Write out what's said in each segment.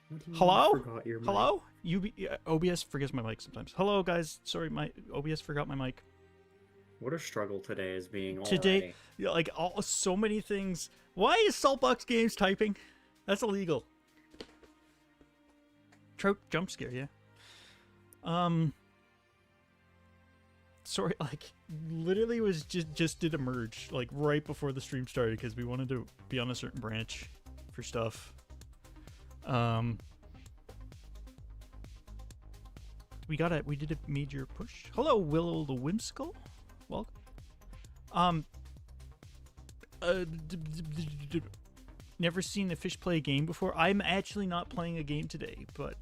What do you mean you Hello? forgot your mic? Hello? OBS forgets my mic sometimes. Hello, guys. Sorry, my OBS forgot my mic. What a struggle today is being Today, already. like, so many things. Why is Saltbox Games typing? That's illegal. Trout jump scare, yeah. Sorry, like, literally was just did a merge, like, right before the stream started because we wanted to be on a certain branch for stuff. We did a major push. Hello, Willow the Whimsical. Welcome. Never seen a fish play a game before. I'm actually not playing a game today, but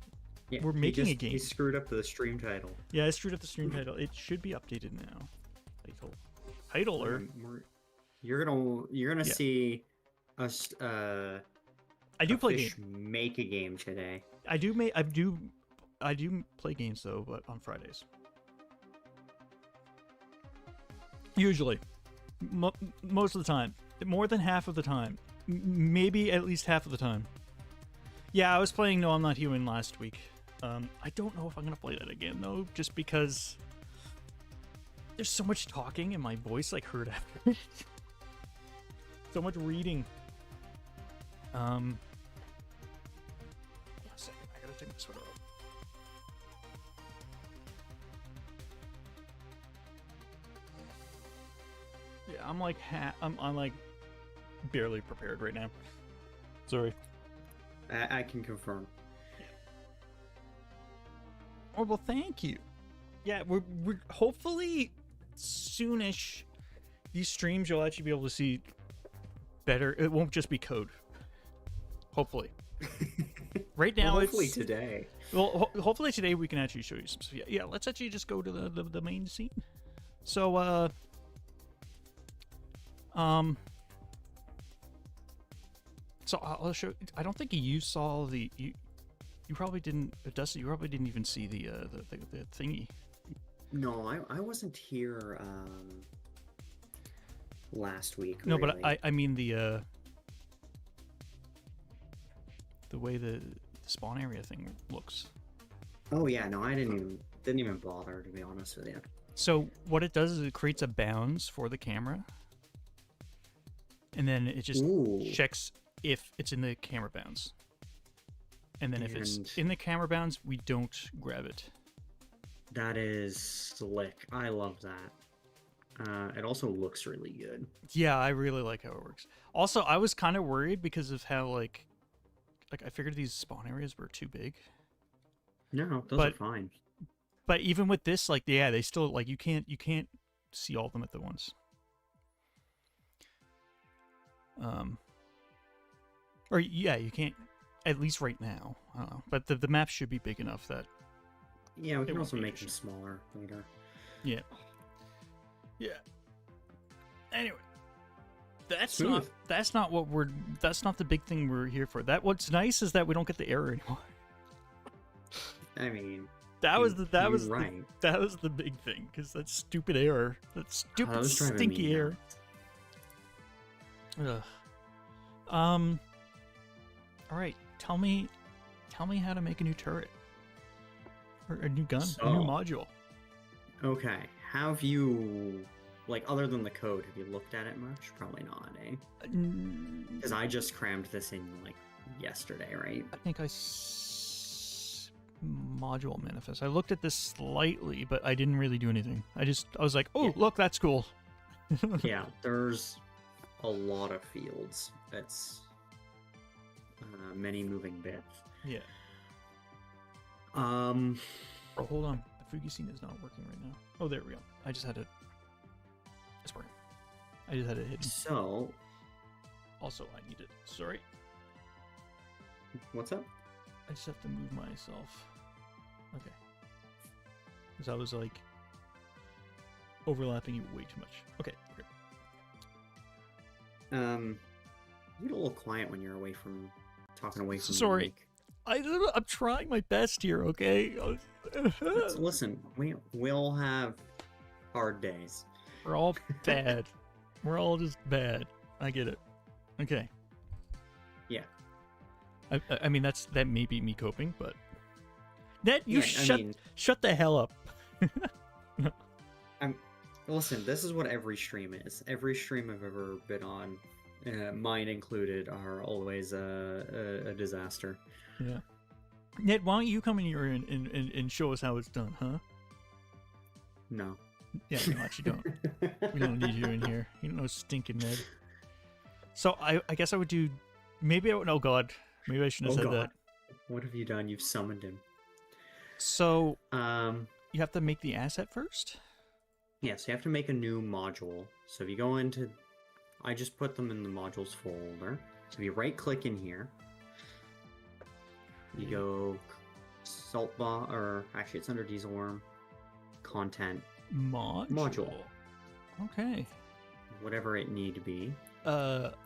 Yeah, we're making a game. He screwed up the stream title. Yeah, I screwed up the stream title. It should be updated now. Titler. You're gonna see us. I do play fish games. make a game today. I do play games though, but on Fridays. Usually, most of the time, more than half of the time, maybe at least half of the time. Yeah, I was playing No, I'm Not Human last week. I don't know if I'm gonna play that again though, just because there's so much talking and my voice like hurt after it. So much reading. Yeah, a second, I gotta take my sweater off. Yeah, I'm like I'm like barely prepared right now. Sorry. I can confirm. Oh well, thank you. Yeah, we're hopefully soonish. These streams you'll actually be able to see better. It won't just be code. Hopefully. Right now, well, hopefully it's today. well. Hopefully today we can actually show you some stuff. Yeah. Let's actually just go to the main scene. So So I'll show. I don't think you saw the. You probably didn't. Dusty, you probably didn't even see the thingy. No, I wasn't here last week. No, really. but I mean the way the spawn area thing looks. Oh yeah, no, I didn't even bother, to be honest with you. So what it does is it creates a bounds for the camera, and then it just checks if it's in the camera bounds. And then if it's in the camera bounds, we don't grab it. That is slick. I love that. It also looks really good. Yeah, I really like how it works. Also, I was kind of worried because of how like I figured these spawn areas were too big. No, those are fine. But even with this, like, yeah, they still like you can't see all of them at the once. Or yeah, you can't. At least right now, I don't know. But the map should be big enough that. Yeah, we can also make them smaller later. Yeah. Yeah. Anyway, that's not what we're. That's not the big thing we're here for. What's nice is that we don't get the error anymore. I mean, that was the big thing because that stupid error, that stupid stinky error. Ugh. All right, tell me how to make a new turret or a new gun, a new module. Okay, have you, like, other than the code, have you looked at it much? Probably not, eh? Because I just crammed this in like yesterday, right? I think module manifest. I looked at this slightly, but I didn't really do anything. I was like, oh, look, that's cool. Yeah, there's a lot of fields. That's many moving bits. Yeah. Oh, hold on. The Fugisine is not working right now. Oh, there we go. I just had it. It's working. I just had it hidden. So. Also, I need it. Sorry. What's up? I just have to move myself. Okay. Because I was like overlapping you way too much. Okay. You get a little quiet when you're talking away from. Sorry. I'm trying my best here. Okay. Listen, we'll have hard days. We're all bad. We're all just bad. I get it. Okay. Yeah. I mean, that may be me coping, but Ned, you Yeah, I mean, shut the hell up. listen, this is what every stream is. Every stream I've ever been on, mine included, are always a disaster. Yeah. Ned, why don't you come in here and show us how it's done, huh? No. Yeah, no, actually don't. We don't need you in here. You don't know stinking Ned. So I guess I would do. Maybe I would. Oh God. Maybe I shouldn't have said that. What have you done? You've summoned him. So you have to make the asset first? Yeah, so you have to make a new module. So if you go into, I just put them in the modules folder. So if you right click in here, you go salt bar, or actually it's under Diesel Worm, content, module. Okay. Whatever it need to be. What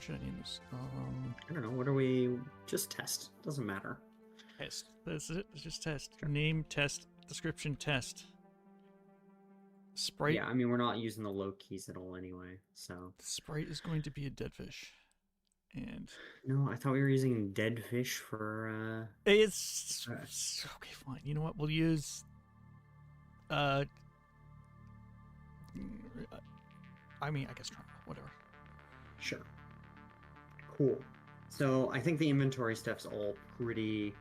should I name this? I don't know. What are we? Just test. Doesn't matter. Test. That's it. It's just test. Sure. Name, test, description, test. Sprite. Yeah, I mean we're not using the low keys at all anyway. So the sprite is going to be a dead fish, and no, I thought we were using dead fish for. It's okay. Fine. You know what? We'll use. I mean, I guess whatever. Sure. Cool. So I think the inventory stuff's all pretty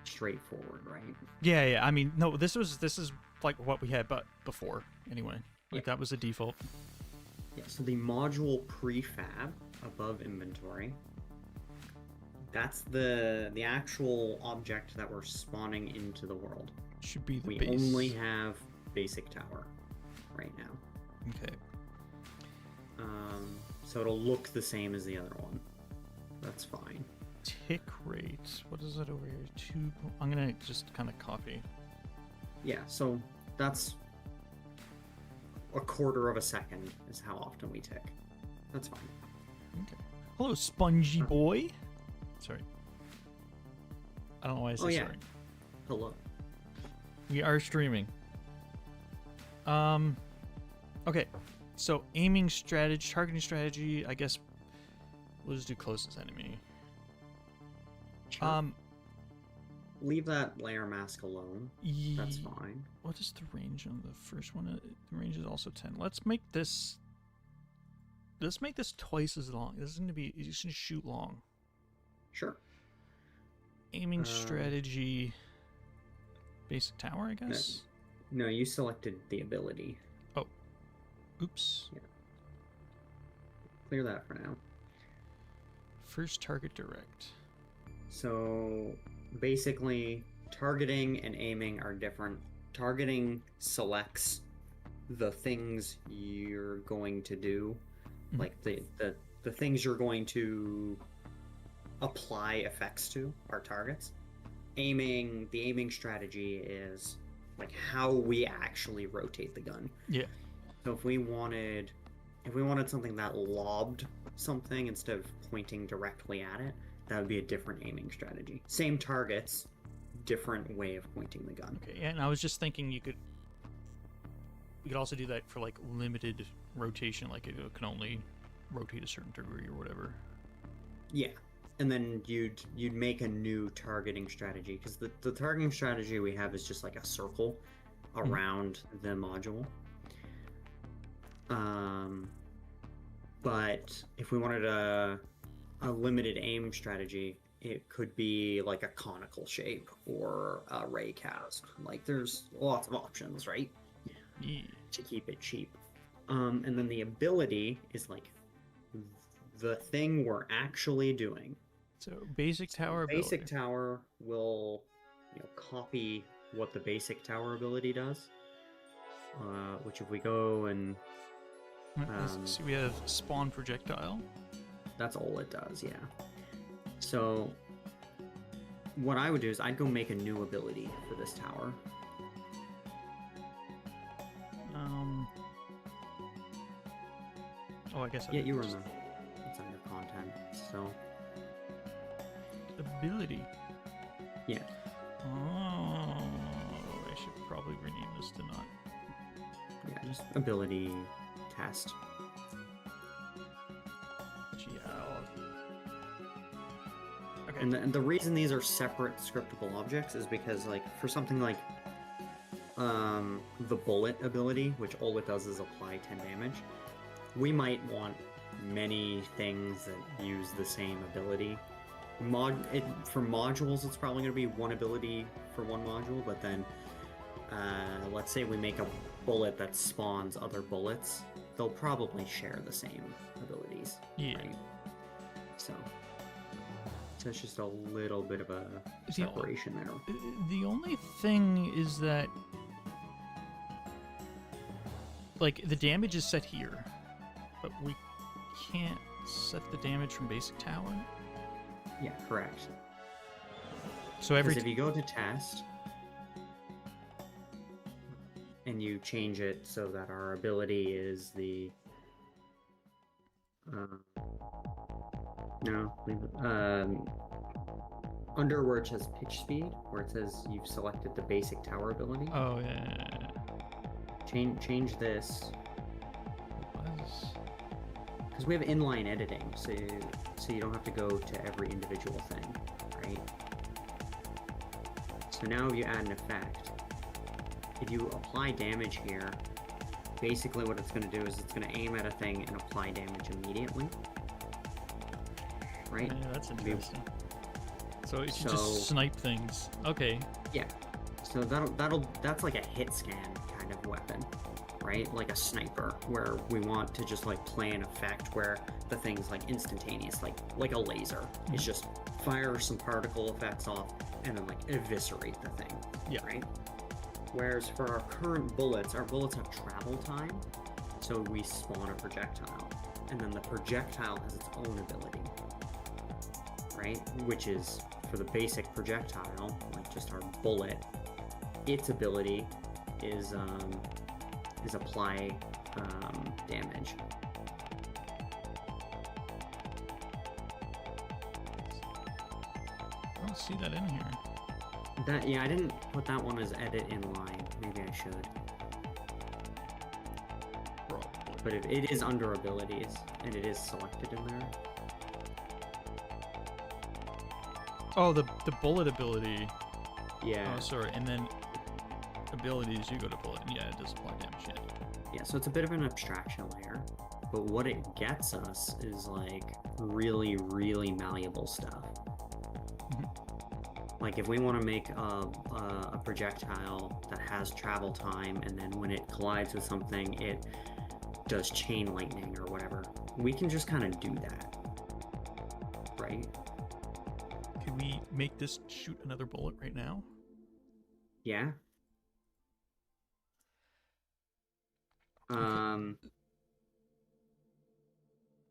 straightforward, right? Yeah. I mean, no, this is like what we had but before anyway. Like that was a default. Yeah, so the module prefab above inventory, that's the actual object that we're spawning into the world. Should be the we base. only have basic tower right now. Okay. So it'll look the same as the other one. That's fine. Tick rate. What is it over here? I'm gonna just kind of copy. Yeah, so that's a quarter of a second is how often we tick. That's fine. Okay. Hello, spongy boy. Sorry. I don't know why I said sorry. Hello. We are streaming. Okay. So aiming strategy, targeting strategy, I guess we'll just do closest enemy. Sure. Leave that layer mask alone. That's fine. What is the range on the first one? The range is also 10. Let's make this twice as long. This is going to be, you can shoot long. Sure. Aiming strategy, basic tower, I guess? No, you selected the ability. Oh. Oops. Yeah. Clear that for now. First target direct. So basically, targeting and aiming are different. Targeting selects the things you're going to do, like the things you're going to apply effects to are targets. The aiming strategy is like how we actually rotate the gun. Yeah. So if we wanted something that lobbed something instead of pointing directly at it, that would be a different aiming strategy. Same targets, different way of pointing the gun. Okay, yeah, and I was just thinking we could also do that for like limited rotation, like it can only rotate a certain degree or whatever. Yeah, and then you'd make a new targeting strategy, because the targeting strategy we have is just like a circle around the module. But if we wanted a limited aim strategy, it could be like a conical shape or a ray cast. Like there's lots of options, right? Yeah. To keep it cheap. And then the ability is like the thing we're actually doing. So basic tower ability. Basic tower will copy what the basic tower ability does. Which if we go and so we have spawn projectile. That's all it does, yeah. So what I would do is I'd go make a new ability for this tower. Oh, I guess. Yeah, you remember. It's under content. So ability. Yeah. Oh, I should probably rename this to not. Yeah, just ability test. Okay. And the reason these are separate scriptable objects is because, like, for something like the bullet ability, which all it does is apply 10 damage, we might want many things that use the same ability. For modules, it's probably going to be one ability for one module, but then let's say we make a bullet that spawns other bullets, they'll probably share the same abilities. Yeah. Right? So it's just a little bit of a separation there. The only thing is that, like, the damage is set here, but we can't set the damage from basic tower. Yeah, correct. So Because if you go to test and you change it so that our ability is the under where it says pitch speed, where it says you've selected the basic tower ability. Oh yeah. Change this because we have inline editing, so you don't have to go to every individual thing, right? So now if you add an effect, if you apply damage here, basically what it's going to do is it's going to aim at a thing and apply damage immediately, right? Yeah, that's interesting. So it should just snipe things. Okay. Yeah. So that's like a hit scan kind of weapon, right? Like a sniper, where we want to just like play an effect where the thing's like instantaneous, like a laser. It's just fire some particle effects off and then like eviscerate the thing. Yeah. Right? Whereas for our current bullets, our bullets have travel time, so we spawn a projectile, and then the projectile has its own ability, right? Which is, for the basic projectile, like just our bullet, its ability is apply damage. I don't see that in here. Yeah, I didn't put that one as edit in line. Maybe I should. But it is under abilities, and it is selected in there. Oh, the bullet ability. Yeah. Oh, sorry. And then abilities, you go to bullet. Yeah, it does apply damage. Yeah. Yeah, so it's a bit of an abstraction layer. But what it gets us is like really, really malleable stuff. Like if we want to make a projectile that has travel time, and then when it collides with something, it does chain lightning or whatever, we can just kind of do that, right? Can we make this shoot another bullet right now? Yeah.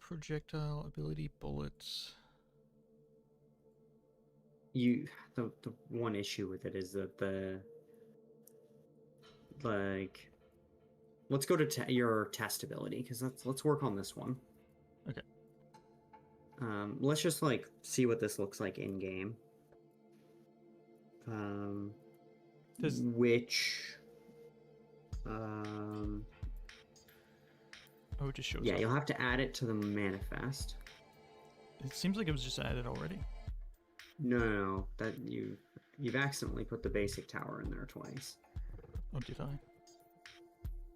Projectile ability bullets. The one issue with it is that let's go to your test ability, because let's work on this one. Okay. Let's just like see what this looks like in game. Oh, it just shows yeah, up. you'll have to add it to the manifest. It seems like it was just added already. No, that you've accidentally put the basic tower in there twice. Oh, did I?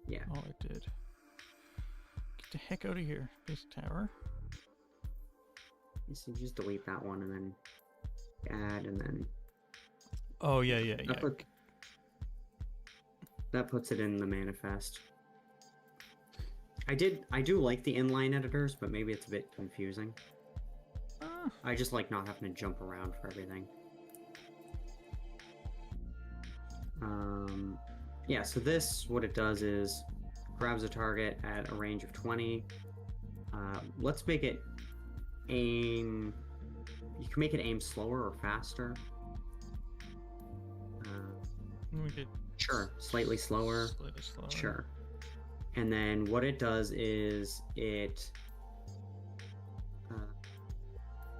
Yeah. Oh, I did. Get the heck out of here, basic tower. So just delete that one and then add, and then. Oh yeah. That puts it in the manifest. I do like the inline editors, but maybe it's a bit confusing. I just like not having to jump around for everything. Yeah, so this, what it does is grabs a target at a range of 20. Let's make it aim. You can make it aim slower or faster. Sure, slightly slower. Slightly slower. Sure. And then what it does is it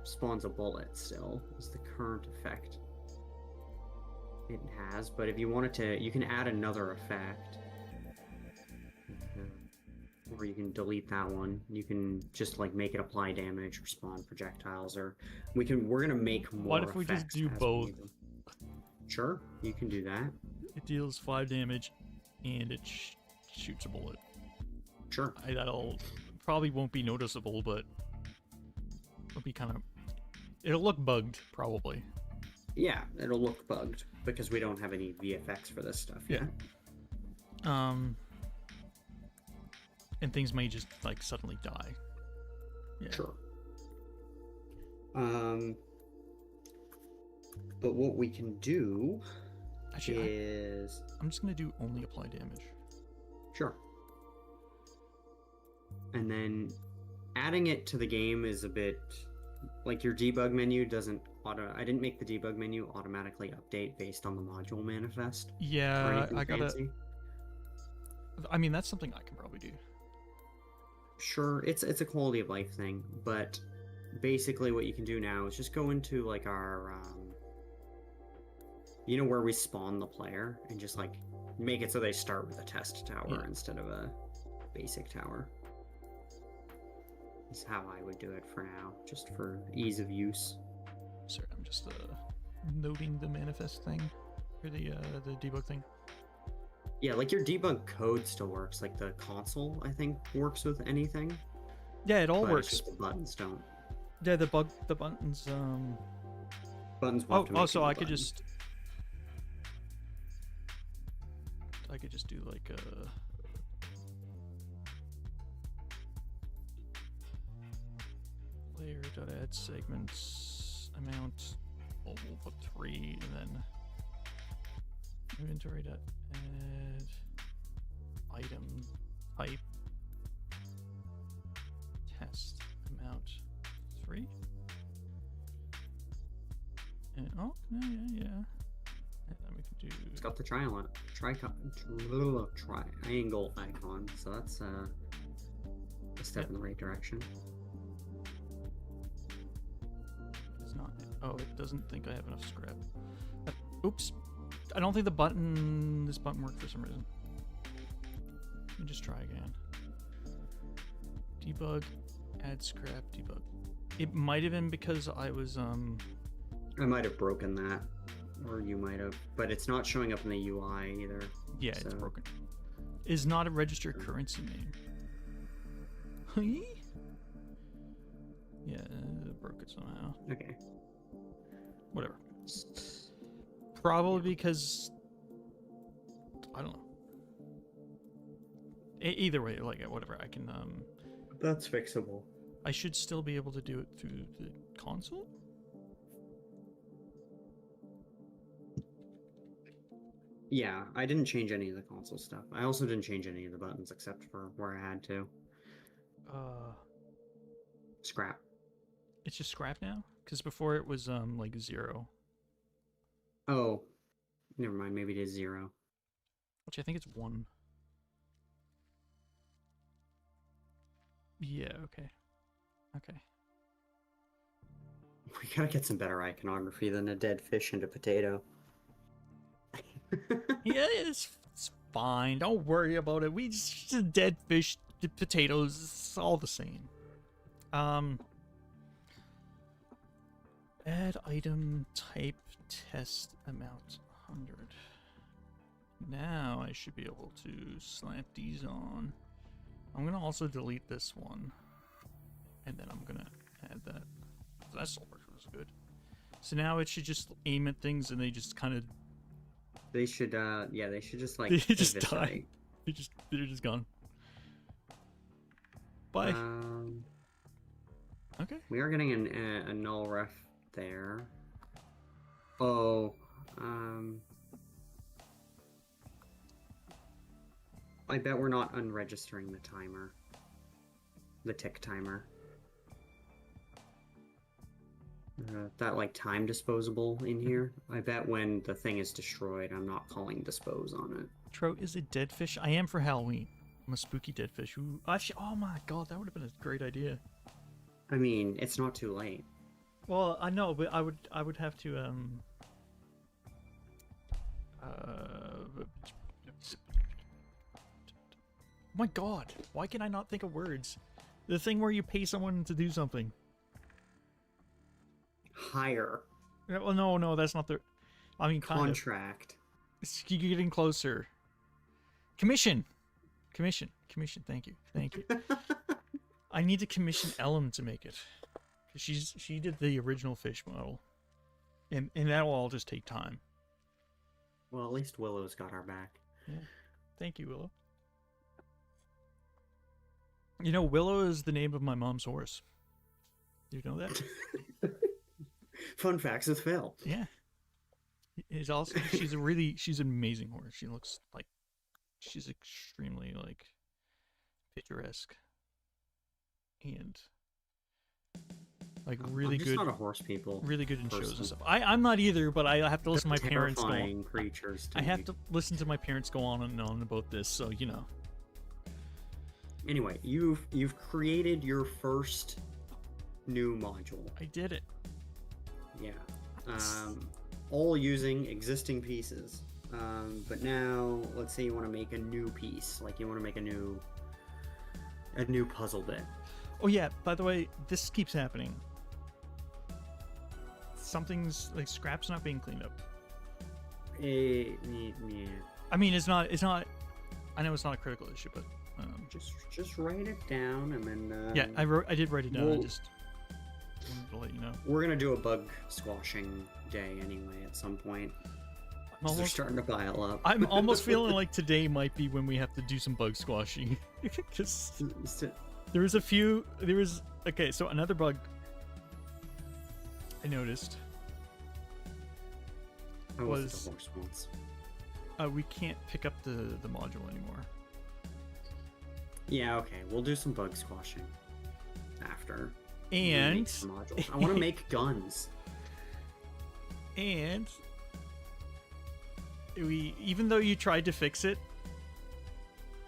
spawns a bullet still, is the current effect it has. But if you wanted to, you can add another effect. or you can delete that one. You can just like make it apply damage or spawn projectiles, or we're gonna make more. What if we just effects do as we both? need them. Sure, you can do that. It deals 5 damage, and it shoots a bullet. Sure. That'll probably won't be noticeable, but it'll be kind of. It'll look bugged, probably. Yeah, it'll look bugged because we don't have any VFX for this stuff yet. And things may just like suddenly die. Yeah. Sure. But what we can do Actually, is I'm just gonna do only apply damage. sure. And then adding it to the game is a bit like your debug menu doesn't I didn't make the debug menu automatically update based on the module manifest. Or Yeah, anything I gotta. fancy. I mean, that's something I can probably do. Sure, it's a quality of life thing, but basically what you can do now is just go into like our where we spawn the player and just like make it so they start with a test tower instead of a basic tower. Is how I would do it for now, just for ease of use. Sorry, I'm just noting the manifest thing, or the debug thing. Yeah, like your debug code still works. Like the console, I think, works with anything. Yeah, it all but it's works. just the buttons don't. Yeah, the buttons. Buttons. Will have to make Also, new I could buttons. just do like a. Layer.add segments amount. We'll put 3 and then inventory.add item type test amount 3. And yeah. And then we can do. It's got the triangle icon, so that's a step in the right direction. It's not. Oh, it doesn't think I have enough scrap. Oops. I don't think this button worked for some reason. Let me just try again. Debug, add scrap, debug. It might have been because I was I might have broken that, or you might have, but it's not showing up in the UI either. Yeah, so. it's broken. Is not a registered currency name. Yeah, it broke it somehow. Okay. Whatever. Probably because I don't know. Either way, like whatever, I can That's fixable. I should still be able to do it through the console. Yeah, I didn't change any of the console stuff. I also didn't change any of the buttons except for where I had to. Scrap. It's just scrap now? Because before it was like 0. Oh, never mind. Maybe it is 0. Which I think it's 1. Yeah, okay. Okay. We gotta get some better iconography than a dead fish and a potato. Yeah, it's fine. Don't worry about it. We just dead fish, potatoes, it's all the same. Add item type test amount 100. Now I should be able to slap these on. I'm gonna also delete this one, and then I'm gonna add that. That still works good. So now it should just aim at things, and they just kind of. They should, yeah, they should just like. They just eviscerate. die. They're just gone. Bye. Okay. We are getting a null ref there. Oh, I bet we're not unregistering the timer. The tick timer. That like time disposable in here. I bet when the thing is destroyed, I'm not calling dispose on it. Tro is a dead fish. I am for Halloween. I'm a spooky dead fish. Ooh, actually, oh my god, that would have been a great idea. I mean, it's not too late. Well, I know, but I would have to my god, why can I not think of words? The thing where you pay someone to do something. Hire. Yeah, well, no, that's not the... I mean, kind Contract. of. You're getting closer. Commission. Commission. Thank you. I need to commission Ellen to make it. She did the original fish model. And that will all just take time. Well, at least Willow's got our back. Yeah. Thank you, Willow. You know, Willow is the name of my mom's horse. You know that? Fun facts with Phil. Yeah. It's also she's an amazing horse. She looks like she's extremely like picturesque and like really I'm just good. not a horse people. Really good in shows person. and stuff. I'm not either, but I have to listen to my They're parents go on. terrifying creatures. To I have me. to listen to my parents go on and on about this, so you know. Anyway, you've created your first new module. I did it. Yeah. All using existing pieces. But now, let's say you want to make a new piece, like you want to make a new puzzle bit. Oh yeah, by the way, this keeps happening. Something's like scrap's not being cleaned up. Yeah. I mean, it's not. I know it's not a critical issue, but Just write it down and then. yeah, I did write it down. Well, I just wanted to let you know. We're gonna do a bug squashing day anyway at some point. They're starting to pile up. I'm almost feeling like today might be when we have to do some bug squashing because there was okay. So another bug I noticed was the horse wants. We can't pick up the module anymore. Yeah, okay. We'll do some bug squashing after. And we make some modules. I want to make guns. And even though you tried to fix it,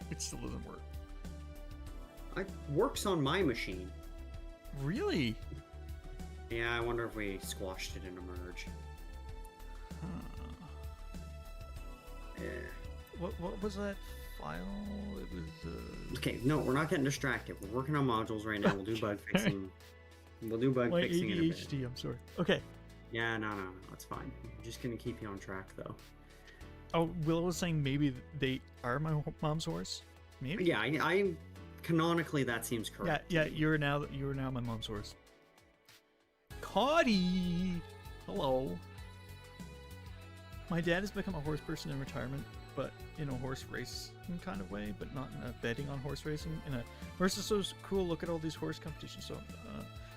it still doesn't work. It works on my machine. Really? Yeah, I wonder if we squashed it in a merge. Yeah. What was that file? It was Okay, no, we're not getting distracted. We're working on modules right now. We'll do bug fixing. We'll do bug my fixing in a bit. ADHD. I'm sorry. Okay. Yeah, no, it's fine. I'm just gonna keep you on track though. Oh, Willow was saying maybe they are my mom's horse. Maybe. Yeah, I canonically that seems correct. Yeah. You're now my mom's horse. Cody, hello. My dad has become a horse person in retirement, but in a horse racing kind of way, but not in a betting on horse racing. In a horse is so cool. Look at all these horse competitions. So,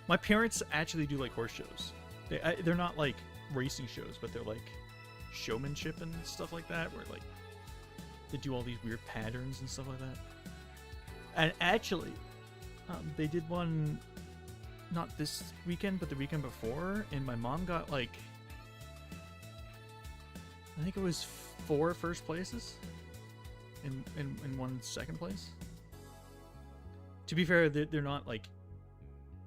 my parents actually do like horse shows. They're not like racing shows, but they're like showmanship and stuff like that, where like they do all these weird patterns and stuff like that. And actually, they did one not this weekend, but the weekend before, and my mom got like, I think it was 4 first places and 1 second place. To be fair, they're not like,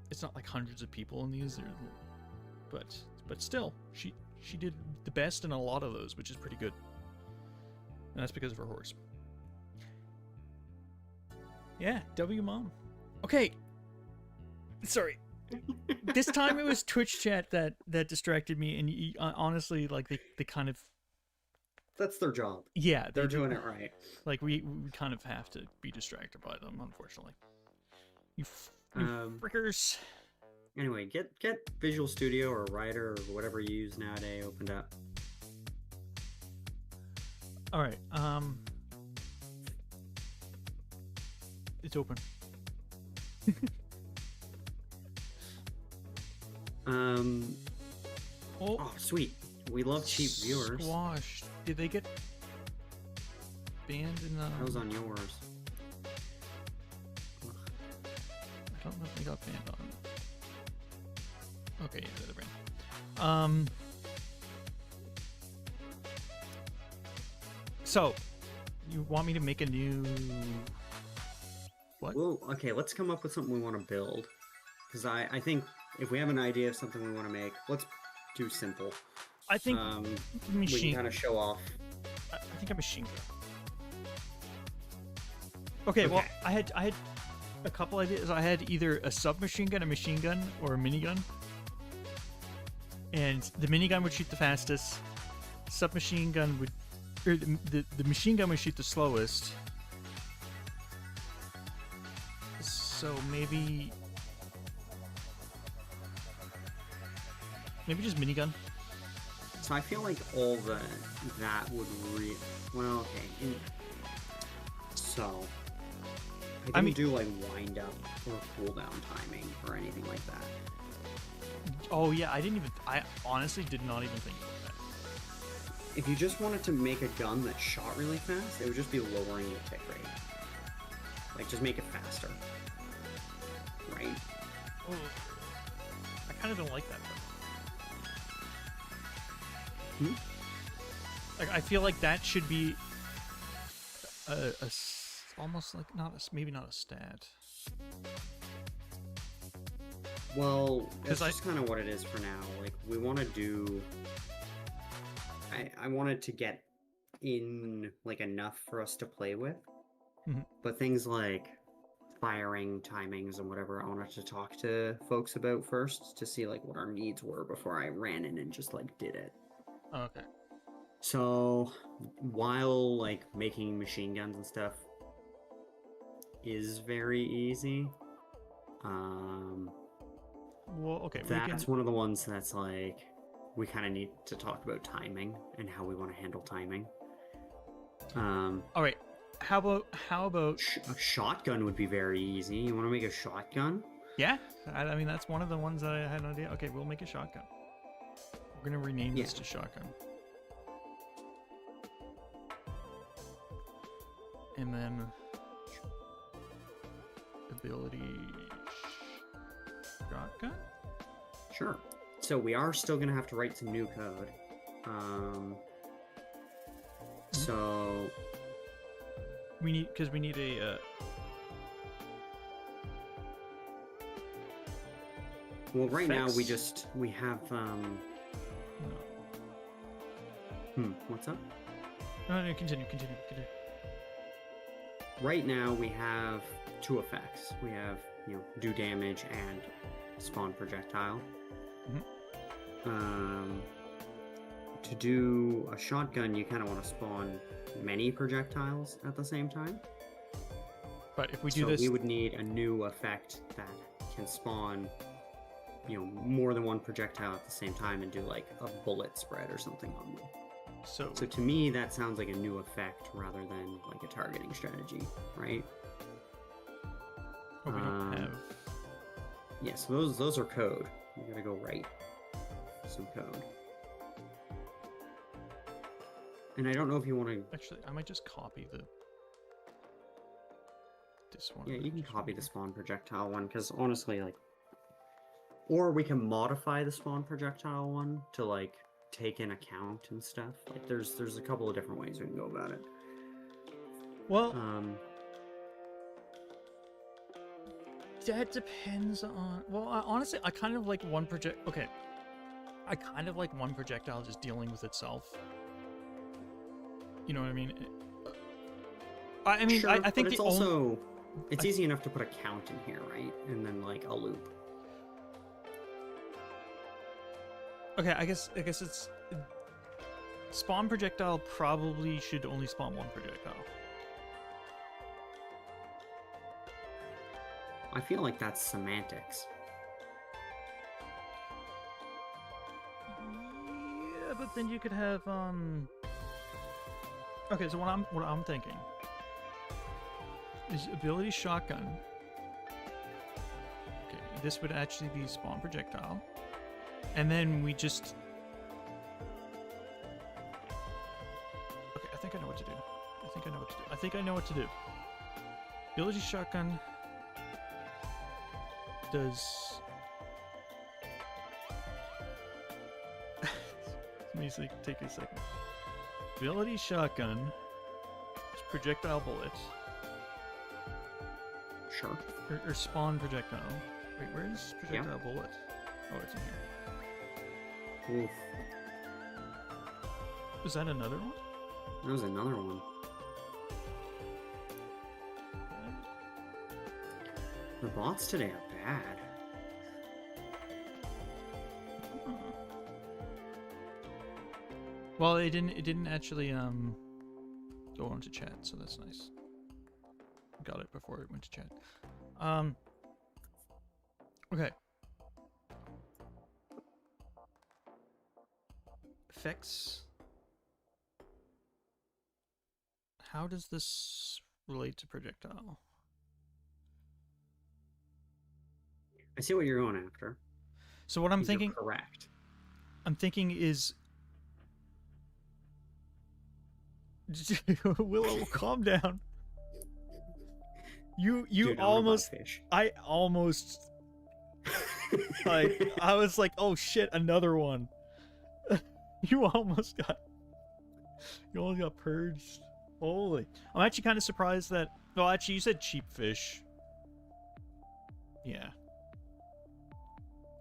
it's not like hundreds of people in these, but still, she did the best in a lot of those, which is pretty good. And that's because of her horse. Yeah, W mom. Okay. Sorry. This time it was Twitch chat that distracted me, and honestly, like they kind of. That's their job. Yeah, they're doing it right. Like we kind of have to be distracted by them, unfortunately. You frickers. Anyway, get Visual Studio or Writer or whatever you use nowadays opened up. All right. It's open. Oh, sweet. We love cheap viewers. Squash. Did they get banned in the... That was on yours. I don't know if they got banned on it. Okay, yeah, they're banned. So, you want me to make a new... What? Well, okay, let's come up with something we want to build. Because I think if we have an idea of something we want to make, let's do simple. I think we can kind of show off. I think a machine gun. Okay, well, Okay. I had a couple ideas. I had either a submachine gun, a machine gun, or a minigun. And the minigun would shoot the fastest. Submachine gun would, or the machine gun would shoot the slowest. So maybe just minigun. So I feel like all that would well, okay. So I didn't do like wind up or cooldown timing or anything like that. Oh yeah, I honestly did not even think about that. If you just wanted to make a gun that shot really fast, it would just be lowering the tick rate. Like, just make it faster. Right? Oh, I kind of don't like that though. Like, I feel like that should be almost like maybe not a stat. Well, that's 'Cause just kind of what it is for now. Like, we want to do... I wanted to get in, like, enough for us to play with. Mhm. But things like firing timings and whatever, I wanted to talk to folks about first to see, like, what our needs were before I ran in and just, like, did it. Oh, okay. So, while, like, making machine guns and stuff is very easy, Well, okay. that's one of the ones that's, like, we kind of need to talk about timing and how we want to handle timing. All right. How about? A shotgun would be very easy. You want to make a shotgun? Yeah. I mean, that's one of the ones that I had an idea. Okay, we'll make a shotgun. We're gonna rename this to shotgun. And then ability shotgun. Sure. So we are still gonna have to write some new code. So we need a. Well, right now effects? we have No. What's up? No, continue. Right now we have two effects. We have, do damage and spawn projectile. To do a shotgun, you kind of want to spawn many projectiles at the same time. But if we do this, we would need a new effect that can spawn, more than one projectile at the same time and do like a bullet spread or something on them. So to me, that sounds like a new effect rather than like a targeting strategy, right? we don't have. Yeah, so those are code. We gotta go write some code. And I don't know if you want to... Actually, I might just copy this one. Yeah, you can copy the spawn projectile one, because honestly, like... Or we can modify the spawn projectile one to, like, take in account and stuff. Like, there's a couple of different ways we can go about it. Well, that depends on... Well, honestly, I kind of like one Okay. I kind of like one projectile just dealing with itself. You know what I mean? I mean, sure, I think it's also... It's easy enough to put a count in here, right? And then, like, a loop. Okay, I guess it's... Spawn projectile probably should only spawn one projectile. I feel like that's semantics. Yeah, but then you could have, Okay, so what I'm thinking is ability shotgun. Okay, this would actually be spawn projectile, and then we just. Okay, I think I know what to do. I know what to do. Ability shotgun does. Let me see, take a second. Ability shotgun is projectile bullet. Sure. Or spawn projectile. Wait, where is projectile bullet? Oh, it's in here. Oof. Was that another one? That was another one. The bots today are bad. Well, it didn't actually go into chat, so that's nice. Got it before it went to chat. Okay. Effects. How does this relate to projectile? I see what you're going after. So what I'm You're thinking, correct. I'm thinking is Willow, calm down. You Dude, almost, fish. I almost, like, I was like, oh shit, another one. You almost got purged. Holy. I'm actually kind of surprised that, well, actually, you said cheap fish. Yeah.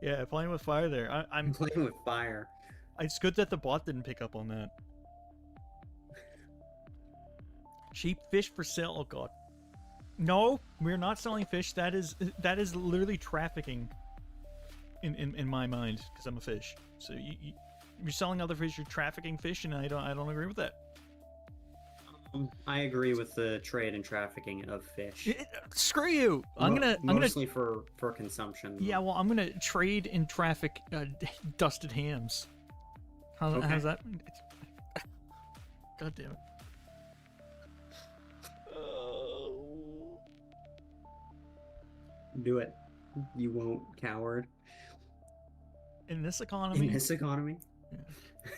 Yeah, playing with fire there. I'm playing with fire. It's good that the bot didn't pick up on that. Cheap fish for sale. Oh god. No, we're not selling fish. That is literally trafficking. In my mind, because I'm a fish. So you're selling other fish. You're trafficking fish, and I don't agree with that. I agree with the trade and trafficking of fish. Screw you! Mostly for consumption. Yeah, well, I'm gonna trade and traffic dusted hams. How's that? God damn it! Do it. You won't, coward. In this economy. In this economy.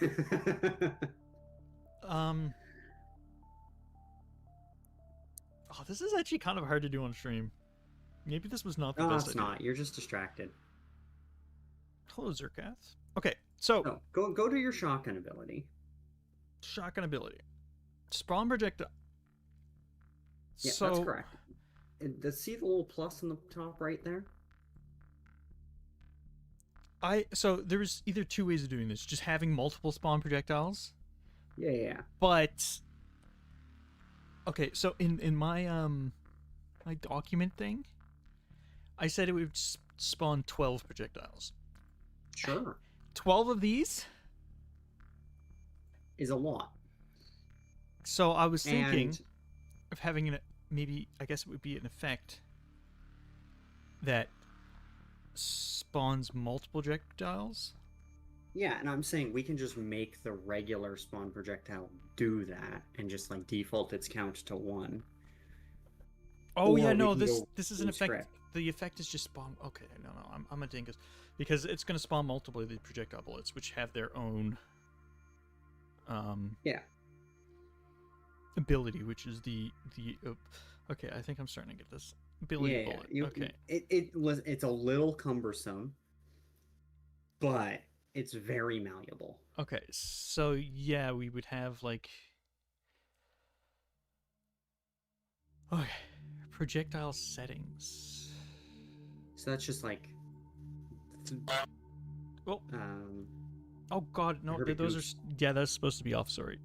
Yeah. Oh, this is actually kind of hard to do on stream. Maybe this was not the best idea. No, it's not. You're just distracted. Hello, Zerkath. Okay, so... Oh, go to your shotgun ability. Shotgun ability. Spawn projectile. Yeah, that's correct. See the little plus in the top right there? So there's either two ways of doing this. Just having multiple spawn projectiles. Yeah. But... Okay, so in my my document thing, I said it would spawn 12 projectiles. Sure. 12 of these is a lot. So I was thinking of having maybe, I guess it would be an effect that spawns multiple projectiles. Yeah, and I'm saying we can just make the regular spawn projectile do that and just like default its count to 1. Oh yeah, no, this is an effect. The effect is just spawn. Okay, no, I'm a dingus, because it's gonna spawn multiple of the projectile bullets, which have their own ability, which is the okay, I think I'm starting to get this ability bullet. Okay, it's a little cumbersome, but it's very malleable. Okay, so yeah, we would have like projectile settings. So that's just like well, oh god, no, those are that's supposed to be off. Sorry.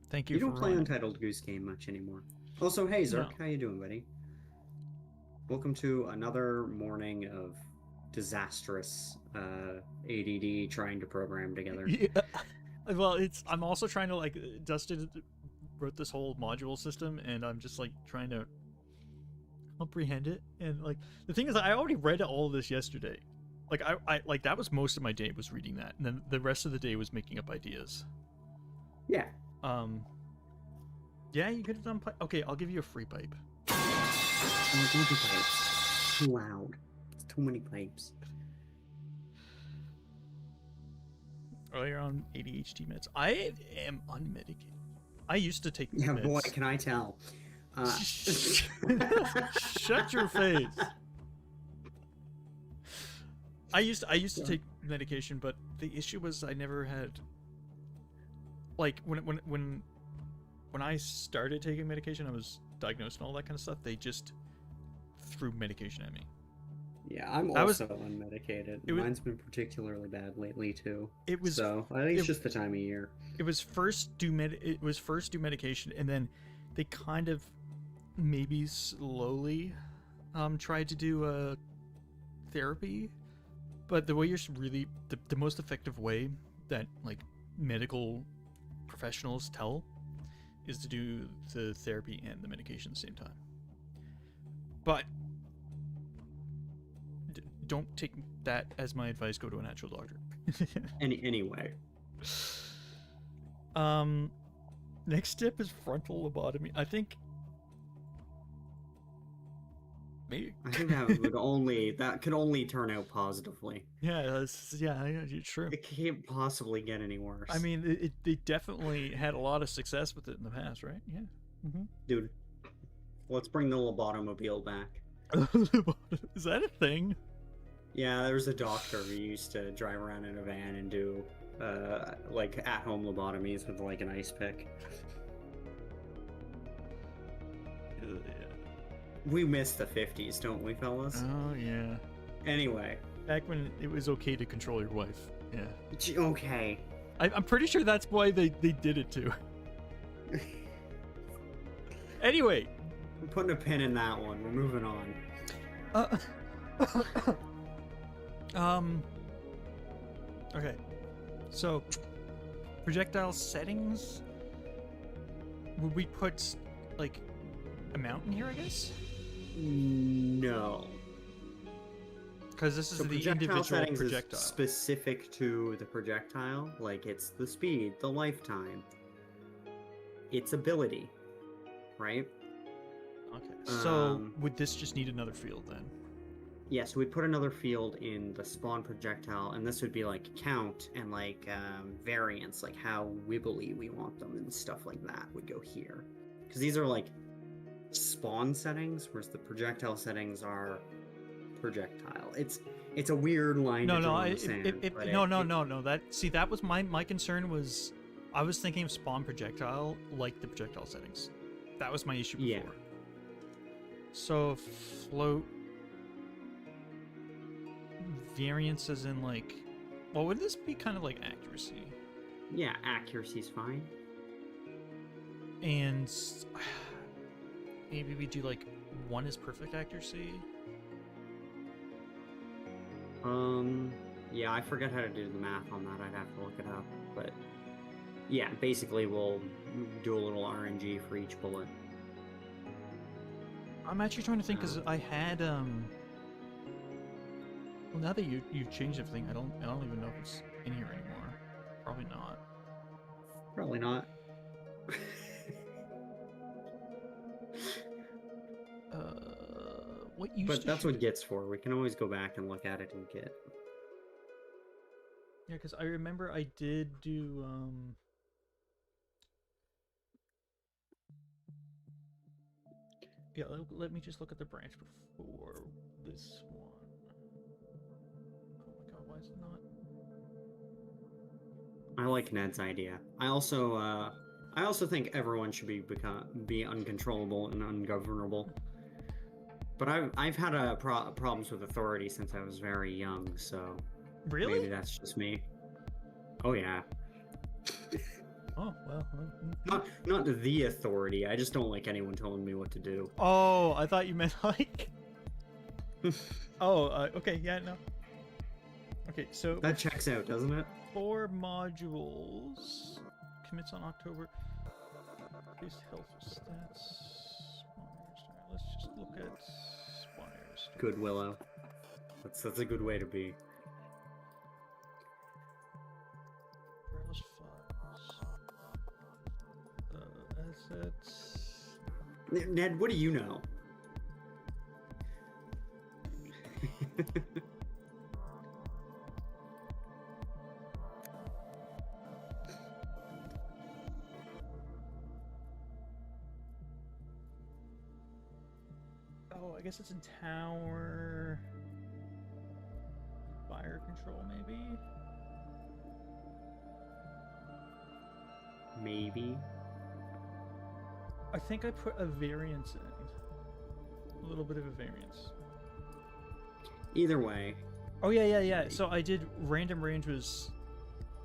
Thank you. You don't play Untitled Goose Game much anymore. Also, hey Zerk, how you doing, buddy? Welcome to another morning of disastrous ADD trying to program together. Yeah. Well, I'm also trying to, like, Dustin wrote this whole module system, and I'm just like trying to comprehend it. And like the thing is, I already read all of this yesterday. Like I like that was most of my day was reading that, and then the rest of the day was making up ideas. Yeah. Yeah, you could have done. Okay, I'll give you a free pipe. Oh, don't do pipes. Too loud. It's too many pipes. Oh, you're on ADHD meds. I am unmedicated. I used to take Yeah, meds. boy, can I tell. Shut your face. I used to take medication, but the issue was I never had, like, when I started taking medication, I was diagnosed and all that kind of stuff. They just threw medication at me. Yeah, I'm also unmedicated. Mine's been particularly bad lately too. I think it's just the time of year. It was first do medication, and then they kind of maybe slowly tried to do therapy, but the way you're really the most effective way that like medical professionals tell is to do the therapy and the medication at the same time. But don't take that as my advice. Go to a natural doctor. Anyway. Next step is frontal lobotomy. I think maybe. I think that could only turn out positively. Yeah, true. It can't possibly get any worse. I mean, they definitely had a lot of success with it in the past, right? Yeah. Mm-hmm. Dude, let's bring the lobotomobile back. Is that a thing? Yeah, there was a doctor who used to drive around in a van and do like at-home lobotomies with like an ice pick. Yeah. We missed the 50s, don't we, fellas? Oh yeah. Anyway, back when it was okay to control your wife. Yeah. Okay. I'm pretty sure that's why they did it too. Anyway, I'm putting a pin in that one. We're moving on. Okay. So, projectile settings. Would we put like a mountain here, I guess? No. Because this is So the projectile individual settings projectile. is specific to the projectile. Like it's the speed, the lifetime, its ability, right? Okay. So would this just need another field then? Yeah, so we'd put another field in the spawn projectile, and this would be like count and like variance, like how wibbly we want them and stuff like that would go here. Because these are like spawn settings, whereas the projectile settings are projectile. It's a weird line to draw in the sand, No. That was my concern was I was thinking of spawn projectile like the projectile settings. That was my issue before. Yeah. So float variance as in like, well, would this be kind of like accuracy? Yeah, accuracy's fine. And maybe we do like 1 is perfect accuracy. Yeah, I forget how to do the math on that. I'd have to look it up. But yeah, basically we'll do a little RNG for each bullet. I'm actually trying to think because I had well, now that you changed everything, I don't even know if it's in here anymore. Probably not. Probably not. What used But to that's shoot what it? Git's for. We can always go back and look at it in Git. Yeah, because I remember I did do yeah, let me just look at the branch before this one. Oh my god, why is it not? I like Ned's idea. I also think everyone should be uncontrollable and ungovernable. But I've had problems with authority since I was very young, so Really? maybe that's just me. Oh yeah. Oh, well. Not the authority. I just don't like anyone telling me what to do. Oh, I thought you meant like. Okay, yeah, no. Okay, so That checks out, doesn't it? 4 modules. Commits on October. Base health stats. Let's just look at Spires. Good, Willow. That's a good way to be. Browse files. Assets. Ned, what do you know? Oh, I guess it's in tower. Fire control, maybe? Maybe. I think I put a variance in. A little bit of a variance. Either way. Oh, yeah. So I did random range was...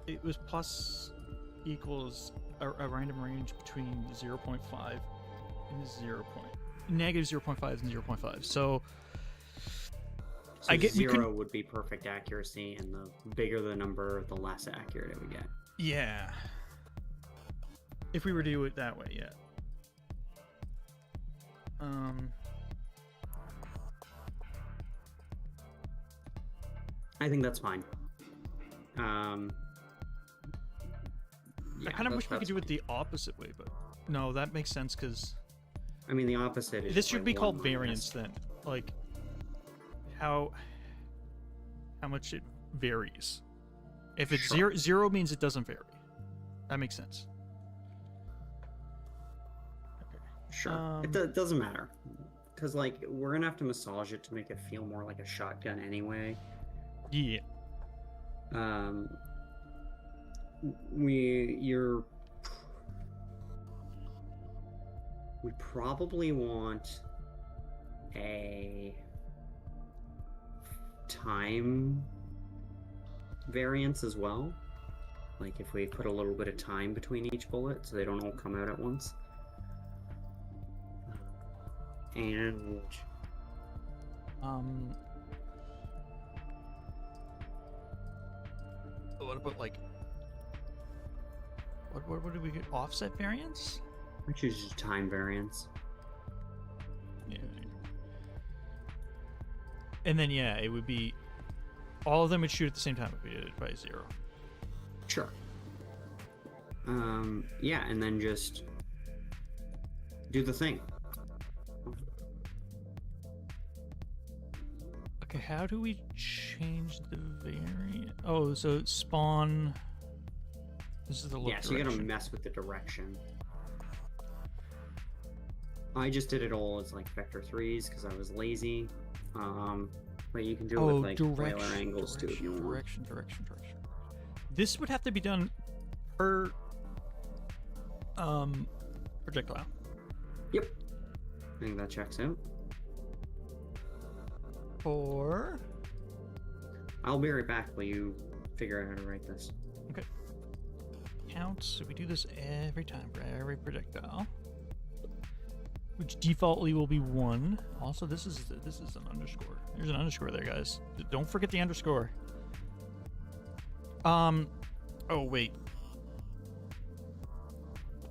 It was plus equals a random range between 0.5 and 0.5. negative 0.5 and 0.5. So So I get we 0 could, would be perfect accuracy, and the bigger the number, the less accurate it would get. yeah. If we were to do it that way, yeah. I think that's fine. I kind of wish we could do it the opposite way, but no, that makes sense because I mean, the opposite is. this should be called 1 variance then. Like how much it varies. If it's Sure. zero means it doesn't vary. That makes sense. Okay. Sure. It doesn't matter. Because, like, we're going to have to massage it to make it feel more like a shotgun anyway. Yeah. We probably want a time variance as well. Like if we put a little bit of time between each bullet so they don't all come out at once. And what about like what did we get? Offset variance? we choose just time variance. Yeah. And then yeah, it would be all of them would shoot at the same time if we did it by 0. Sure. Yeah, and then just do the thing. Okay, how do we change the variant? Oh, so spawn. This is the look Yeah, so you gotta direction. mess with the direction. I just did it all as like vector 3s because I was lazy. But you can do it with like spoiler angles too if you want. Direction. This would have to be done per projectile. Yep. I think that checks out. Or I'll be right back while you figure out how to write this. okay. Counts. So we do this every time for every projectile, which defaultly will be 1. Also, this is an underscore. There's an underscore there, guys. Don't forget the underscore. Oh wait.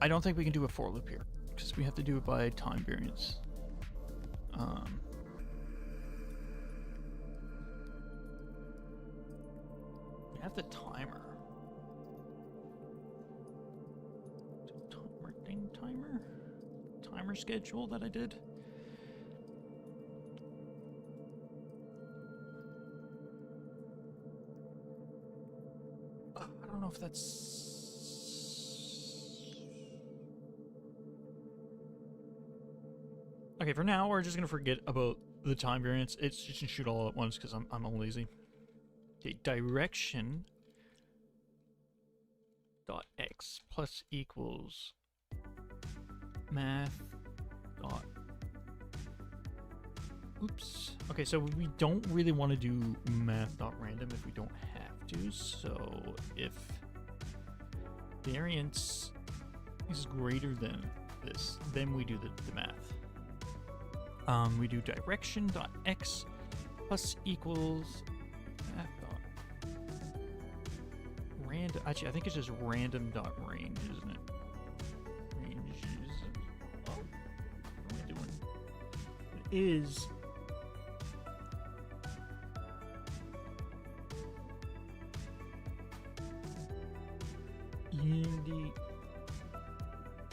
I don't think we can do a for loop here because we have to do it by time variance. We have the timer. Timer schedule that I did. I don't know if that's. Okay, for now we're just gonna forget about the time variance. It's just gonna shoot all at once because I'm lazy. Okay, direction dot x plus equals math dot. Oops. Okay, so we don't really want to do math dot random if we don't have to. So if variance is greater than this, then we do the math. We do direction dot x plus equals math dot random. Actually, I think it's just random dot range, isn't it? Range is. Oh, what am I doing? It is. Unity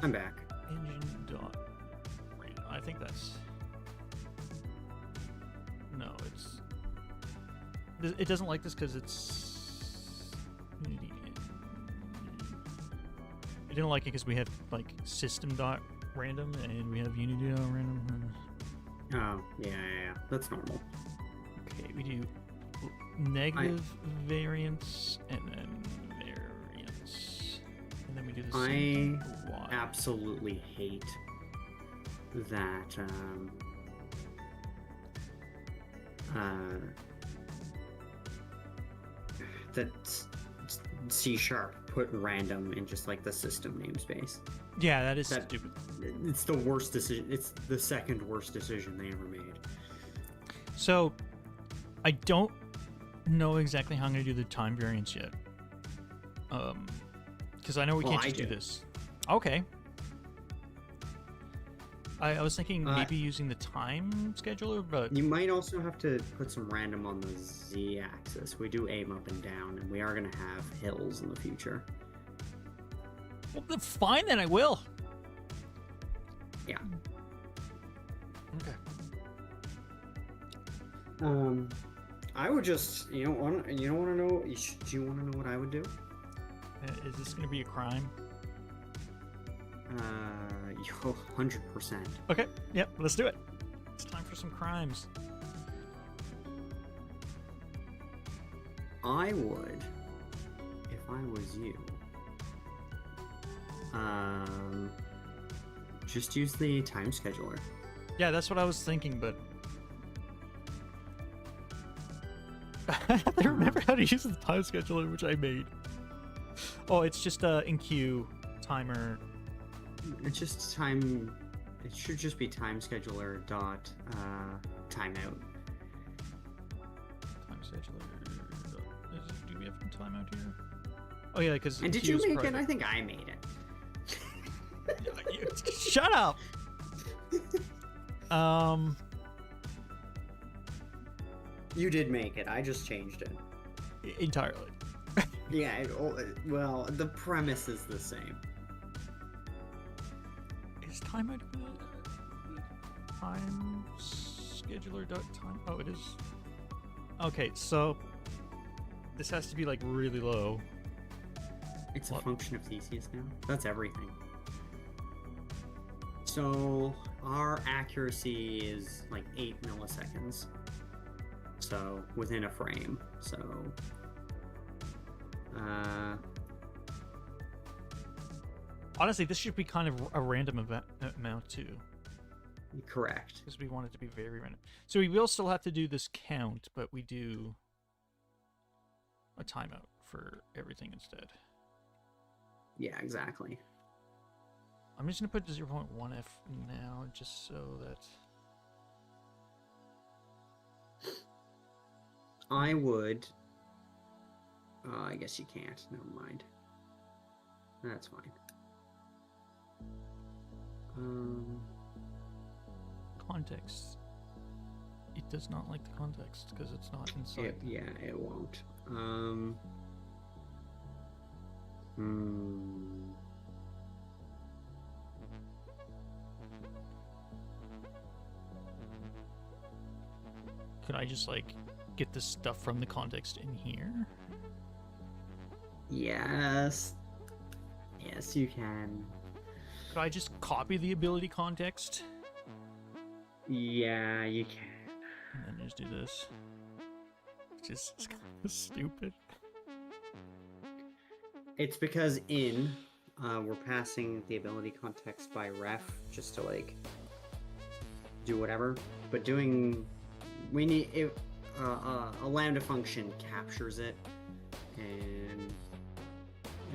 I'm back. engine dot random. I think that's. No, it doesn't like this because it's Unity. It didn't like it because we have like system dot random and we have Unity dot random. Oh, yeah. That's normal. Okay, we do negative variance and then variance, and then we do the same for Y. Absolutely hate that C# put random in just like the system namespace. Yeah, that is That- stupid. It's the worst decision. It's the second worst decision they ever made. So, I don't know exactly how I'm going to do the time variance yet. Because I know we Well, can't I just do do. this. Okay. I was thinking maybe using the time scheduler, but You might also have to put some random on the z-axis. We do aim up and down, and we are going to have hills in the future. well, then fine then, I will. Yeah. Okay. I would just, you don't want to know. Do you want to know what I would do? Is this going to be a crime? 100%. Okay. Yep. Let's do it. It's time for some crimes. I would, if I was you, just use the time scheduler. Yeah, that's what I was thinking, but I have to remember how to use the time scheduler, which I made. Oh, it's just in queue timer. It's just time. It should just be time scheduler dot timeout. Time scheduler. Do we have a timeout here? Oh yeah, because. And did you make it? I think I made it. Shut up. You did make it. I just changed it. Entirely. Yeah. Well, the premise is the same. Is timeout time scheduler dot time? Oh, it is. Okay, so this has to be like really low. It's a What? function of Theseus now. That's everything. So our accuracy is like 8 milliseconds. So within a frame. So Honestly, this should be kind of a random amount too, correct. because we want it to be very random. So we will still have to do this count, but we do a timeout for everything instead. Yeah, exactly. I'm just gonna put 0.1f now, just so that. I would. I guess you can't. Never mind. That's fine. Context. It does not like the context because it's not inside. It won't. Could I just like get this stuff from the context in here? Yes. Yes, you can. Could I just copy the ability context Yeah, you can. and then just do this? It's kind of stupid. It's because we're passing the ability context by ref just to like do whatever. But we need it. A lambda function captures it, and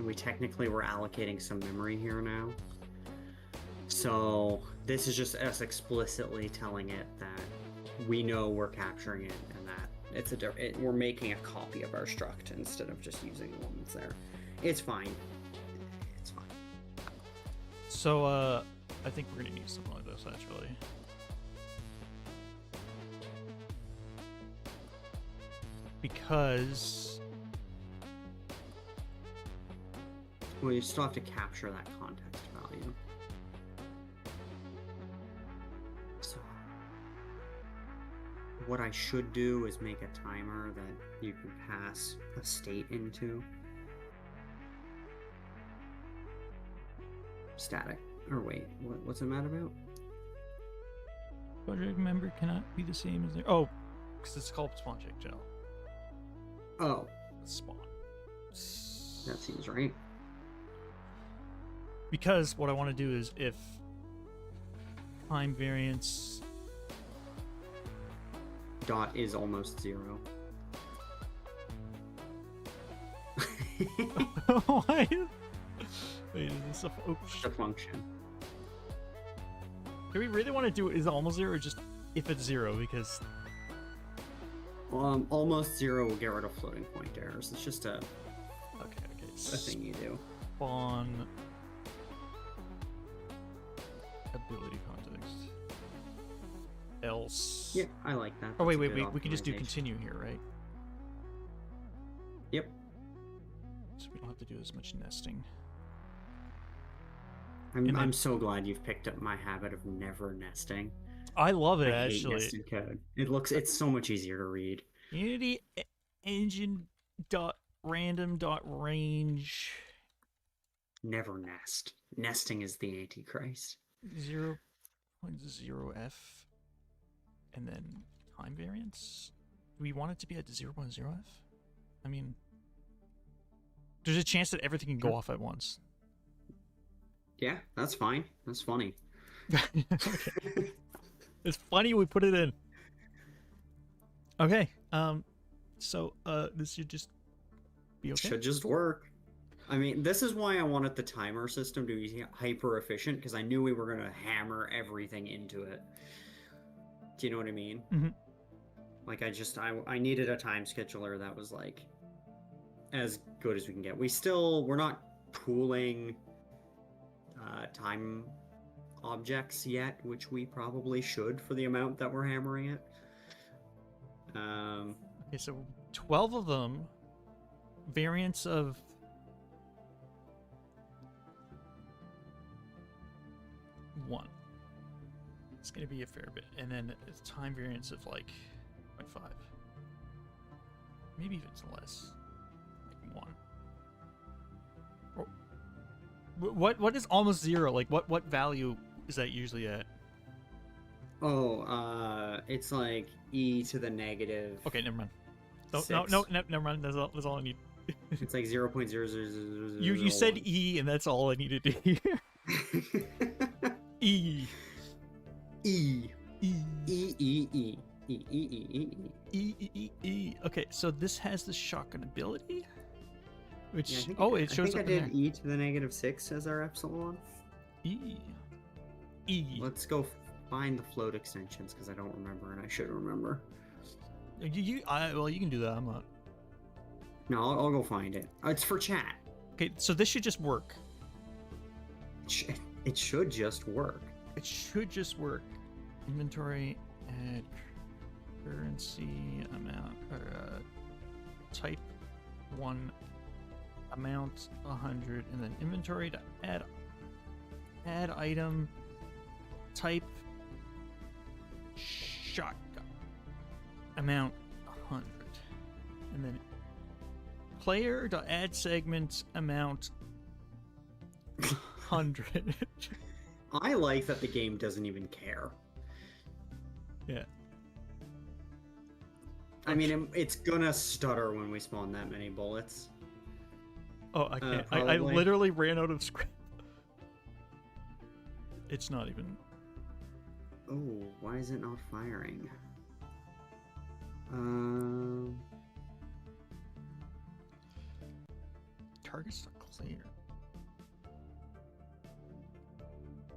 we technically we're allocating some memory here now. So this is just us explicitly telling it that we know we're capturing it and that we're making a copy of our struct instead of just using the one that's there. It's fine. It's fine. So I think we're gonna need something like this actually. Because Well, you still have to capture that context value. So, what I should do is make a timer that you can pass a state into. Static. Or wait, what's it mad about? project member cannot be the same as their. Oh, because it's called spawn check gel. Oh, Spawn. that seems right. Because what I want to do is if time variance. Dot is almost 0. Why? Wait, is this a... Oh, The function. do we really want to do it is almost 0 or just if it's 0? Because... Almost 0 will get rid of floating point errors. It's just a Okay. thing you do. Spawn... ability context. Else... Yeah, I like that. Oh, wait, That's a good we can just do optimization. continue here, right? Yep. So we don't have to do as much nesting. I'm, And then- I'm so glad you've picked up my habit of never nesting. I love it, I hate actually. nested code. It's so much easier to read. Unity engine dot random dot range Never nest. Nesting is the Antichrist. 0.0f and then time variance. Do we want it to be at 0.0f? I mean, there's a chance that everything can go off at once. Yeah, that's fine. That's funny. Okay. It's funny we put it in. Okay. So this should just be okay. Should just work. I mean, this is why I wanted the timer system to be hyper efficient, because I knew we were going to hammer everything into it. Do you know what I mean? Mhm. Like, I needed a time scheduler that was, like, as good as we can get. We're not pooling time objects yet, which we probably should for the amount that we're hammering it. Okay, so 12 of them, variants of 1. It's going to be a fair bit. And then it's time variance of like 0.5. Maybe even less. Like 1. Or, what is almost 0? Like what value is that usually at? It's like e to the negative. Okay, never mind. Six. No, never mind. That's all I need. It's like 0.000001. You said E, and that's all I needed to hear. E. E. E. E. E. E. E. E. E. E. E. Okay, so this has the shotgun ability, which Yeah, it shows I up did in e to the negative 6 as our epsilon. there. E. Let's go find the float extensions because I don't remember and I should remember. Well, you can do that. I'm not. No, I'll go find it. It's for chat. Okay, so this should just work. It should just work. It should just work. Inventory, add currency amount, or type 1 amount 100, and then inventory to add item type shotgun amount 100, and then player to add segment amount 100. I like that the game doesn't even care. Yeah. I mean, it's gonna stutter when we spawn that many bullets. Oh, I can't. I Probably. literally ran out of script. It's not even. Oh, why is it not firing? Target's not clear.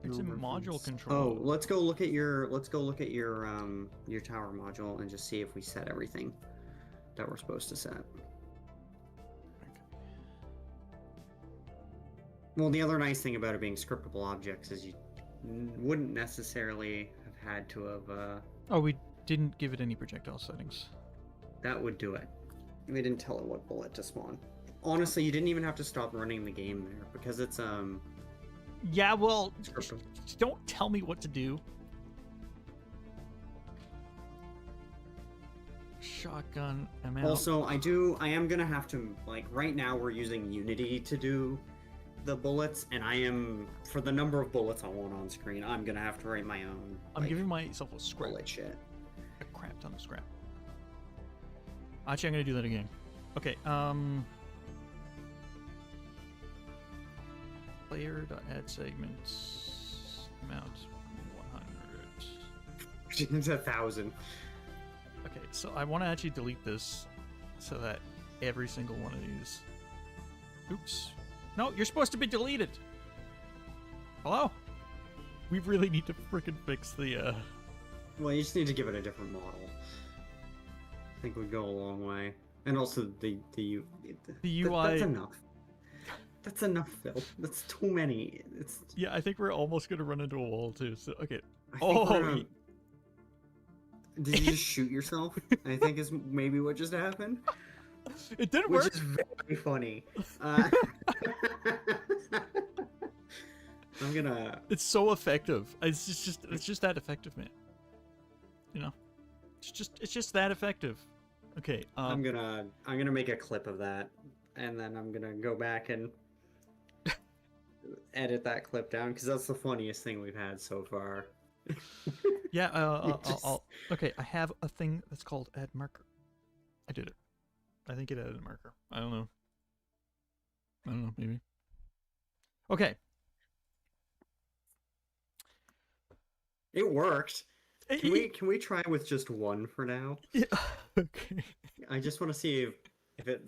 It's no in module reference. control. Oh, let's go look at your tower module and just see if we set everything that we're supposed to set. Well, the other nice thing about it being scriptable objects is you wouldn't necessarily have had to have. Oh, we didn't give it any projectile settings. That would do it. We didn't tell it what bullet to spawn. Honestly, you didn't even have to stop running the game there because it's Yeah, well, scriptable. don't tell me what to do. Shotgun amount. Also, I am gonna have to, like, right now we're using Unity to do the bullets, and I am, for the number of bullets I want on screen, I'm gonna have to write my own. I'm like, giving myself a scrap. bullet shit. A crap ton of scrap. Actually, I'm gonna do that again. Okay, player to add segments amount 100. It's 1,000. Okay, so I want to actually delete this so that every single one of these Oops. No, you're supposed to be deleted. Hello? We really need to freaking fix the, Well, you just need to give it a different model. I think would go a long way. And also the UI. That's enough. That's enough, Phil. That's too many. It's. Yeah, I think we're almost gonna run into a wall too. So okay. I think we're gonna... Did you just shoot yourself? I think is maybe what just happened. It didn't Which work. is very funny. I'm gonna. It's so effective. It's just that effective, man. You know, it's just that effective. Okay. I'm gonna make a clip of that, and then I'm gonna go back and edit that clip down because that's the funniest thing we've had so far. Yeah. Okay. I have a thing that's called add marker. I did it. I think it added a marker. I don't know. Maybe. Okay. It worked. Can we try with just one for now? Yeah. Okay. I just want to see if it,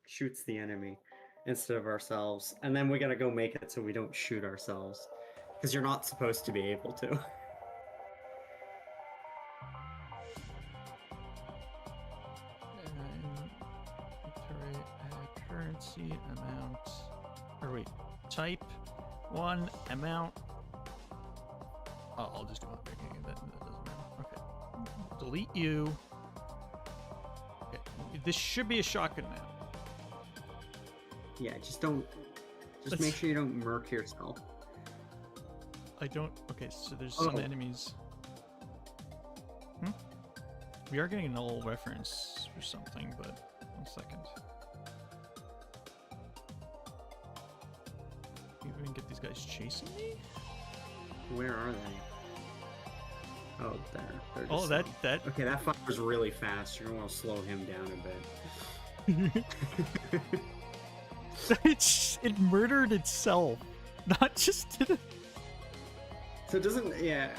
shoots the enemy instead of ourselves, and then we gotta go make it so we don't shoot ourselves, because you're not supposed to be able to. Currency amount. Or wait, type one amount. Oh, I'll just do it. Okay, that doesn't matter. Okay. Delete you. Okay. This should be a shotgun now. Yeah, just make sure you don't murk yourself. I don't. Okay, so there's some enemies. We are getting a null reference or something, but 1 second. Maybe we can get these guys chasing me? Where are they? Oh, there. They're just Oh, that. Okay, that fires really fast. You're gonna want to slow him down a bit. It murdered itself, not just. So it doesn't. Yeah.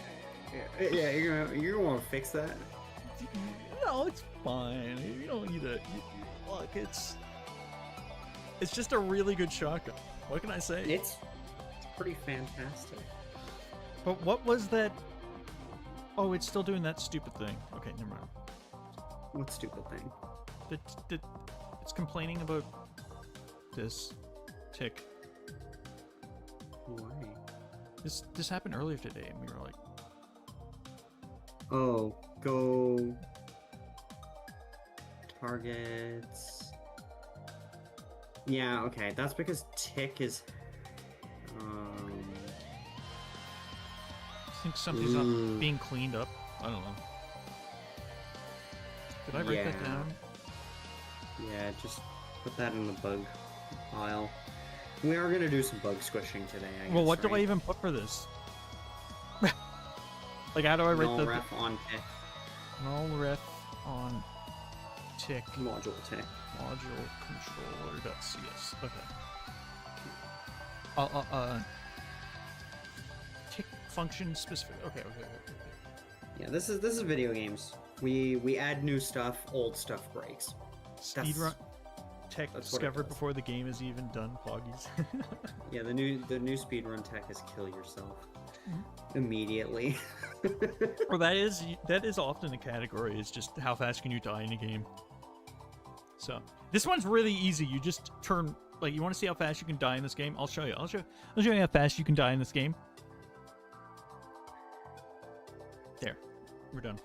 You're gonna want to fix that. No, it's fine. You don't need to. Look, it's just a really good shotgun. What can I say? It's pretty fantastic. But what was that? Oh, it's still doing that stupid thing. Okay, never mind. What stupid thing? It's complaining about this tick. Why? This happened earlier today, and we were like, oh, go targets. Yeah, okay. That's because tick is. I think something's not being cleaned up. I don't know. Did I write that down? Yeah, just put that in the bug pile. We are gonna do some bug squishing today. I guess, well, what right? do I even put for this? Like, how do I write null ref on tick? Null ref on tick. Module tick. Module controller.cs. Okay. Tick function specific. Okay. Yeah, this is video games. We add new stuff, old stuff breaks. Speedrun tech discovered before the game is even done, Poggies. Yeah, the new speedrun tech is kill yourself immediately. Well, that is often the category. Is just how fast can you die in a game. So this one's really easy. You just turn, like, you want to see how fast you can die in this game? I'll show you. I'll show you how fast you can die in this game. There, we're done.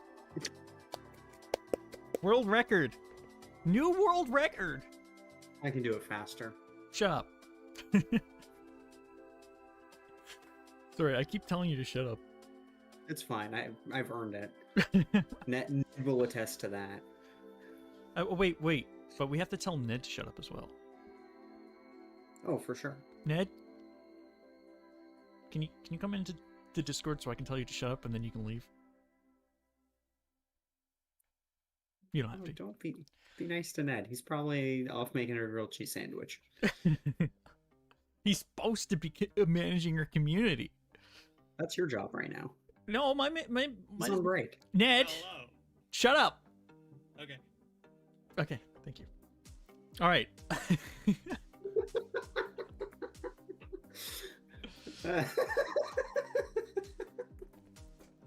World record, new world record. I can do it faster. Shut up. Sorry, I keep telling you to shut up. It's fine. I've earned it. Ned will attest to that. Wait. But we have to tell Ned to shut up as well. Oh, for sure. Ned, can you come into the Discord so I can tell you to shut up and then you can leave? You don't have to. Don't be nice to Ned. He's probably off making a grilled cheese sandwich. He's supposed to be managing our community. That's your job right now. No, my He's on break. Ned, Hello. shut up. Okay. Okay, thank you. All right.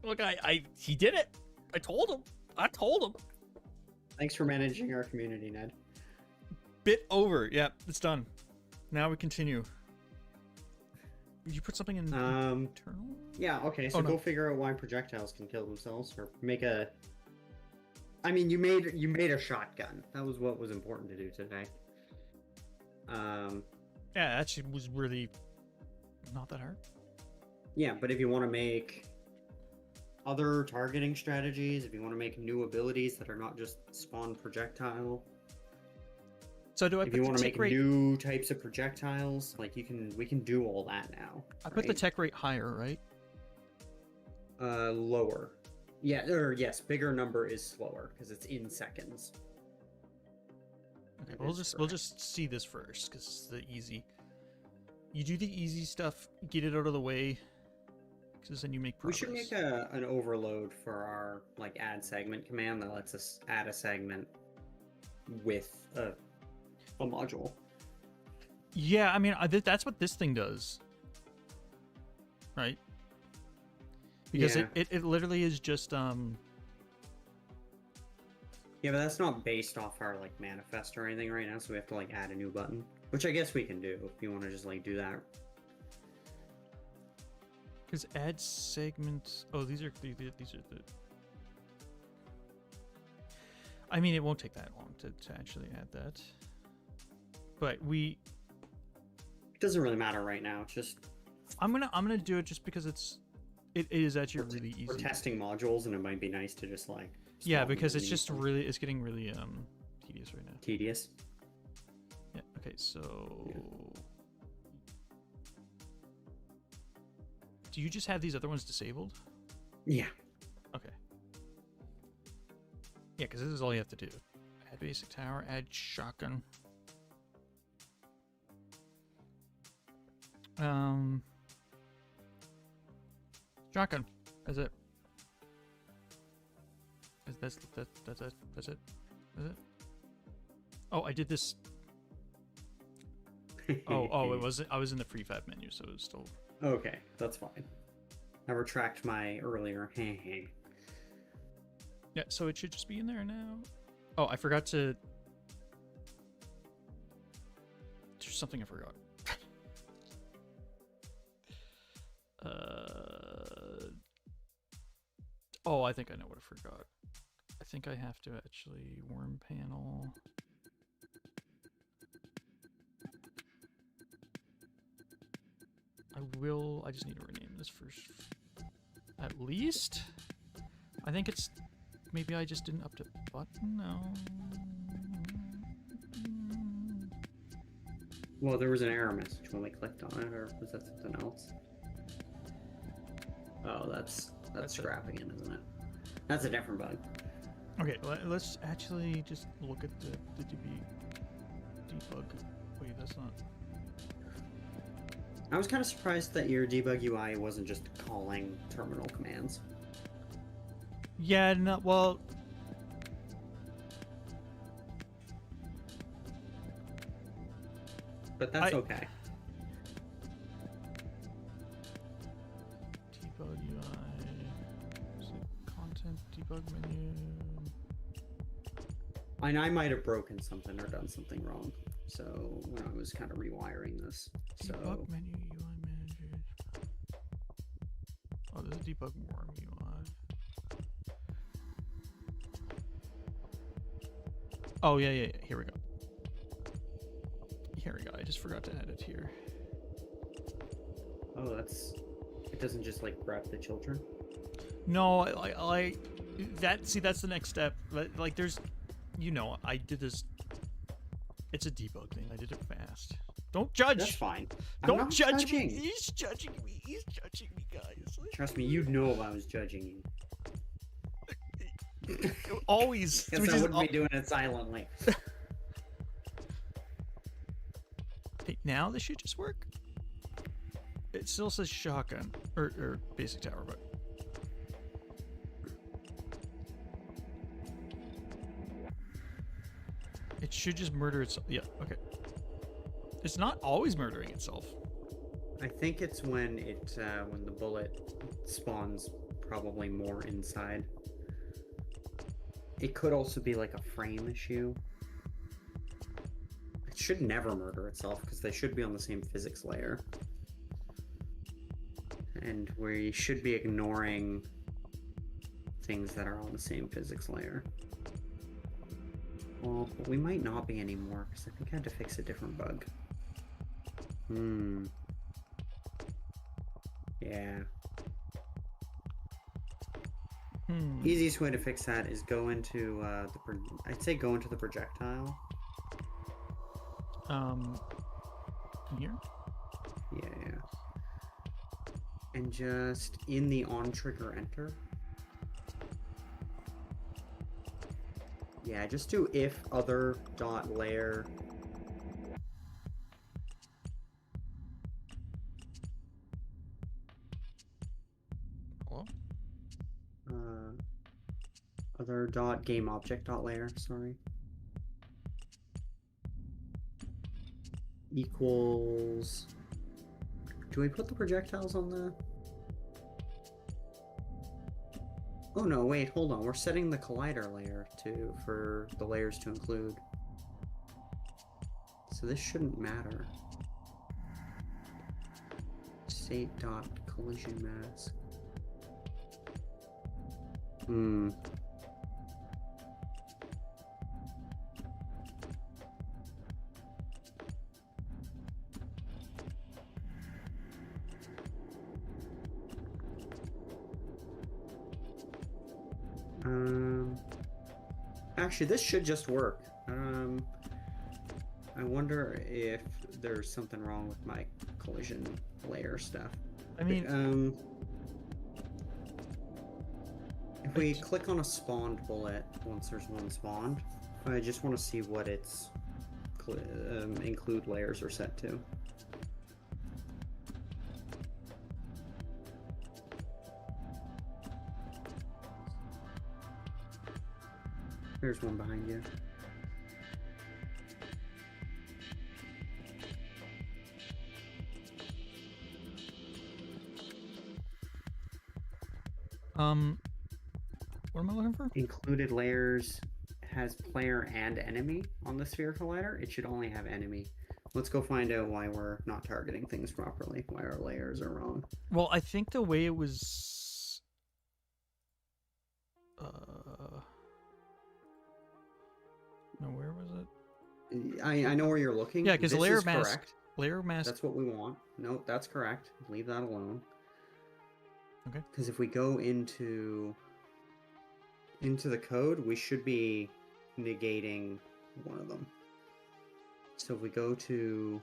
Look, he did it. I told him. Thanks for managing our community, Ned. Bit over. Yeah, it's done. Now we continue. Did you put something in internal? Yeah, okay, so Oh, no. go figure out why projectiles can kill themselves, or make a... I mean, you made a shotgun. That was what was important to do today. Yeah, actually was really not that hard. Yeah, but if you want to make other targeting strategies, if you want to make new abilities that are not just spawn projectile, So do I if put you the want to tech make rate? new types of projectiles, like we can do all that now. I put the right? tech rate higher, right? Lower. Yeah, or yes, bigger number is slower because it's in seconds. Okay, That we'll is we'll correct. just see this first because it's the easy. You do the easy stuff, get it out of the way, because then you make We progress. should make an overload for our like add segment command that lets us add a segment with a module. Yeah, I mean that's what this thing does, right? Because Yeah. it literally is just Yeah, but that's not based off our like manifest or anything right now, so we have to like add a new button, which I guess we can do if you want to just like do that. because add segments. Oh, these are the. I mean, it won't take that long to actually add that, but It doesn't really matter right now. It's just I'm gonna do it just because it is actually really easy. we're testing modules, and it might be nice to just like Yeah, swap them because in it's and just use them. really it's getting really tedious right now. Tedious. Yeah. Okay. So, do you just have these other ones disabled? Yeah. Okay. Yeah, because this is all you have to do. Add basic tower. Add shotgun. Shotgun. That's it. That's it. That's it. That's it. Oh, I did this. Oh, it was. I was in the prefab menu, so it was still. Okay, that's fine. I retract my earlier. Yeah, so it should just be in there now. Oh, I forgot to. There's something I forgot. Oh, I think I know what I forgot. I think I have to actually worm panel. I just need to rename this first. At least? I think it's... Maybe I just didn't update button? No. Well, there was an error message when we clicked on it, or was that something else? Oh, that's That's it. scrapping it, isn't it? That's a different bug. Okay, let's actually just look at the debug. Wait, that's not... I was kind of surprised that your debug UI wasn't just calling terminal commands. Yeah, no, well... But that's okay. Debug UI... Is it content debug menu? And I might have broken something or done something wrong. So when I was kind of rewiring this, so Debug menu UI manager. Oh, there's a debug worm UI. Oh yeah. Here we go. I just forgot to add it here. oh, it doesn't just like grab the children. No, that's the next step. Like there's, I did this. It's a debug thing. I did it fast. Don't judge. That's fine. I'm Don't not judge judging. me. He's judging me, guys. Trust me, you'd know if I was judging you. Always. Guess which I is wouldn't be doing it silently. Hey, now this should just work. It still says shotgun or basic tower, but It should just murder itself. Yeah, okay. It's not always murdering itself. I think it's when when the bullet spawns probably more inside. It could also be like a frame issue. It should never murder itself because they should be on the same physics layer. And we should be ignoring things that are on the same physics layer. Well, we might not be anymore because I think I had to fix a different bug. Yeah. Easiest way to fix that is go into I'd say go into the projectile. Here? Yeah. And just in the on trigger enter. Yeah, just do if other dot layer. Hello? Other dot game object dot layer, sorry. Equals. Do we put the projectiles on the... Oh no, wait, hold on. We're setting the collider layer for the layers to include. So this shouldn't matter. State dot collision mask. Actually, this should just work. I wonder if there's something wrong with my collision layer stuff. I mean, if we click on a spawned bullet, once there's one spawned, I just want to see what its include layers are set to. There's one behind you. what am I looking for? Included layers has player and enemy on the sphere collider. It should only have enemy. Let's go find out why we're not targeting things properly, why our layers are wrong. Well, I think the way it was... No, where was it? I know where you're looking. Yeah, because layer mask. Correct. Layer mask. That's what we want. Nope, that's correct. Leave that alone. Okay. Because if we go into the code, we should be negating one of them. So if we go to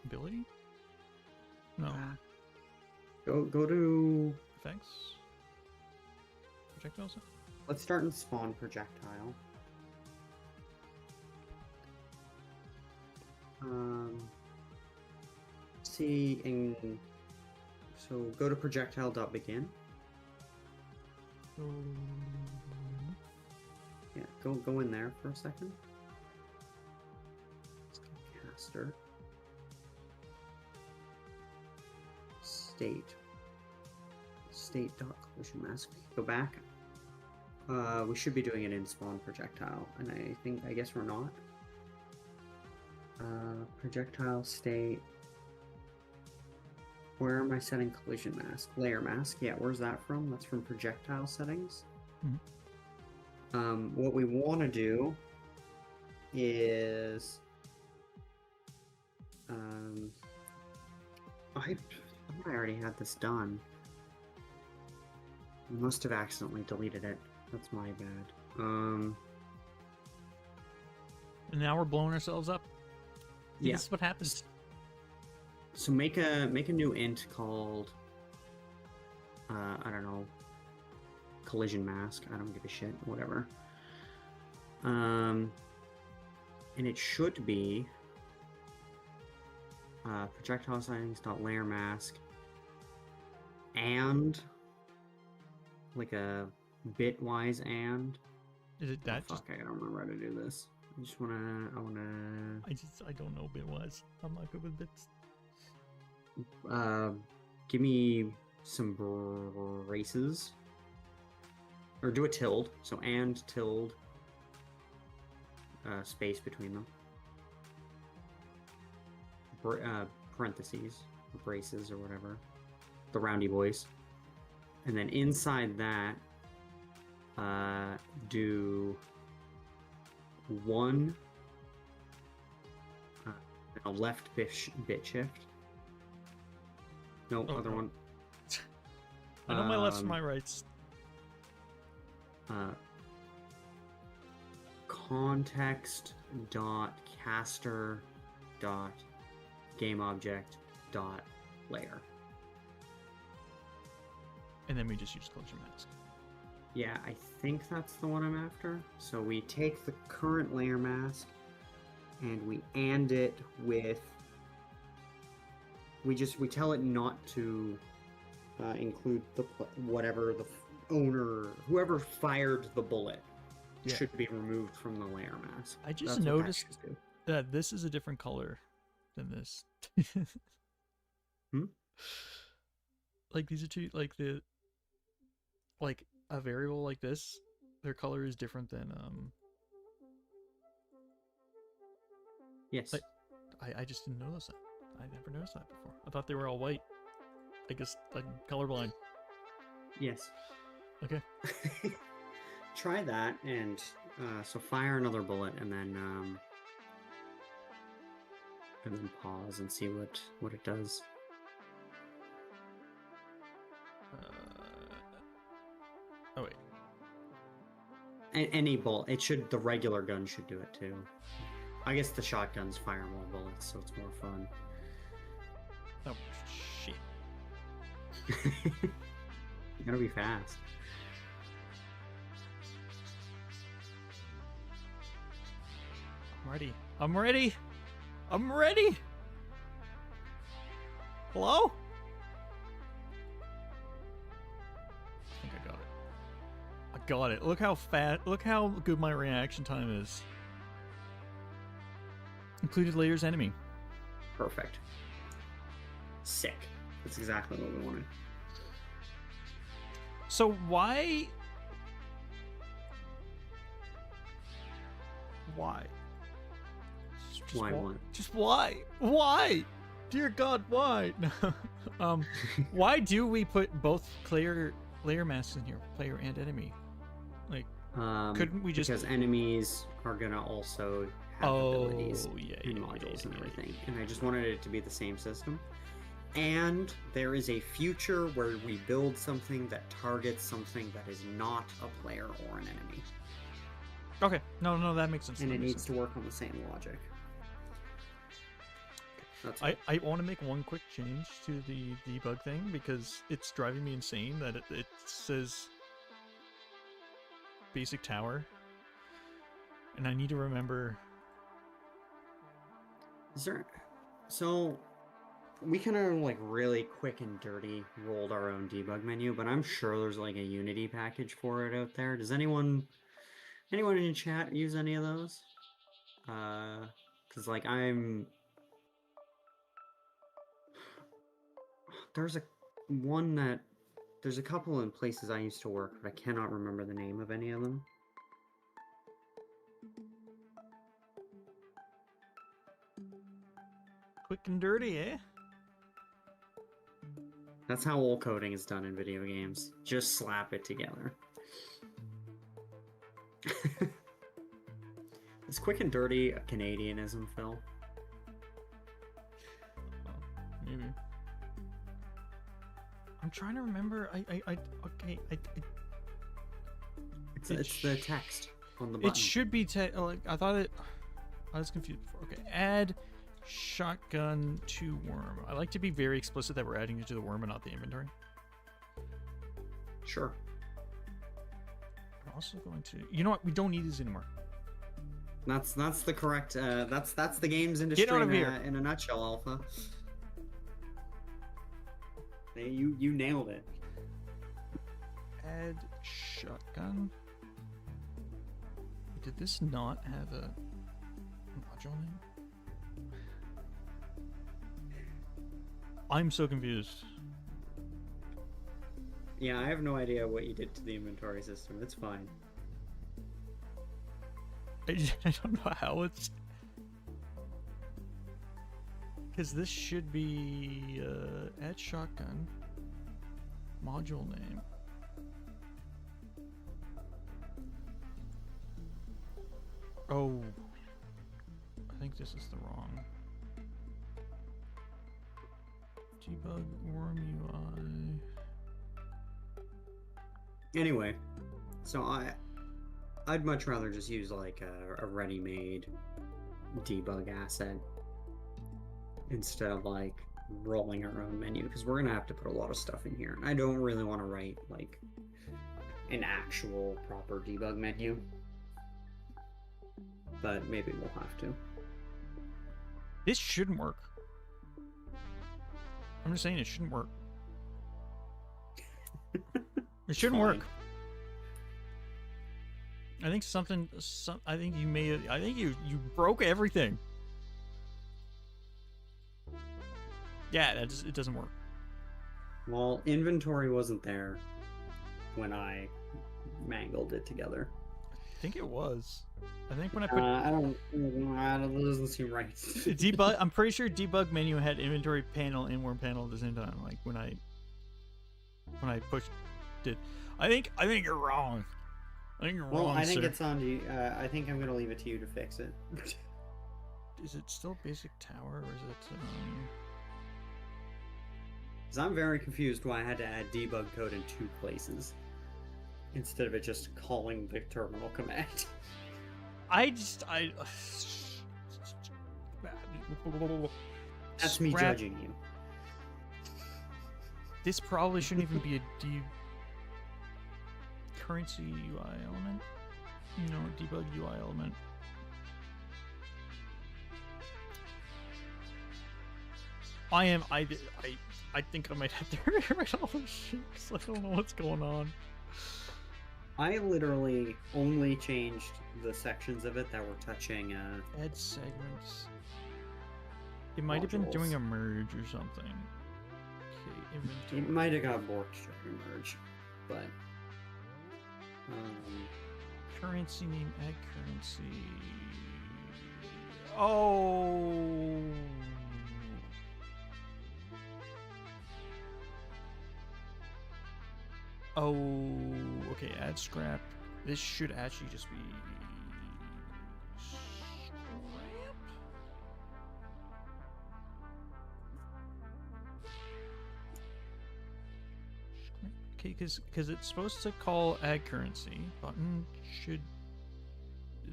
ability? No. Go to Effects? Projectiles? let's start in spawn projectile. See in so go to projectile.begin. Yeah, go in there for a second. Let's go caster. State dot collision mask. Go back. We should be doing it in spawn projectile, and I guess we're not. Projectile state. Where am I setting collision mask? Layer mask. Yeah, where's that from? That's from projectile settings. What we want to do is I thought I already had this done. I must have accidentally deleted it. That's my bad. And now we're blowing ourselves up. Yeah. This is what happens. So make a new int called I don't know, collision mask. I don't give a shit. Whatever. And it should be projectile settings dot layer mask and like a bitwise and Is it Oh, that? fuck, I don't remember how to do this. I don't know bitwise. I'm not good with bits. Give me some braces. Or do a tilde. So and tilde. Space between them. Parentheses. Braces or whatever. The roundy boys. And then inside that, do one a left bit shift. No, Oh, other no. one. I know my lefts and my rights. Context dot caster dot game object dot layer. And then we just use closure mask. Yeah, I think that's the one I'm after. So we take the current layer mask and we and it with. We tell it not to include the whatever the owner, whoever fired the bullet, Yeah. should be removed from the layer mask. I just That's what noticed patches do. that this is a different color than this. Hmm? Like these are two, like a variable like this, their color is different than Yes. Like- I just didn't notice that. I never noticed that before. I thought they were all white. I guess I'm colorblind. Yes. Okay. Try that, and so fire another bullet, and then pause and see what it does. Oh wait. Any bullet, the regular gun should do it too. I guess the shotguns fire more bullets, so it's more fun. Oh shit. You gotta be fast. I'm ready. I'm ready. I'm ready. Hello? I think I got it. I got it. Look how fast. Look how good my reaction time is. Included layers enemy. Perfect. Sick. That's exactly what we wanted. So why? Why? Just Why what? Just why? Why? Dear God, why? Why do we put both layer masks in here, player and enemy? Like, couldn't we just? Because enemies are gonna also have abilities and modules and everything, and I just wanted it to be the same system. And there is a future where we build something that targets something that is not a player or an enemy. Okay, no, that makes sense. And that it makes needs sense. to work on the same logic. That's I want to make one quick change to the debug thing because it's driving me insane that it says basic tower, and I need to remember. Is there? So we kind of like really quick and dirty rolled our own debug menu, but I'm sure there's like a Unity package for it out there. Does anyone in chat use any of those? Because like there's a couple in places I used to work, but I cannot remember the name of any of them. Quick and dirty, eh? That's how all coding is done in video games. Just slap it together. Is quick and dirty a Canadianism, Phil? Maybe. I'm trying to remember. It's the text on the button. It should be like I thought it. I was confused before. Okay, add shotgun to worm. I like to be very explicit that we're adding it to the worm and not the inventory. Sure. We're also going to. You know what? We don't need these anymore. That's the correct. That's the games industry Get out of here. In a nutshell, Alpha. You nailed it. Add shotgun. did this not have a module name? I'm so confused. Yeah, I have no idea what you did to the inventory system. It's fine. I don't know how it's... Because this should be add shotgun module name. Oh, I think this is the wrong. Debug worm UI. Anyway, so I'd much rather just use like a ready-made debug asset instead of like rolling our own menu, because we're gonna have to put a lot of stuff in here, and I don't really want to write like an actual proper debug menu, but maybe we'll have to. This shouldn't work. I'm just saying it shouldn't work. It shouldn't work. I think I think you may. I think you broke everything. Yeah, it doesn't work. Well, inventory wasn't there when I mangled it together. I think it was. I think when I put that doesn't seem right. debug, I'm pretty sure debug menu had inventory panel and worm panel at the same time. Like when I pushed it. I think you're wrong. I think you're wrong. Well, I think sir. it's on you. I think I'm gonna leave it to you to fix it. Is it still basic tower or is it? Because I'm very confused why I had to add debug code in 2 places instead of it just calling the terminal command. That's me judging you. This probably shouldn't even be a currency UI element. No, debug UI element. I think I might have to rewrite all this shit because I don't know what's going on. I literally only changed the sections of it that were touching Add segments. It might have been doing a merge or something. Okay, inventory. It might have got borked during merge, but currency name, add currency. Oh. Oh, okay, add scrap. This should actually just be scrap. Okay, because it's supposed to call add currency. Button should...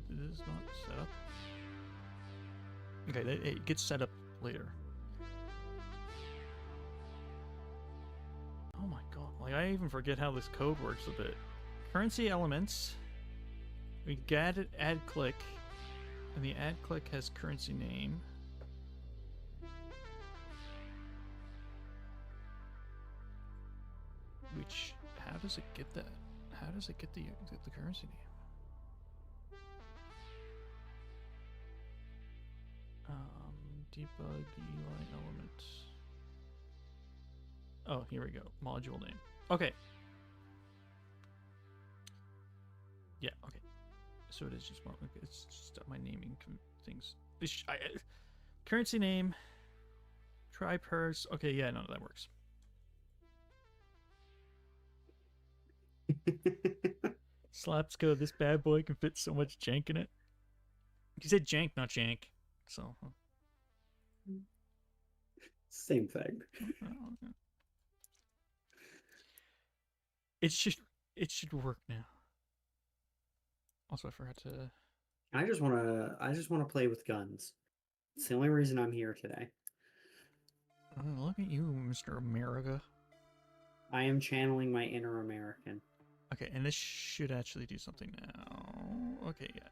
This is not set up. Okay, it gets set up later. Oh my god, like I even forget how this code works a bit. Currency elements. We get it add click. And the add click has currency name. Which, how does it get that? How does it get the currency name? Debug UI element. Oh, here we go. Module name. Okay. Yeah. Okay. So it is just one. It's just my naming things. Currency name. Try purse. Okay. Yeah. No, that works. Slaps code. This bad boy can fit so much jank in it. He said jank, not jank. So. Same thing. It should work now. Also, I forgot to. I just wanna play with guns. It's the only reason I'm here today. Look at you, Mr. America. I am channeling my inner American. Okay, and this should actually do something now. Okay, yeah.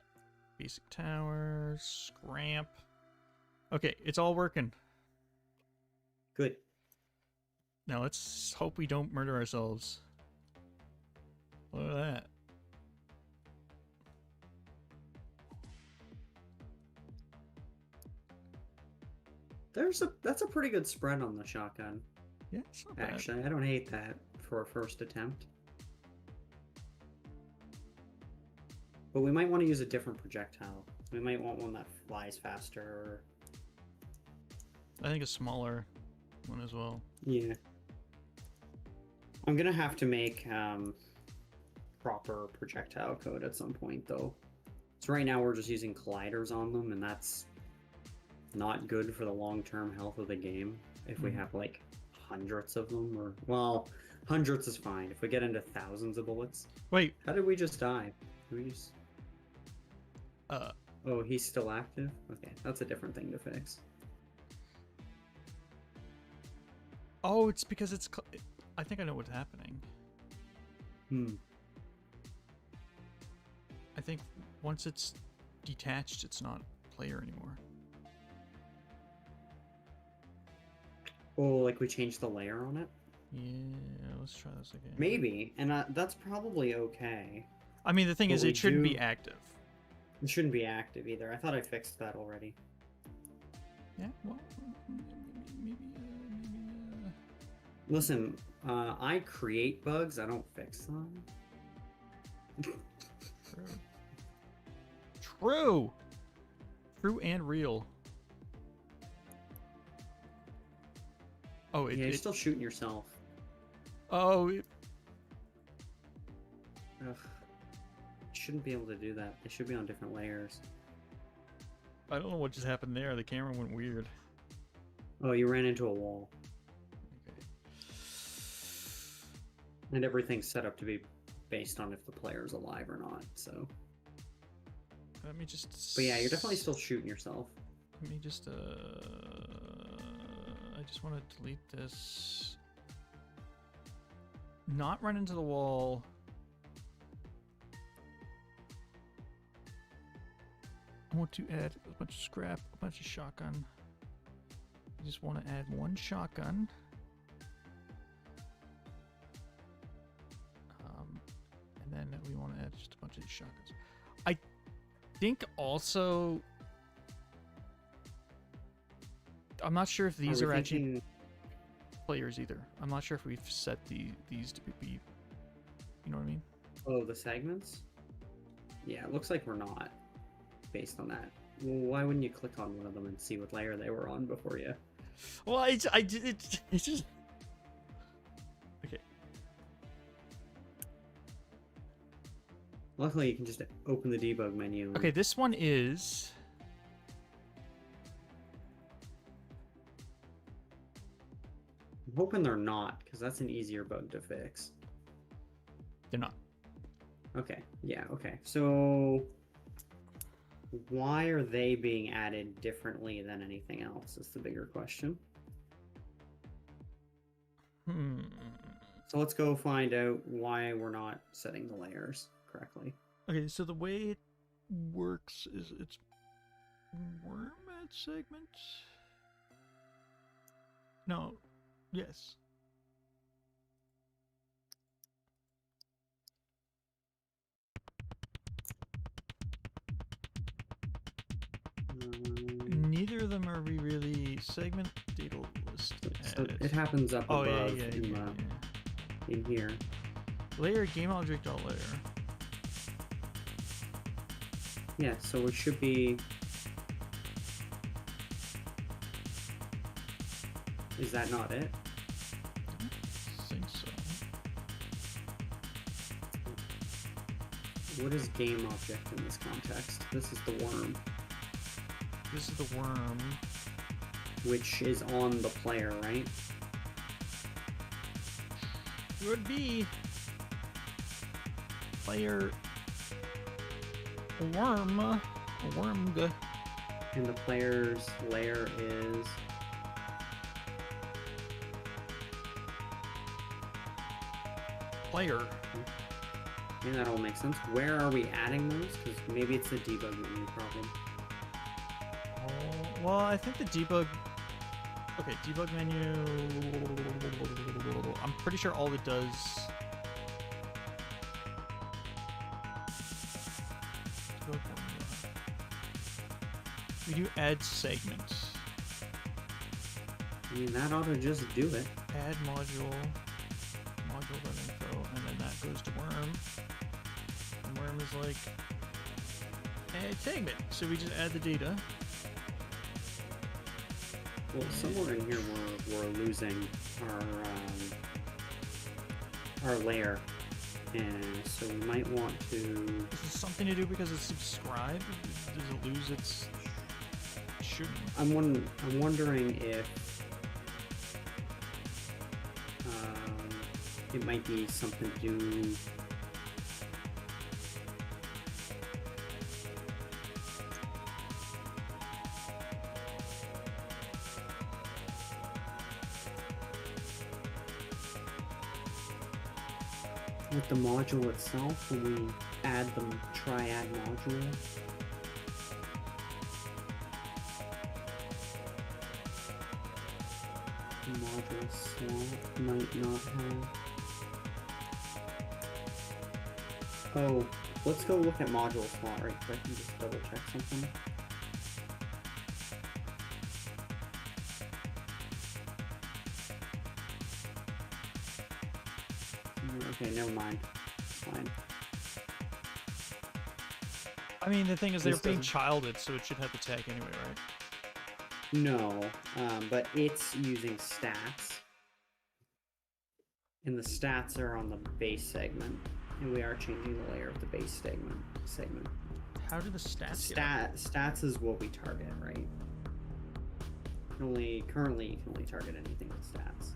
Basic tower, scramp. Okay, it's all working. Good. Now let's hope we don't murder ourselves. Look at that. That's a pretty good spread on the shotgun. Yeah, it's not bad. Actually, I don't hate that for a first attempt. But we might want to use a different projectile. We might want one that flies faster. Or... I think a smaller one as well. Yeah. I'm gonna have to make proper projectile code at some point, though. So right now we're just using colliders on them, and that's not good for the long-term health of the game. If we have like hundreds of them, or well, hundreds is fine. If we get into thousands of bullets, Wait. how did we just die? Did we just? Oh, he's still active? Okay, that's a different thing to fix. Oh, it's because it's... I think I know what's happening. I think once it's detached, it's not player anymore. Oh, like we changed the layer on it? Yeah, let's try this again. Maybe, and that's probably okay. I mean, the thing But is, we it shouldn't be do- active. It shouldn't be active either. I thought I fixed that already. Yeah, well, maybe. Listen, I create bugs, I don't fix them. True. True and real. Oh, Yeah, you're still shooting yourself. Oh, Ugh. Shouldn't be able to do that. They should be on different layers. I don't know what just happened there. The camera went weird. Oh, you ran into a wall. Okay. And everything's set up to be based on if the player's alive or not, so... Let me just... But yeah, you're definitely still shooting yourself. Let me just, I just want to delete this. Not run into the wall. I want to add a bunch of scrap, a bunch of shotgun. I just want to add one shotgun. And then we want to add just a bunch of these shotguns. I think also... I'm not sure if these are actually players either. I'm not sure if we've set these to be... You know what I mean? Oh, the segments? Yeah, it looks like we're not, based on that. Well, why wouldn't you click on one of them and see what layer they were on before you... Well, it's just... Okay. Luckily, you can just open the debug menu. And... Okay, this one is... I'm hoping they're not, because that's an easier bug to fix. They're not. Okay, yeah, okay. So... why are they being added differently than anything else is the bigger question. So let's go find out why we're not setting the layers correctly. Okay, so the way it works is it's worm at segment. No, yes. Neither of them are really segment data list. So it happens up Oh above yeah, in here. Layer game object dot layer. Yeah, so it should be. Is that not it? I think so. What is game object in this context? This is the worm, This is the worm. which is on the player, right? Would be player worm. Worm. And the player's layer is. Player. Yeah, that all makes sense. Where are we adding those? Because maybe it's the debug menu problem. Oh, well, I think the debug. Okay, debug menu. I'm pretty sure all it does. We do add segments. I mean, that ought to just do it. Add module.info, and then that goes to Worm. And Worm is like, add segment. So we just add the data. Well, somewhere in here we're losing our layer, and so we might want to. Is this something to do because it's subscribed? Does it lose its? It shouldn't. I'm wondering if it might be something to do. With the module itself, when we add the triad module, the module slot might not have. Oh, let's go look at module slot right quick and just double check something. Okay, never mind. It's fine. I mean, the thing is, they're This being doesn't- childed, so it should have the tag anyway, right? No, but it's using stats. And the stats are on the base segment. And we are changing the layer of the base segment. How do the stats get? Stats is what we target, right? Currently you can only target anything with stats.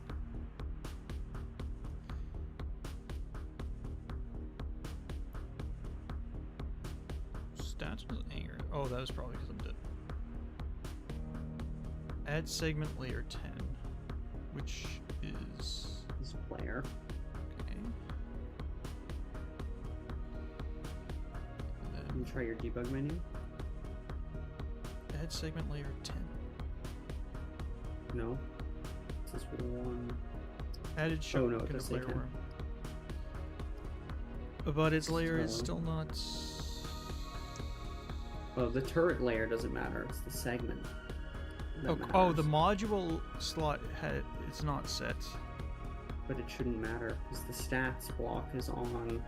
Stats was angry. Oh, that was probably because I'm dead. Add segment layer 10, which is This layer. okay. And Can then you try your debug menu? add segment layer 10. No. This is one. Added show no, it does say layer 10. worm. But its layer is So- still not. Oh, the turret layer doesn't matter. It's the segment. that Oh, the matters. module slot it's not set. But it shouldn't matter because the stats block is on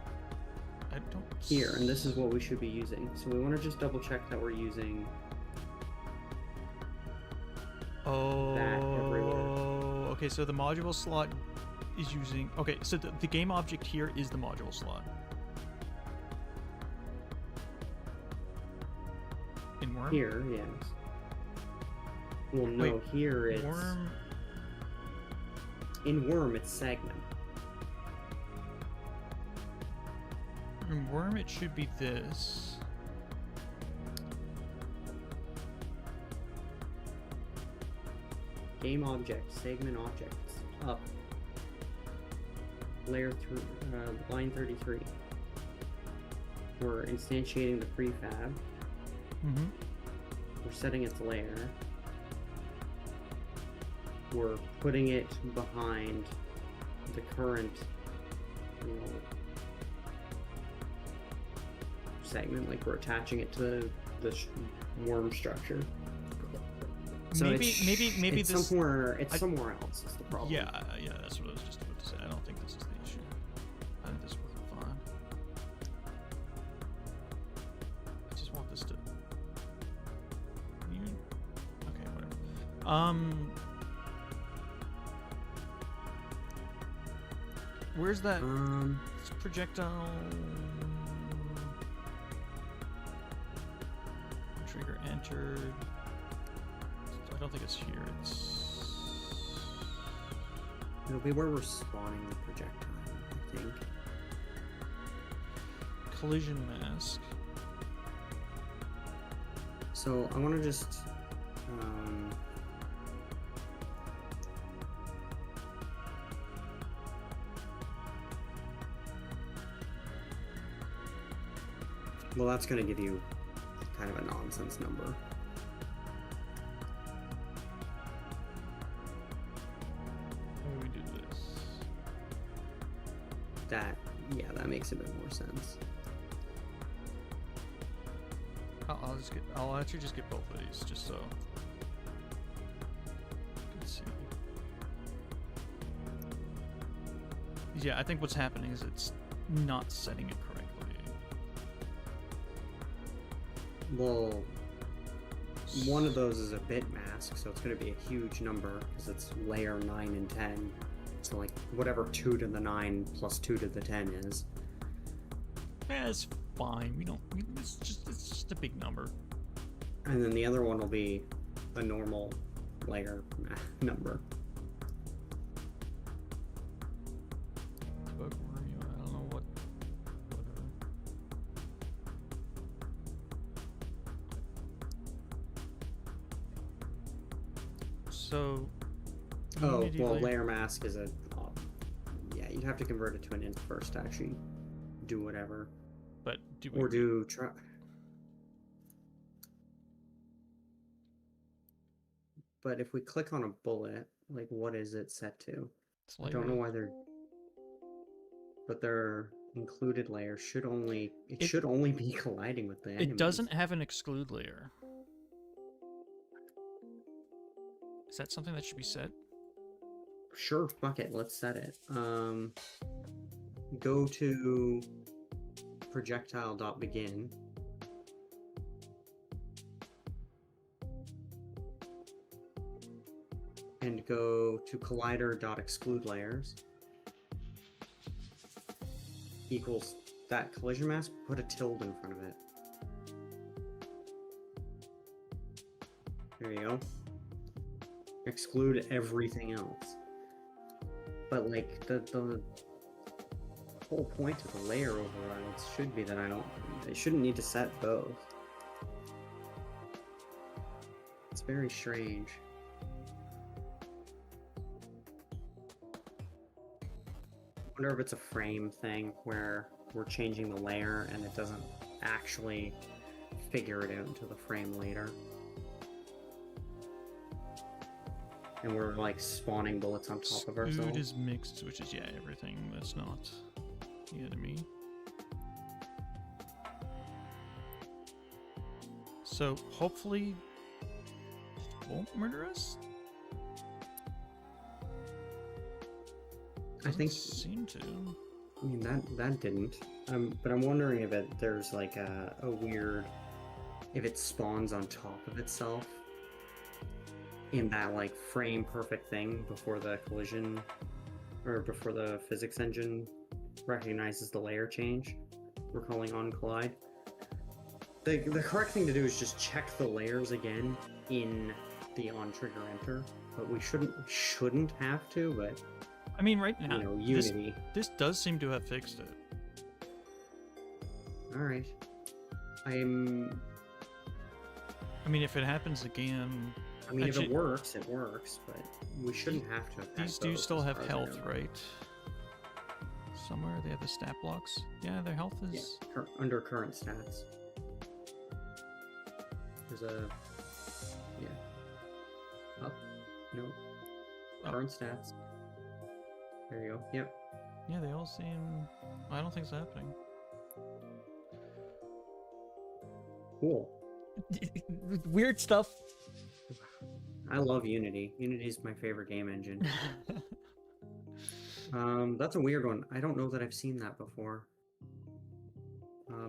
I don't. here, and this is what we should be using. So we want to just double check that we're using. Oh. that everywhere. Okay, so the module slot is using. Okay, so the game object here is the module slot. In Worm? Here, yes. Well, no, Wait, here it's Worm. in Worm. It's segment. In Worm, it should be this. Game object, segment objects, up. Layer through line 33. We're instantiating the prefab. Mm-hmm. We're setting its layer. We're putting it behind the current, segment, like we're attaching it to the worm structure. So Maybe it's this. somewhere somewhere else is the problem. Yeah, that's what I was just about to say. I don't think this is the issue. I think this is working fine. I just want this to. Okay, whatever. Where's that projectile? Trigger entered. I don't think it's here. It's. It'll be where we're spawning the projectile, I think. Collision mask. So I want to just well, that's going to give you kind of a nonsense number. How do we do this? That makes a bit more sense. I'll actually just get both of these just so. You can see. Yeah, I think what's happening is it's not setting it correctly. Well, one of those is a bit mask, so it's going to be a huge number because it's layer 9 and 10. So like whatever 2 to the 9 plus 2 to the 10 is. Yeah, it's fine. It's just a big number. And then the other one will be a normal layer number. But I don't know what. Whatever. So. Oh, Unity well, layer mask is a. Yeah, you'd have to convert it to an int first to actually do whatever. But do Or do try. But if we click on a bullet, like what is it set to? I don't know why they're. But their included layer should only. It should only be colliding with the enemies. It doesn't have an exclude layer. Is that something that should be set? Sure, fuck it, let's set it. Go to projectile.begin. And go to collider.exclude layers. Equals that collision mask, put a tilde in front of it. There you go. Exclude everything else. But like the whole point of the layer overrides should be that I shouldn't need to set both. It's very strange. I wonder if it's a frame thing where we're changing the layer and it doesn't actually figure it out until the frame later. And we're like spawning bullets on top of ourselves. Food is mixed, which is, yeah, everything that's not the enemy. So hopefully won't murder us? I think seem to. I mean that didn't. But I'm wondering if there's like a weird, if it spawns on top of itself in that like frame perfect thing before the collision or before the physics engine recognizes the layer change we're calling on collide. The correct thing to do is just check the layers again in the on trigger enter, but we shouldn't have to, but I mean, right now, you know, Unity. This does seem to have fixed it. All right. I mean, if it happens again. I mean, actually, if it works, it works, but we shouldn't have to. These do still have health, right? Somewhere they have the stat blocks. Yeah, their health is under current stats. There's a up. No. Current stats. There you go. Yep. Yeah, they all seem. I don't think it's happening. Cool. Weird stuff. I love Unity. Unity's my favorite game engine. That's a weird one. I don't know that I've seen that before.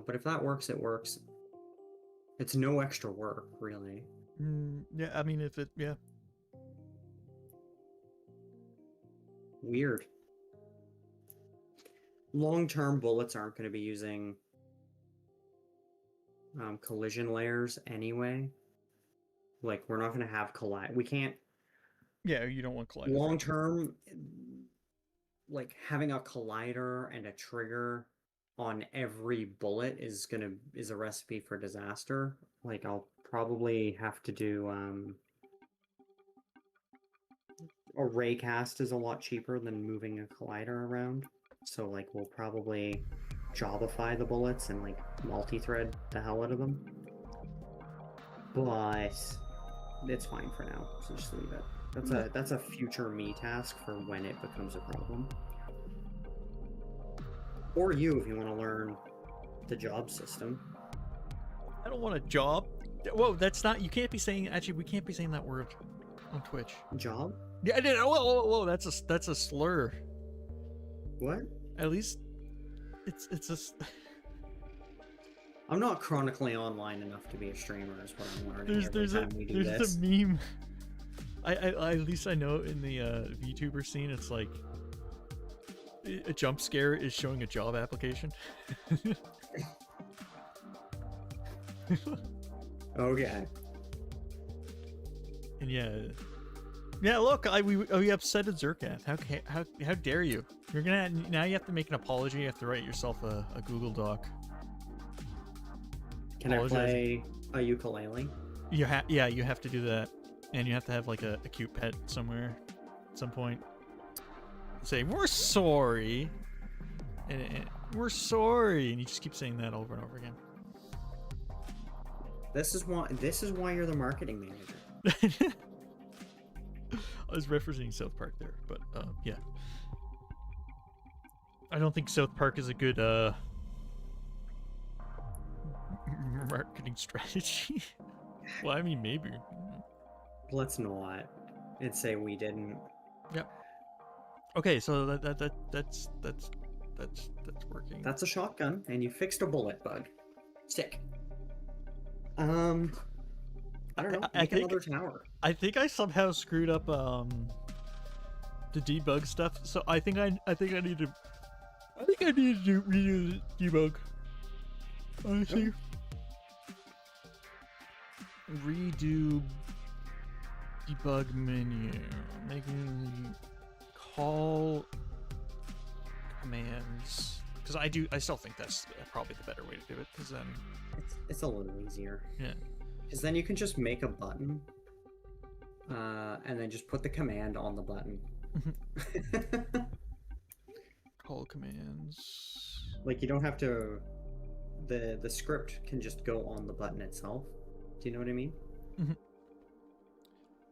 But if that works, it works. It's no extra work, really. Yeah, I mean, if it, yeah. Weird. Long-term bullets aren't going to be using collision layers anyway. Like, we're not going to have collide. We can't. Yeah, you don't want collider. Long-term, like having a collider and a trigger on every bullet is a recipe for disaster. Like, I'll probably have to do a raycast is a lot cheaper than moving a collider around. So like we'll probably jobify the bullets and like multi-thread the hell out of them. But it's fine for now, so just leave it. That's a future me task for when it becomes a problem. Or you, if you want to learn the job system. I don't want a job. Whoa, that's not. You can't be saying. Actually, we can't be saying that word on Twitch. Job? Yeah, I did. Whoa, that's a slur. What? At least it's just I'm not chronically online enough to be a streamer. Is what I'm learning every there's time we do this. a meme. I at least I know in the VTuber scene, it's like a jump scare is showing a job application. Okay. And yeah. Look, we upsetted Zerkath. How dare you? You're gonna now you have to make an apology. You have to write yourself a Google Doc. Can I play a ukulele? You have to do that, and you have to have like a cute pet somewhere, at some point. Say we're sorry, and we're sorry, and you just keep saying that over and over again. This is why you're the marketing manager. I was referencing South Park there, but yeah. I don't think South Park is a good marketing strategy. Well, I mean, maybe. Let's not and say we didn't. Yep. Okay, so that's working. That's a shotgun, and you fixed a bullet bug. Sick. I don't know. Make another tower. I think I somehow screwed up the debug stuff. So I think I need to redo the debug. Honestly. Redo debug menu. Making call commands. Because I still think that's probably the better way to do it. Because then it's a little easier. Yeah. Because then you can just make a button, and then just put the command on the button. Call commands. Like you don't have to. The script can just go on the button itself. Do you know what I mean? Mm-hmm.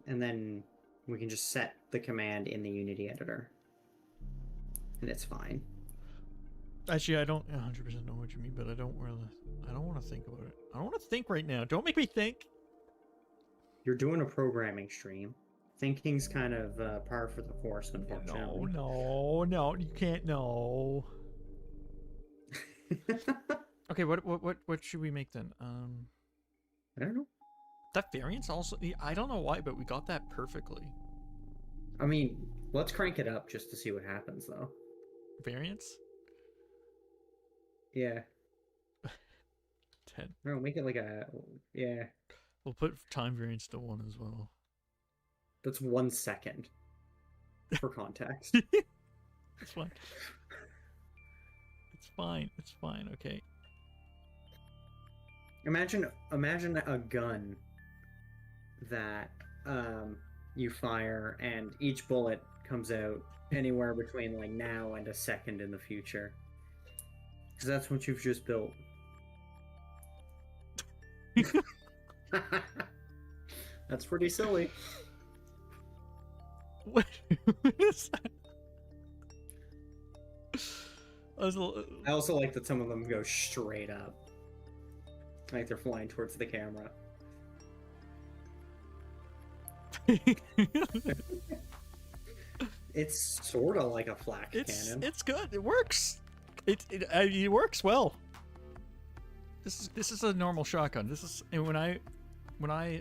And then we can just set the command in the Unity editor, and it's fine. Actually, I don't 100% know what you mean, but I don't want to think about it. I don't want to think right now. Don't make me think. You're doing a programming stream. Thinking's kind of par for the course, unfortunately. No, you can't know. Okay, what should we make then? I don't know. That variance also. I don't know why, but we got that perfectly. I mean, let's crank it up just to see what happens, though. Variance? Yeah. 10. No, make it like a... Yeah. We'll put time variance to 1 as well. That's 1 second. For context. It's fine. It's fine, okay. Imagine a gun that you fire and each bullet comes out anywhere between like now and a second in the future. Because that's what you've just built. That's pretty silly. What is that? I also like that some of them go straight up. Like they're flying towards the camera. It's sort of like a flak cannon. It's good. It works. It works well. This is a normal shotgun. This is when I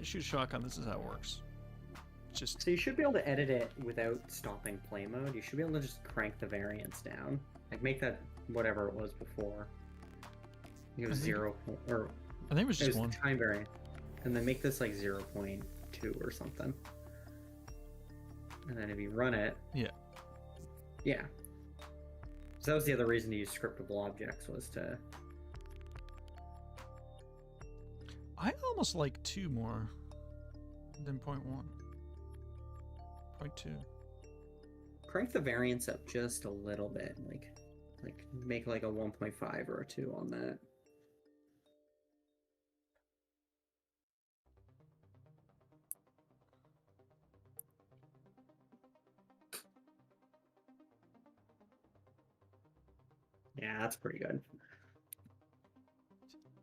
shoot a shotgun. This is how it works. Just so you should be able to edit it without stopping play mode. You should be able to just crank the variance down, like make that whatever it was before. It was 0, or I think it was just 1 time variant, and then make this like 0.2 or something. And then if you run it, yeah. So that was the other reason to use scriptable objects, was to. I almost like 2 more than 0.1. 0.2. Crank the variance up just a little bit, like make like a 1.5 or a 2 on that. Yeah, that's pretty good.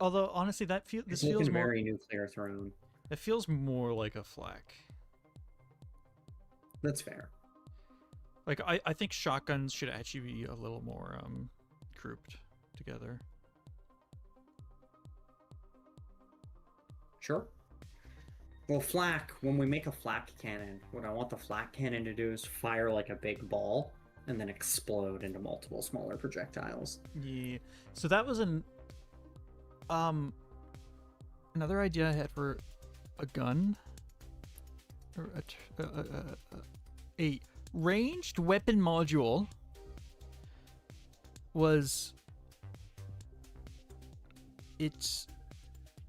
Although honestly, this feels more very nuclear throne. It feels more like a flak. That's fair. Like, I think shotguns should actually be a little more grouped together. Sure. Well, flak, when we make a flak cannon, what I want the flak cannon to do is fire like a big ball and then explode into multiple smaller projectiles. Yeah. So that was another idea I had for a gun. Or a ranged weapon module was... It's...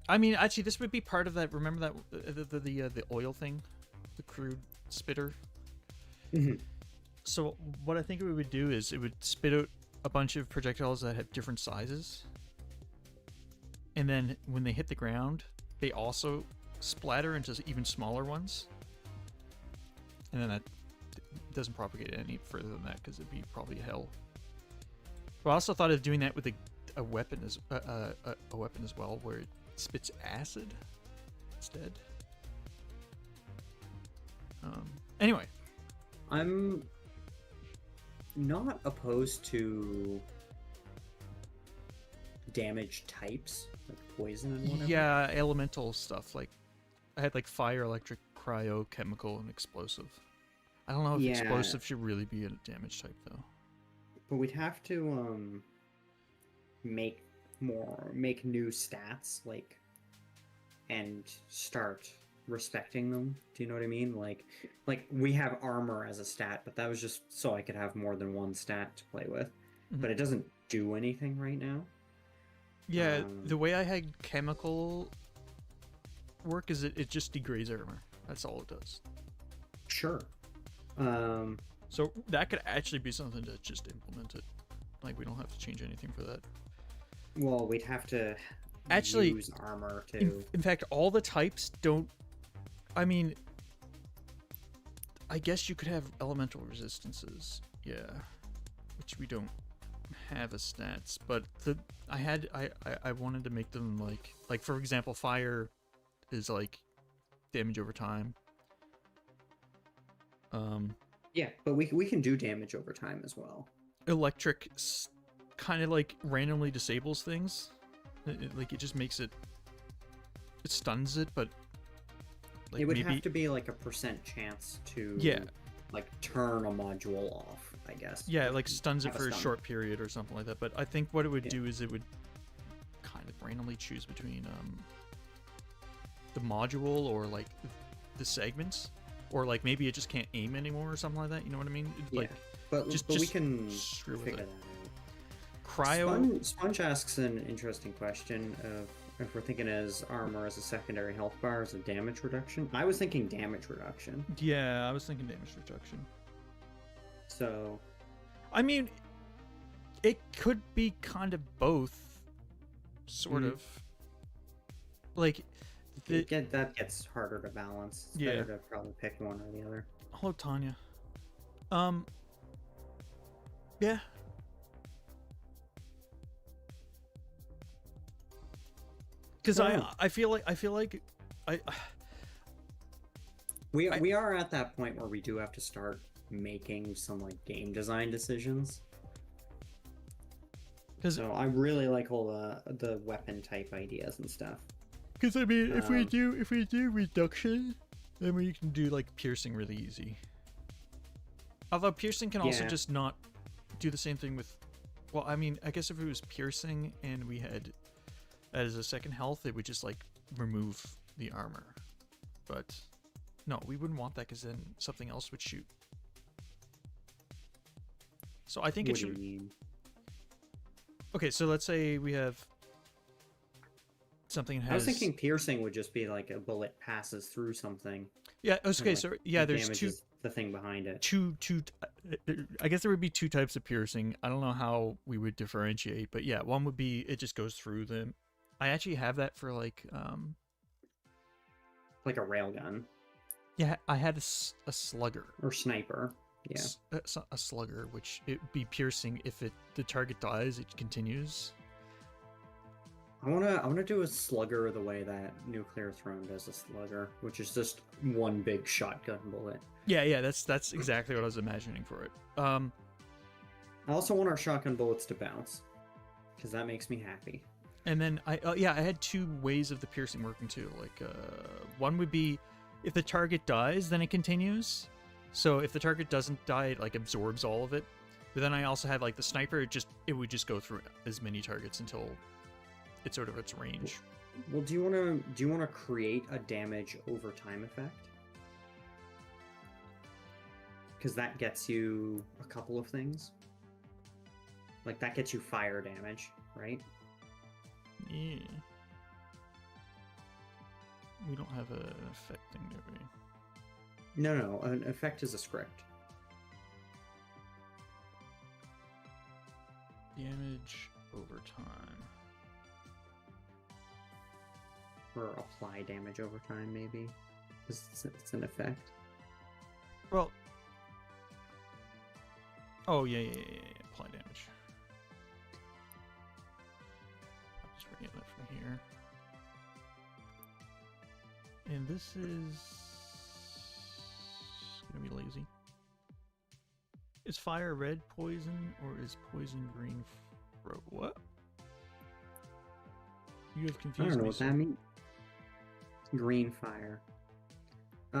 I mean, actually, this would be part of that. Remember that the oil thing, the crude spitter. Mm-hmm. So what I think we would do is it would spit out a bunch of projectiles that have different sizes, and then when they hit the ground, they also splatter into even smaller ones, and then that doesn't propagate any further than that because it'd be probably hell. But I also thought of doing that with a weapon as a weapon as well, where it spits acid instead. Anyway, I'm not opposed to damage types, like poison and whatever. yeah, elemental stuff. Like I had like fire, electric, cryo, chemical, and explosive. I don't know if Yeah. explosive should really be a damage type though. But we'd have to make new stats, like, and start respecting them. Do you know what I mean? Like we have armor as a stat, but that was just so I could have more than one stat to play with. Mhm. But it doesn't do anything right now. Yeah, the way I had chemical work is it just degrades armor. That's all it does. Sure. So that could actually be something to just implement it. Like we don't have to change anything for that. Well, we'd have to Actually, use armor to. in fact, all the types don't. I mean, I guess you could have elemental resistances, yeah, which we don't have as stats. But I wanted to make them like for example, fire is like damage over time. Yeah, but we can do damage over time as well. Electric kind of like randomly disables things. Like it just makes it stuns it, but like It would maybe have to be like a % chance to Yeah. like turn a module off, I guess. yeah, like stuns it Have a for a stun. short period or something like that. But I think what it would Yeah. do is it would kind of randomly choose between the module or like the segments, or like maybe it just can't aim anymore or something like that. You know what I mean? Yeah. Like but just- we just can screw with figure it. that out. cryo. Sponge asks an interesting question of if we're thinking as armor as a secondary health bar as a damage reduction. I was thinking damage reduction. Yeah, I was thinking damage reduction. So I mean, it could be kind of both, sort Mhm. of. Like, that gets harder to balance. It's Yeah. better to probably pick one or the other. hello, Tanya. Yeah. Because Oh. I feel like I We are at that point where we do have to start making some like game design decisions. because So I really like all the weapon type ideas and stuff. I mean if we Um, do reduction, then we can do like piercing really easy. Although piercing can also Yeah. just not do the same thing with. Well, I mean, I guess if it was piercing and we had as a second health, it would just like remove the armor. But no, we wouldn't want that because then something else would shoot. So I think it What do you should. mean? Okay, so let's say we have something that I was has. thinking piercing would just be like a bullet passes through something. Yeah. Okay. like, So yeah, and there's damages the thing behind it. two. I guess there would be two types of piercing. I don't know how we would differentiate, but yeah, one would be it just goes through them. I actually have that for like Like a railgun yeah, I had a slugger. or sniper. Yeah. A slugger, which it would be piercing if the target dies, it continues. I wanna do a slugger the way that Nuclear Throne does a slugger, which is just one big shotgun bullet. Yeah, that's exactly what I was imagining for it. I also want our shotgun bullets to bounce, because that makes me happy. And then I had two ways of the piercing working too. Like one would be if the target dies, then it continues. So if the target doesn't die, it like absorbs all of it. But then I also had like the sniper, it would just go through as many targets until it's sort of its range. Well, do you wanna create a damage over time effect? Because that gets you a couple of things. Like that gets you fire damage, right? Yeah. We don't have an effect thing, do we? No, an effect is a script. Damage over time. Or apply damage over time, maybe. It's an effect. Well. Oh yeah. Apply damage. I'll just forget that from here. And this is gonna be lazy. Is fire red poison or is poison green? What? You have I confused don't know me. what that means. Green fire. I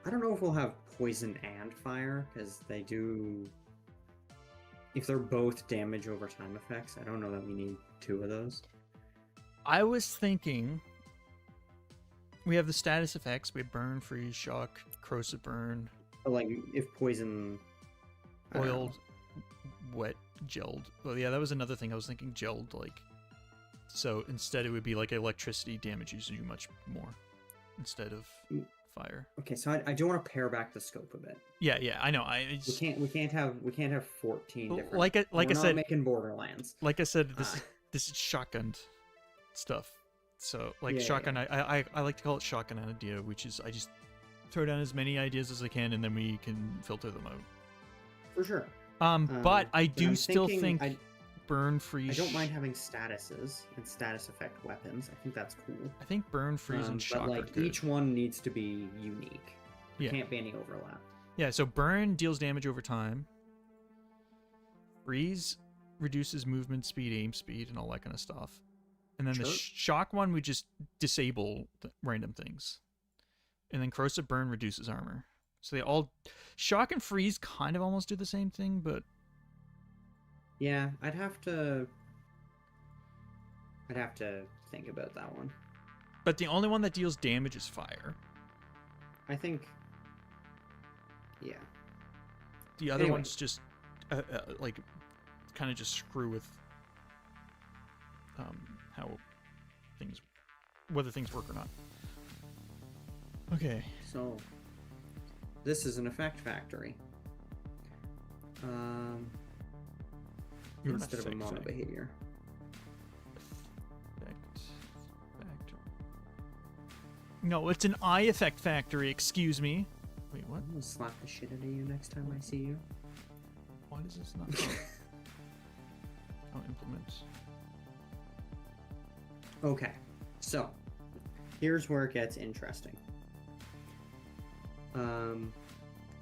don't know if we'll have poison and fire, because they do... If they're both damage over time effects, I don't know that we need two of those. I was thinking we have the status effects. We have burn, freeze, shock, corrosive burn, But like, if poison... I don't know. oiled, wet, gelled. Well, yeah, that was another thing. I was thinking gelled, like... So instead it would be like electricity damages you much more instead of fire. Okay, so I do want to pare back the scope a bit. Yeah, I know. We can't have 14 Well, different... like I We're not said, making Borderlands. like I said, this is shotgunned stuff. So like shotgun, yeah. I like to call it shotgun idea, which is I just throw down as many ideas as I can and then we can filter them out. For sure. But I do still think burn, freeze. I don't mind having statuses and status effect weapons. I think that's cool. I think burn, freeze, and shock. But like are good. each one needs to be unique. There Yeah. can't be any overlap. Yeah. So burn deals damage over time. Freeze reduces movement speed, aim speed, and all that kind of stuff. And then the shock one, we just disable random things. And then corrosive burn reduces armor. So they all... Shock and freeze kind of almost do the same thing, but... Yeah, I'd have to think about that one. But the only one that deals damage is fire. I think... Yeah. The other ones just... like, kind of just screw with... how things... Whether things work or not. Okay. So... This is an effect factory. Instead of a mono behavior. Effect factory. No, it's an eye effect factory, excuse me. Wait, what? I'm gonna slap the shit out of you next time I see you. Why does this not... Oh, implement. Okay, so here's where it gets interesting.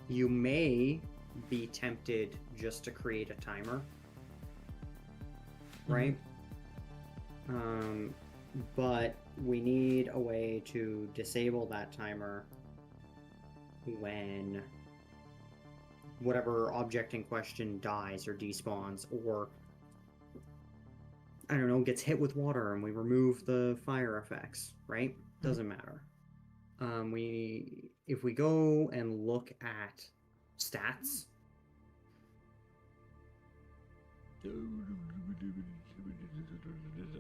You may be tempted just to create a timer, right? But we need a way to disable that timer when whatever object in question dies or despawns, or I don't know, gets hit with water and we remove the fire effects, right? Doesn't matter. If we go and look at stats,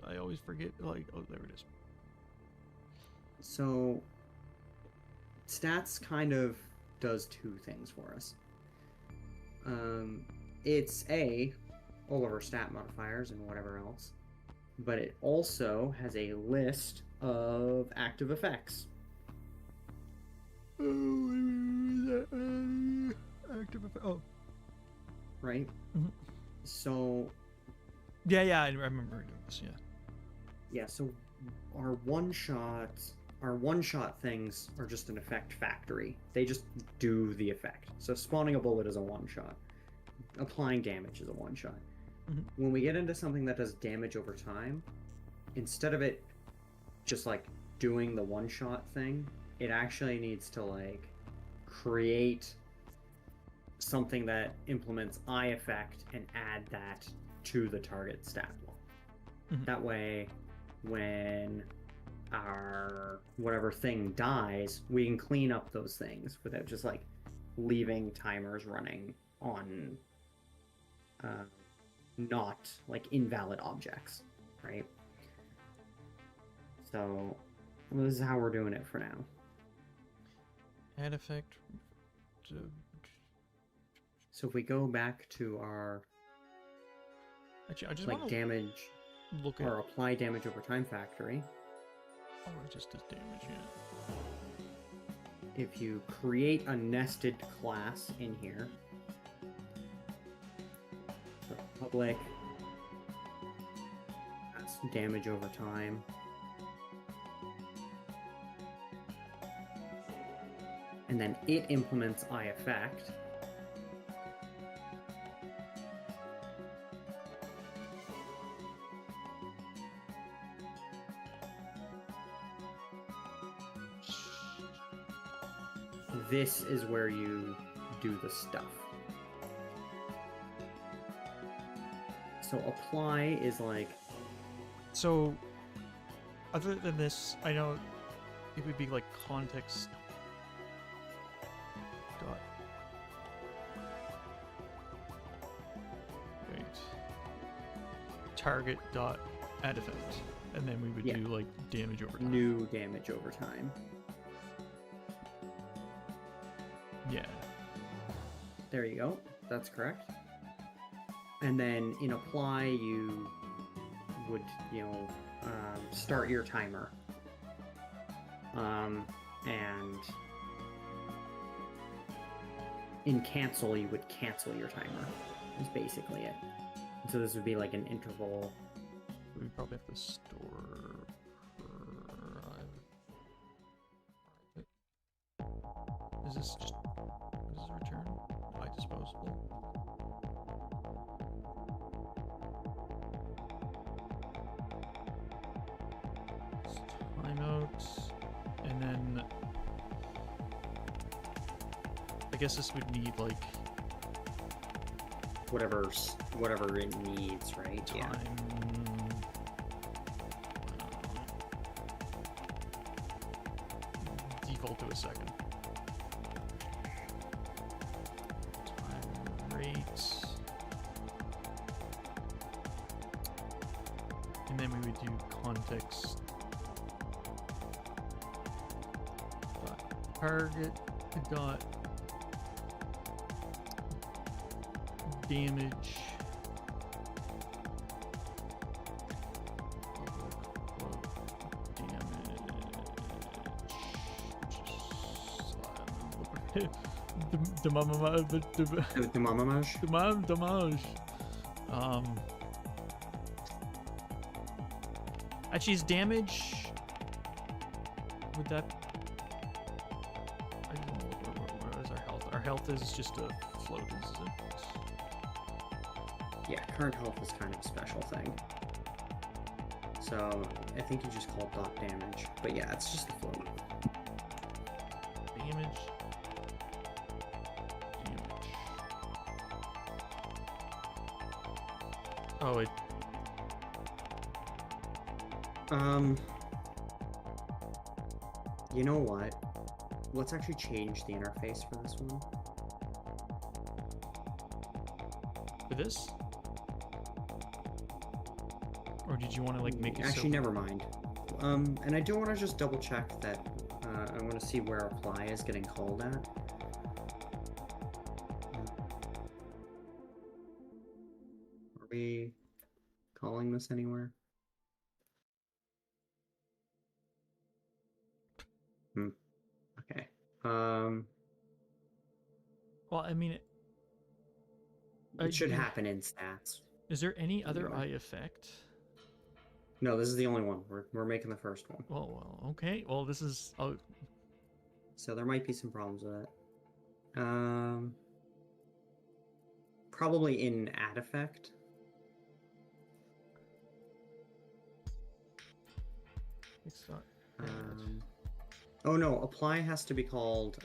I always forget, like, oh, there it is. So stats kind of does two things for us. It's all of our stat modifiers and whatever else, but it also has a list of active effects. Active effect. Oh, right? Mhm. So Yeah, I remember doing this. Yeah. Yeah, so our one shot things are just an effect factory. They just do the effect. So spawning a bullet is a one shot. Applying damage is a one shot. Mhm. When we get into something that does damage over time, instead of it just like doing the one shot thing, it actually needs to like create something that implements eye effect and add that to the target stat block. Mhm. That way, when our whatever thing dies, we can clean up those things without just like leaving timers running on not like invalid objects, right? So this is how we're doing it for now. Add effect. So if we go back to our Actually, I just like want to damage look at. or apply damage over time factory, Oh, it just does damage. Yeah. if you create a nested class in here, so public, that's damage over time. And then it implements eye effect. This is where you do the stuff. So apply is like, So, other than this, I know it would be like context. Dot. Wait. Target dot add effect, and then we would Yeah. do like damage over time. new damage over time. Yeah. There you go. That's correct. And then in apply, you would, start your timer. And in cancel, you would cancel your timer. Is basically it. So this would be like an interval. We probably have to store. Is this just? Is this return? My disposable. Timeout, and then I guess this would need like Whatever it needs, right? time. Default to a second. Time rate. And then we would do context. Target dot damage. Damage. Actually, is damage. Would that? I don't know. What is our health? Our health is just a float, is it? Yeah, current health is kind of a special thing. So I think you just call it dot damage. But yeah, it's just a float. Damage. Oh, it. You know what? Let's actually change the interface for this one. For this? Or did you want to like make it Actually, never mind. And I do want to just double check that. I want to see where apply is getting called at. Are we calling this anywhere? Okay. Well, I mean, It should happen in stats. Is there any other Anyway. eye effect? No, this is the only one. We're making the first one. Well, okay. Well, this is. Oh, So there might be some problems with it. Probably in add effect. it's not. Oh no, apply has to be called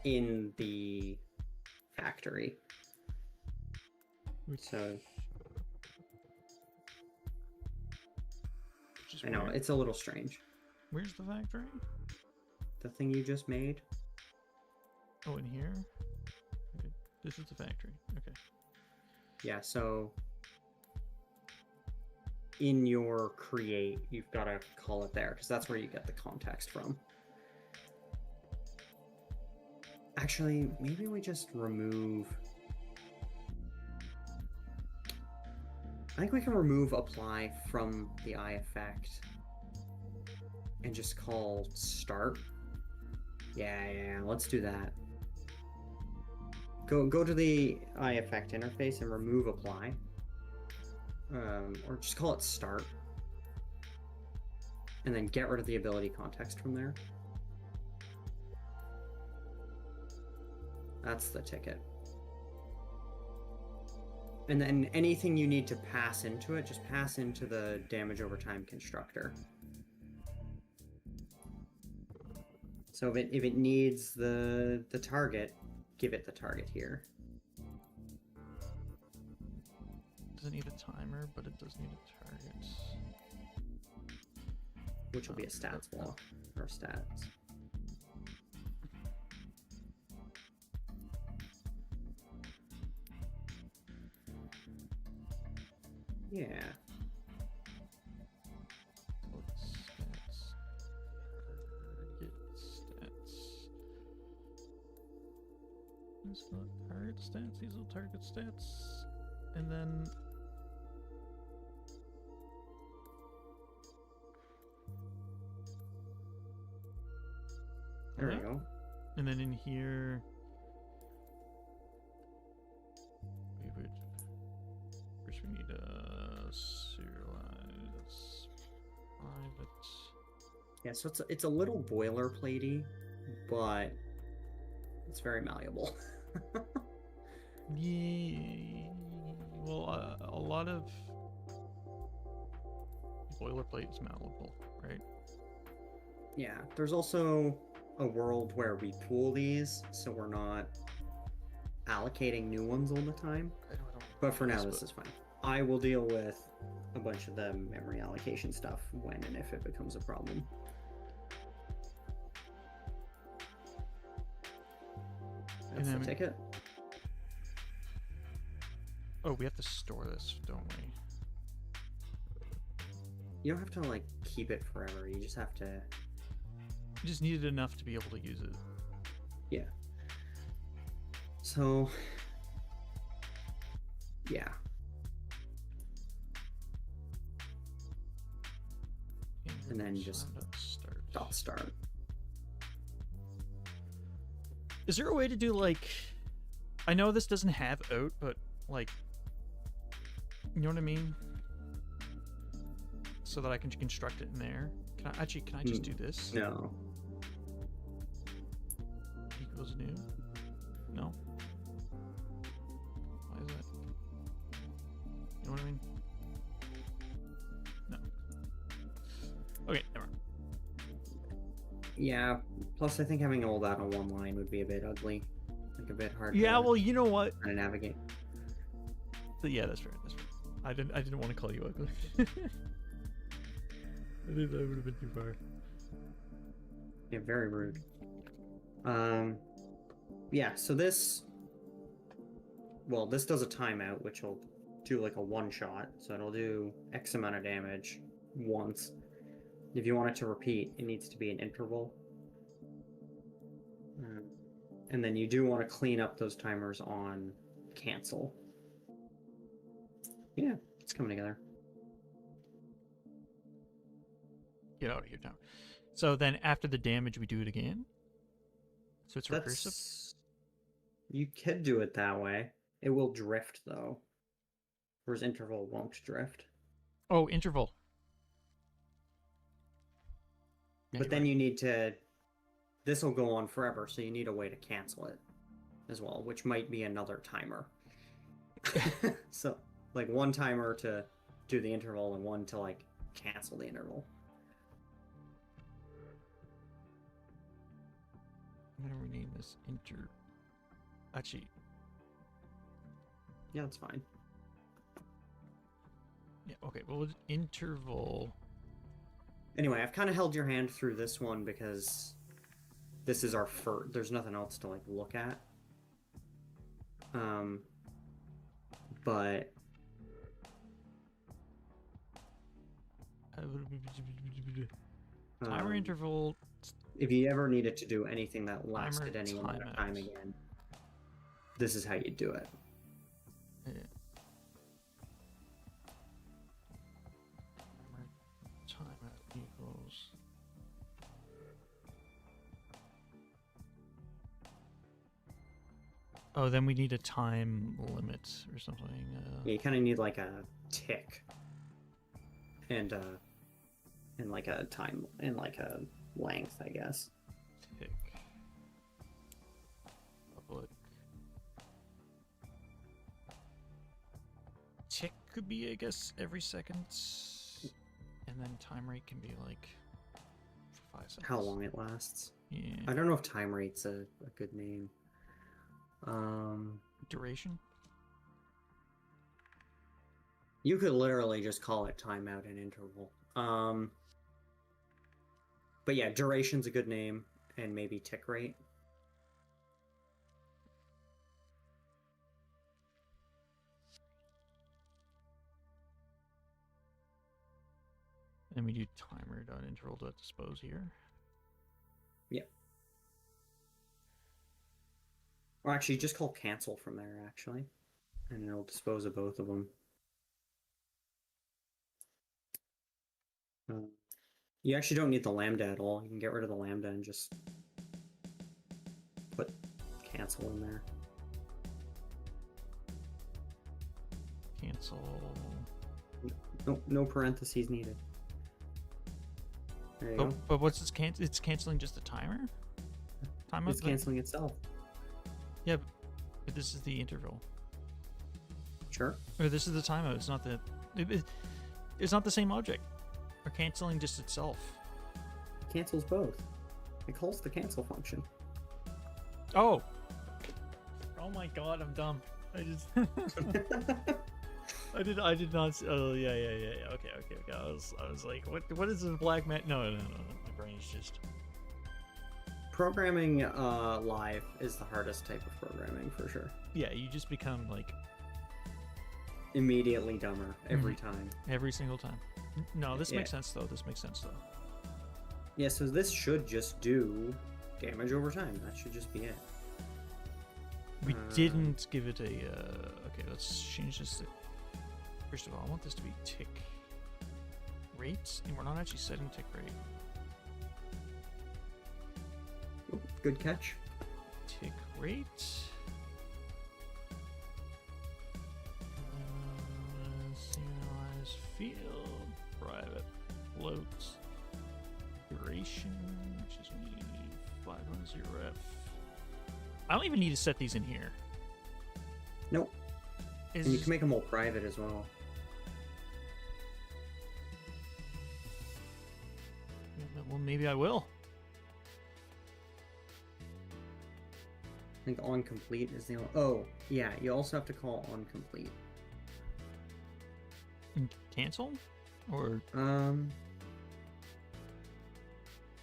in the factory. So I know it's a little strange. Where's the factory? The thing you just made. Oh, in here. Okay, this is the factory. Okay. Yeah, so in your create, you've got to call it there because that's where you get the context from. Actually, maybe we just remove. I think we can remove apply from the eye effect and just call start. Yeah, let's do that. Go to the eye effect interface and remove apply. Or just call it start. And then get rid of the ability context from there. That's the ticket. And then anything you need to pass into it, just pass into the damage over time constructor. So if it needs the target, give it the target here. Doesn't need a timer, but it does need a target. Which will be a stats block or stats. Yeah. Stats. Target stats. It's not target stats, these are target stats. And then There we go. And then in here, we would first we need a serialize private. Yeah, so it's a little boilerplatey, but it's very malleable. Yeah, well, a lot of boilerplate is malleable, right? Yeah, there's also a world where we pool these, so we're not allocating new ones all the time. But for now, this is fine. I will deal with a bunch of the memory allocation stuff when and if it becomes a problem. That's the ticket. Oh, we have to store this, don't we? You don't have to like keep it forever. You just have to. You just needed enough to be able to use it. Yeah. So. Yeah. And then just dot start. Is there a way to do like? I know this doesn't have out, but like, you know what I mean? So that I can construct it in there. Can I just do this? No. Equals new? No. Why is that? You know what I mean? No. Okay, never mind. Yeah. Plus, I think having all that on one line would be a bit ugly, like a bit hard. Yeah, well, you know what? To navigate. So, yeah, that's fair. That's fair. I didn't want to call you ugly. I think that would have been too far. Yeah, very rude. Yeah, so this... Well, this does a timeout, which will do like a one-shot. So it'll do X amount of damage once. If you want it to repeat, it needs to be an interval. And then you do want to clean up those timers on cancel. Yeah, it's coming together. Get out of here now. So then after the damage, we do it again? So it's recursive? You could do it that way. It will drift though, whereas interval won't drift. Oh, interval. Yeah, But you're then right. you need to. This will go on forever, so you need a way to cancel it as well, which might be another timer. So, like one timer to do the interval and one to like cancel the interval. I'm gonna rename this Actually, Yeah, that's fine. yeah. Okay. Well, interval. Anyway, I've kind of held your hand through this one because this is our first. There's nothing else to like look at. But Timer interval. if you ever needed to do anything that lasted Timer any amount of timeout. time again, this is how you do it. Yeah. Timeout equals. Oh, then we need a time limit or something. Yeah, you kind of need like a tick, and like a time and like a length, I guess. Tick. Public. Tick could be, I guess, every second, and then time rate can be like for 5 seconds. How long it lasts. Yeah. I don't know if time rate's a good name. Duration. You could literally just call it timeout and interval. But yeah, duration's a good name, and maybe tick rate. And we do timer.interval.dispose here. Yeah. Or actually, just call cancel from there, actually. And it'll dispose of both of them. You actually don't need the lambda at all. You can get rid of the lambda and just put cancel in there. Cancel. No parentheses needed. There you go. But what's this cancel? It's canceling just the timer? Timeout? It's canceling itself. Yeah, but this is the interval. Sure. Or this is the timeout. It's not the. It's not the same object. We're canceling just itself. It cancels both. It calls the cancel function. Oh. Oh my god, I'm dumb. I just. I did not. Oh yeah. Okay. I was like, what is this black man? No. My brain is just. Programming live is the hardest type of programming for sure. Yeah, you just become like immediately dumber every time. Every single time. No, this makes sense though. Yeah, so this should just do damage over time. That should just be it. We didn't give it a. Okay, let's change this to. First of all, I want this to be tick rate, and we're not actually setting tick rate. Good catch. Tick rate. Serialize field. Private float. Duration, which is 510F. I don't even need to set these in here. Nope. And you can make them all private as well. Well, maybe I will. I think on complete is the only... Oh, yeah, you also have to call on complete. Cancel? Or...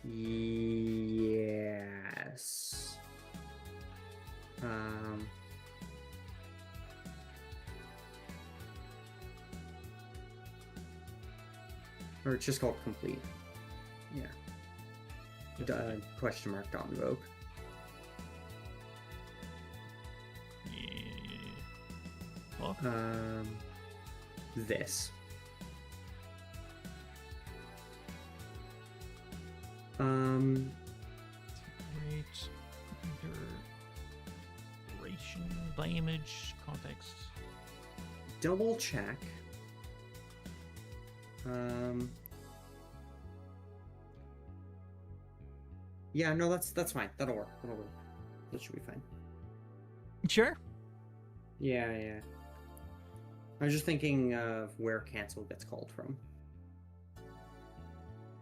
Yes. Or it's just called complete. Yeah. Question mark dot invoke. Well, this. Rate duration. damage, context. Double check. Yeah, no, that's fine. That'll work. That should be fine. Sure. Yeah. I was just thinking of where cancel gets called from.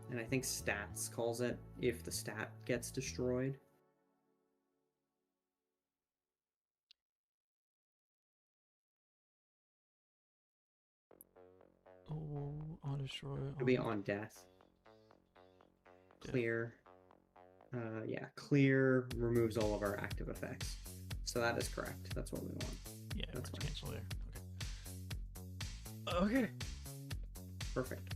And I think stats calls it if the stat gets destroyed. Oh, on destroy. It'll be on death. Clear. Yeah, clear removes all of our active effects. So that is correct. That's what we want. Yeah, that's fine. Cancel there. Okay. Perfect.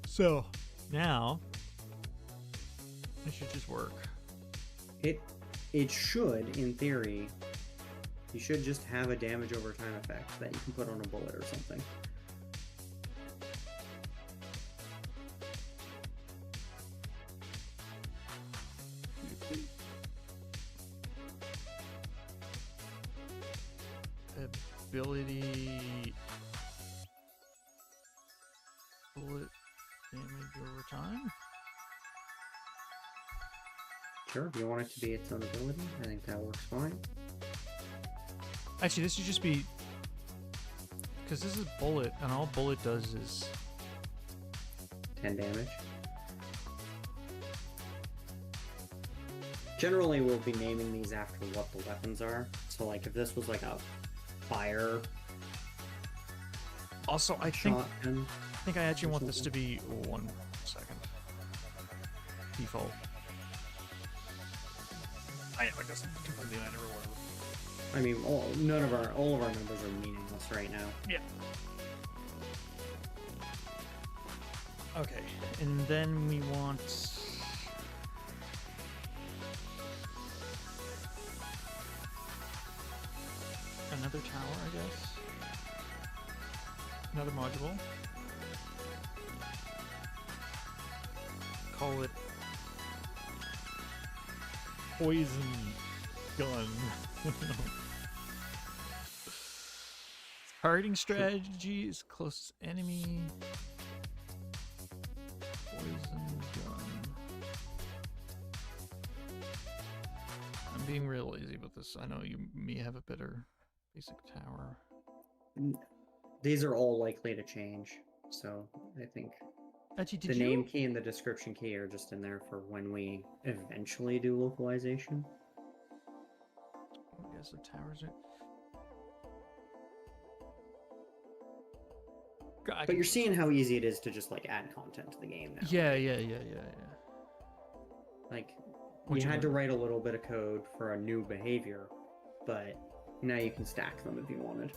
So now it should just work. It should, in theory, you should just have a damage over time effect that you can put on a bullet or something. Ability bullet damage over time. Sure, if you want it to be its own ability, I think that works fine. Actually, this should just be because this is bullet, and all bullet does is 10 damage. Generally, we'll be naming these after what the weapons are. So, like, if this was like a fire. Also, I think I actually want this to be 1 second default. I guess completely I never will. I mean, all of our numbers are meaningless right now. Yeah. Okay, and then we want another tower, I guess. Another module. Call it poison gun. Targeting strategies, closest enemy. Poison gun. I'm being real lazy with this. I know you may have a better basic tower. These are all likely to change, so I think Actually, the name key and the description key are just in there for when we eventually do localization. I guess the towers are... But you're seeing how easy it is to just like add content to the game now. Yeah. Like, you had to write a little bit of code for a new behavior, but now you can stack them if you wanted.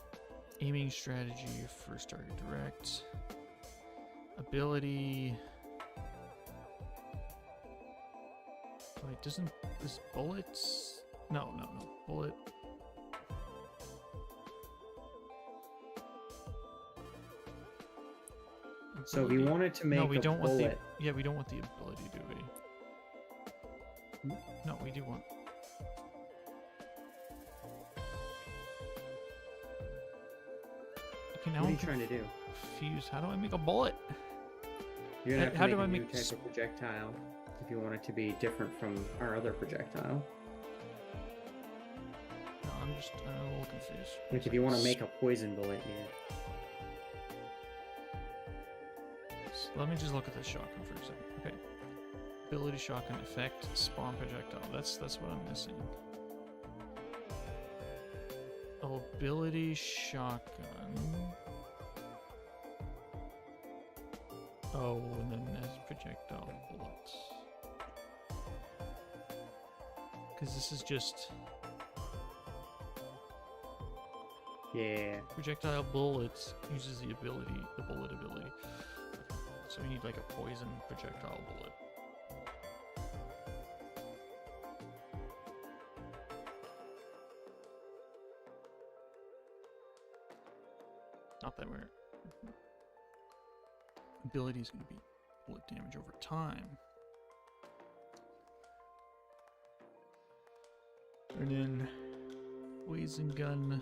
Aiming strategy, first target direct. Ability. Wait, doesn't this bullets? No. Bullet. So if you wanted to make no, we don't want bullet... the... Yeah, we don't want the ability, do we? No, we do want... Okay, now What are you trying to do? Confused. How do I make a bullet? You're gonna have to make a new type of projectile if you want it to be different from our other projectile. No, I'm a little confused. Like if you want to make a poison bullet, yeah. So let me just look at the shotgun for a second. Okay. Ability shotgun effect, spawn projectile. That's what I'm missing. Ability shotgun. Oh, and then there's projectile bullets. Because this is just... Yeah. Projectile bullets uses the bullet ability. So we need like a poison projectile bullet. Not that we're... Ability is going to be bullet damage over time. And then poison gun.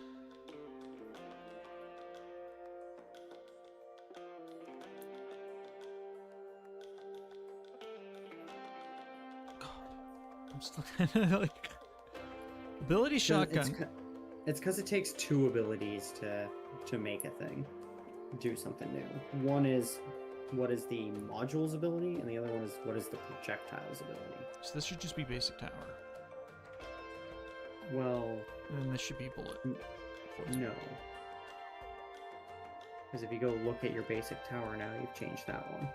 I'm still kind of like ability shotgun. It's because it takes two abilities to make a thing, do something new. One is what is the module's ability, and the other one is what is the projectile's ability. So this should just be basic tower. Well, And then this should be bullet. no. Because if you go look at your basic tower now, you've changed that one.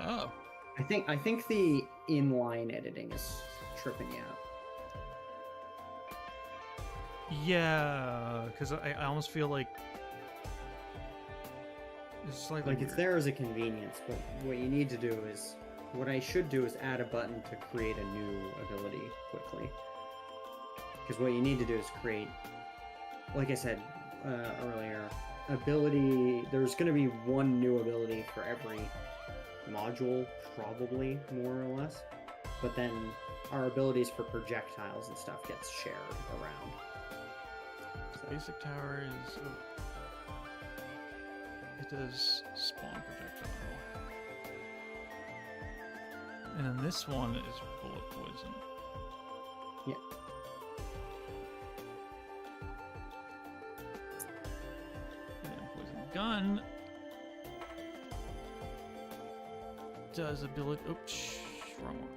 Oh. I think the inline editing is tripping you out. Yeah, because I almost feel like it's slightly Like, it's there as a convenience, but what you need to do is, what I should do is add a button to create a new ability quickly. Because what you need to do is create, like I said earlier, ability, there's going to be one new ability for every module, probably, more or less. But then our abilities for projectiles and stuff gets shared around. So, basic tower is. It does spawn projectile. And then this one is bullet poison. yeah. And poison gun does a bullet. Oops, wrong one.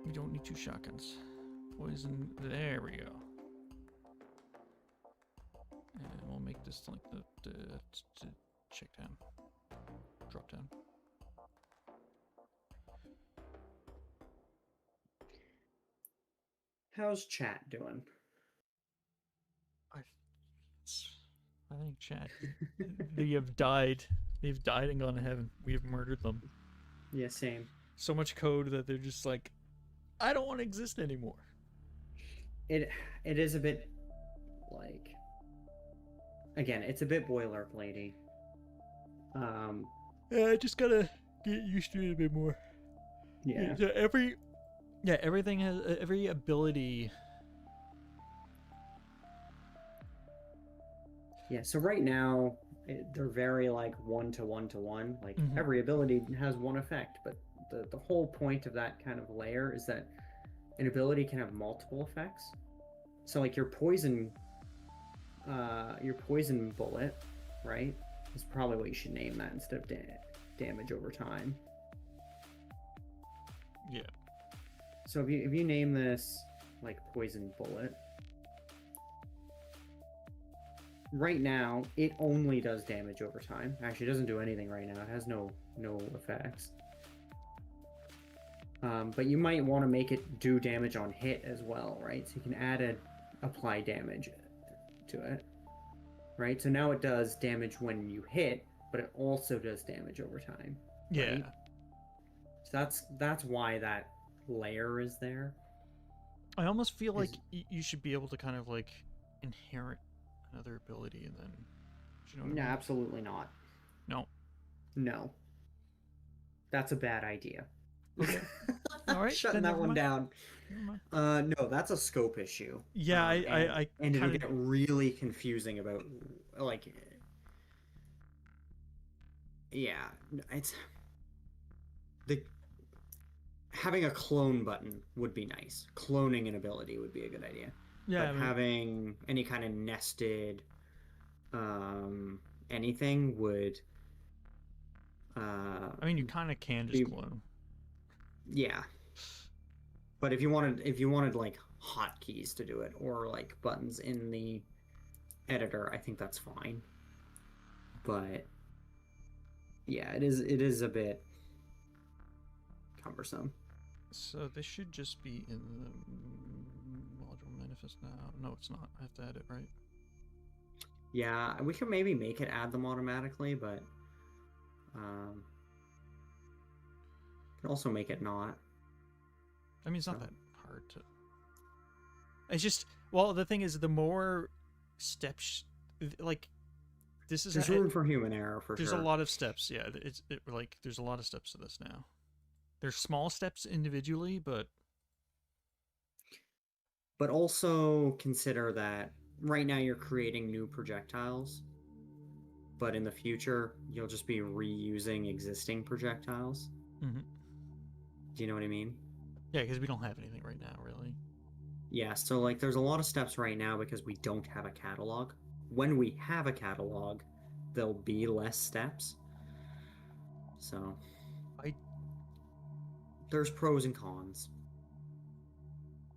We don't need two shotguns. Poison. There we go. And we'll make this like the check down, drop down. How's chat doing? I think chat. They have died. They've died and gone to heaven. We have murdered them. Yeah, same. So much code that they're just like, I don't want to exist anymore. It is a bit like, again, it's a bit boilerplatey. Yeah, I just gotta get used to it a bit more. Yeah. Everything has every ability. Yeah, so right now, they're very like one-to-one-to-one. Like, every ability has one effect, but the whole point of that kind of layer is that an ability can have multiple effects. So like your poison bullet, right, is probably what you should name that instead of damage over time. Yeah. So if you name this like poison bullet, right now it only does damage over time. Actually, it doesn't do anything right now. It has no effects. But you might want to make it do damage on hit as well, right? So you can apply damage to it, right? So now it does damage when you hit, but it also does damage over time. Yeah. Right? So that's why that layer is there. I almost feel like you should be able to kind of like inherit another ability and then. You know what I mean? Absolutely not. No. That's a bad idea. Okay. All right. Shutting that one down. No, that's a scope issue. Yeah, and it'll get really confusing about like. Yeah, it's having a clone button would be nice. Cloning an ability would be a good idea. Yeah, but having any kind of nested anything would. I mean, you kind of can just clone. Yeah, but if you wanted like hotkeys to do it or like buttons in the editor, I think that's fine. But yeah, it is a bit cumbersome. So this should just be in the module manifest now. No, it's not. I have to add it, right? Yeah, we could maybe make it add them automatically, but can also make it not. I mean, it's not that hard to. It's just, well, the thing is, the more steps, like, this is. There's room for human error for sure. There's a lot of steps. Yeah, there's a lot of steps to this now. There's small steps individually, but also consider that right now you're creating new projectiles, but in the future you'll just be reusing existing projectiles. mhm. Do you know what I mean? Yeah, because we don't have anything right now, really. Yeah, so like there's a lot of steps right now because we don't have a catalog. When we have a catalog, there'll be less steps. So I there's pros and cons.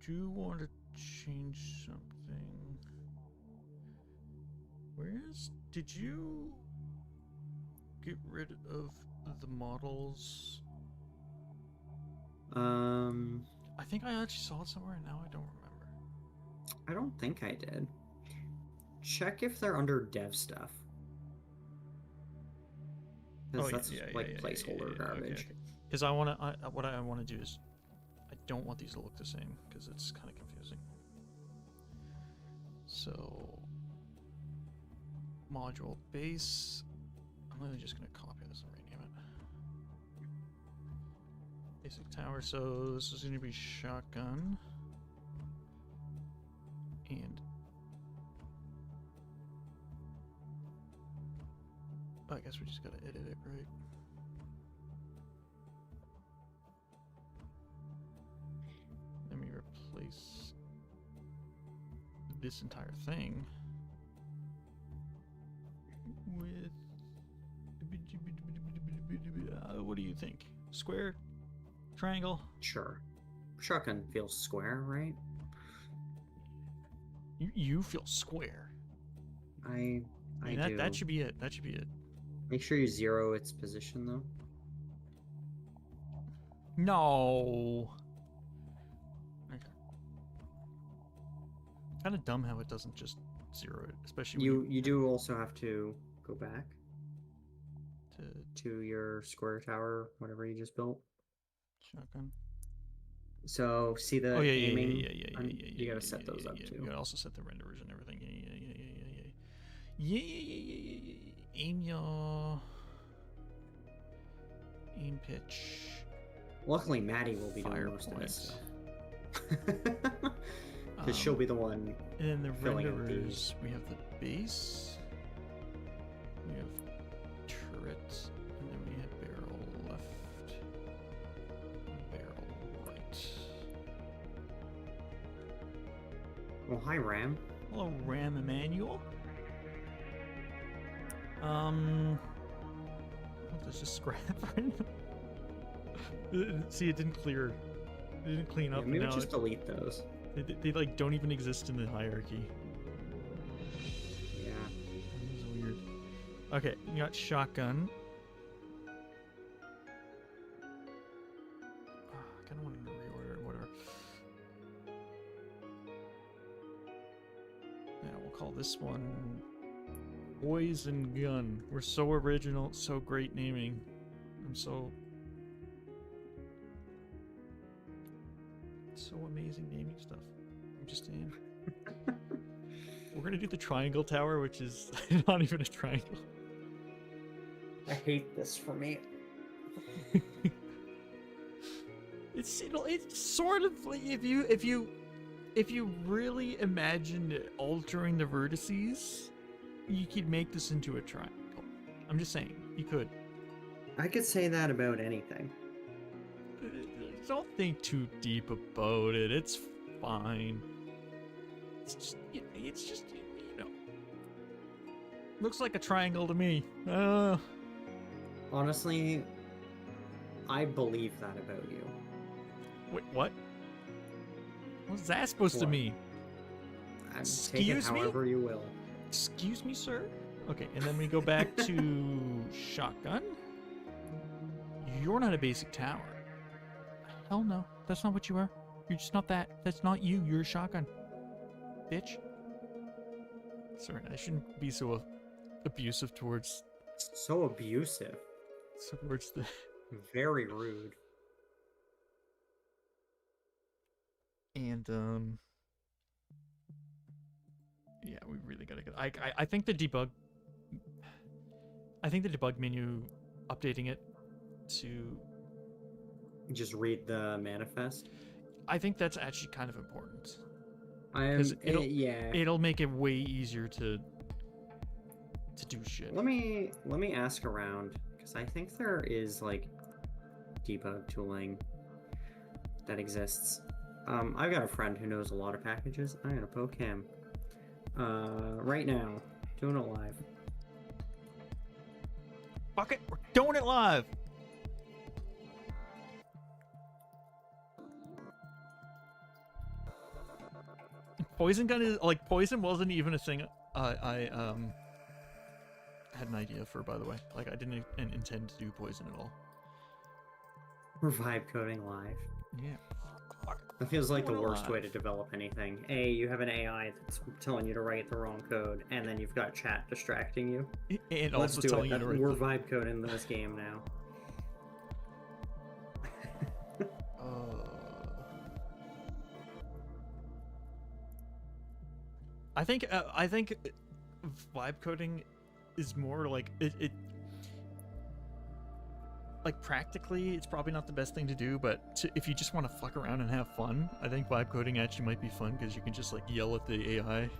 do want to change something. Did you get rid of the models? I think I actually saw it somewhere, and now I don't remember. I don't think I did. Check if they're under dev stuff. Because that's placeholder garbage. Because I want to, what I want to do is, I don't want these to look the same because it's kind of confusing. So, module base. I'm really just gonna copy this and rename it. Basic tower. So this is gonna be shotgun. And I guess we just gotta edit it, right? Let me replace this entire thing with what do you think? Square? Triangle? Sure. Shotgun feels square, right? You feel square. I do. That should be it. That should be it. Make sure you zero its position though. No. Okay. Kind of dumb how it doesn't just zero it, especially when You do also have to go back to to your square tower, whatever you just built. shotgun. So see the Oh yeah, aiming. yeah. You gotta set those up too. You gotta also set the renderers and everything. Yeah. Aim your aim pitch. Luckily, Maddie will be doing most of this stuff. Because she'll be the one. And then the filling out renderers, we have the base, we have turret, and then we have barrel left, barrel right. Well, hi, Ram. Hello, Ram Emmanuel. There's just scrap right now. See, it didn't clear. It didn't clean up. Yeah, maybe now just delete those. They like don't even exist in the hierarchy. Yeah. This is weird. Okay, you got shotgun. I kind of want to reorder it, whatever. Yeah, we'll call this one Poison Gun. We're so original, so great naming. I'm so amazing naming stuff. I'm just saying. We're gonna do the triangle tower, which is not even a triangle. I hate this for me. It's sort of like if you really imagined altering the vertices, you could make this into a triangle. I'm just saying, you could. I could say that about anything. Don't think too deep about it. It's fine. It's just you know. Looks like a triangle to me. Honestly, I believe that about you. Wait, what? What's that supposed to What? mean? Take it Excuse me? however you will. Excuse me, sir? Okay, and then we go back to shotgun. You're not a basic tower. Hell no. That's not what you are. You're just not that. That's not you. You're a shotgun. Bitch. Sorry, I shouldn't be so abusive towards So abusive. the... Very rude. And, yeah, we really gotta get... I think the debug... I think the debug menu, updating it to Just read the manifest. I think that's actually kind of important I am. because Yeah. it'll make it way easier to do shit. Let me ask around because I think there is like debug tooling that exists. I've got a friend who knows a lot of packages. I'm gonna poke him. Right now, doing it live. Fuck it, we're doing it live. Poison gun is like poison wasn't even a thing I had an idea for, by the way. Like I didn't intend to do poison at all. We're vibe coding live. Yeah. That feels like the Doing it worst live. way to develop anything. You have an AI that's telling you to write the wrong code, and then you've got chat distracting you. And Let's also do telling it. you to write We're the- vibe coding this game now. I think vibe coding is more like it like practically it's probably not the best thing to do, but if you just want to fuck around and have fun, I think vibe coding actually might be fun because you can just like yell at the AI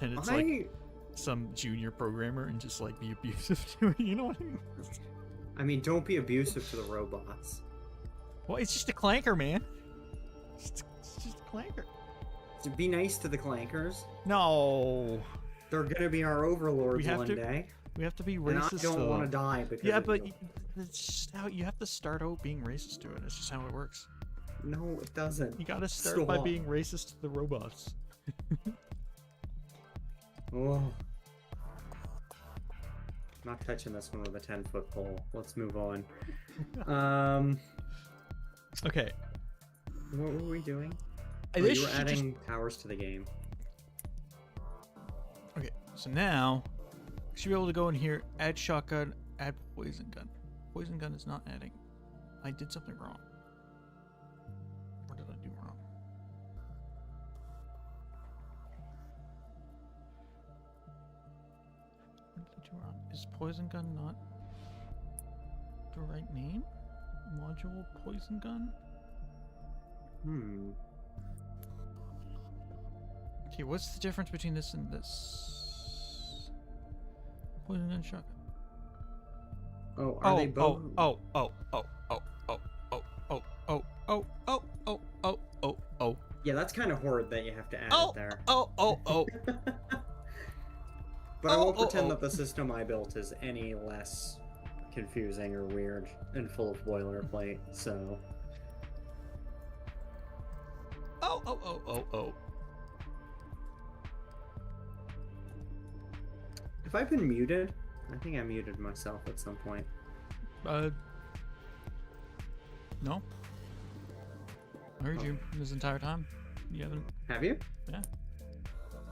and it's like some junior programmer and just like be abusive to it, you know what I mean? I mean, don't be abusive to the robots. Well, it's just a clanker, man. It's just a clanker. Be nice to the clankers. No, They're gonna be our overlords We have one to- day. we have to be And racist I to don't want to them. die because Yeah, of but you. it's just how you have to start out being racist to it. It's just how it works. No, it doesn't. You gotta start by Stop. being racist to the robots. Oh. Not touching this one with a 10-foot pole. Let's move on. Okay. What were we doing? Oh, This you were should just- adding towers to the game. Okay, so now you should be able to go in here, add shotgun, add poison gun. Poison gun is not adding. I did something wrong. What did I do wrong? What did I do wrong? Is poison gun not the right name? Module poison gun? Okay, what's the difference between this and this? Poison gun shotgun. Oh, are they both? Oh. Yeah, that's kind of horrid that you have to add Oh, it there. oh. But I won't oh, pretend oh. that the system I built is any less confusing or weird and full of boilerplate, so... Oh. Have I been muted? I think I muted myself at some point. No. I heard you this entire time. You haven't. Have you? Yeah.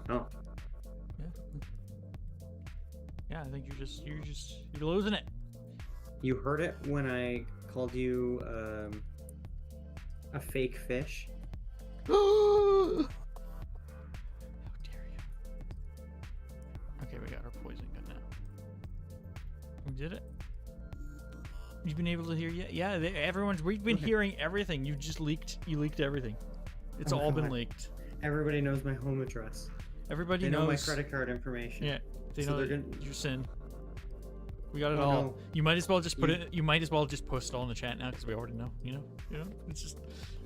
Oh. Yeah. Yeah, I think you're losing it. You heard it when I called you, a fake fish? How dare you? Okay, we got our poison gun now. We did it. You've been able to hear, yeah. We've been Okay. hearing everything. You leaked everything. It's Oh, all been God. leaked. Everybody knows my home address. Everybody They know my knows. credit card information. Yeah, they So know they're that gonna- your sin. We got it Oh, all. no. You might as well just put You- it. You might as well just post it all in the chat now because we already know. You know. It's just.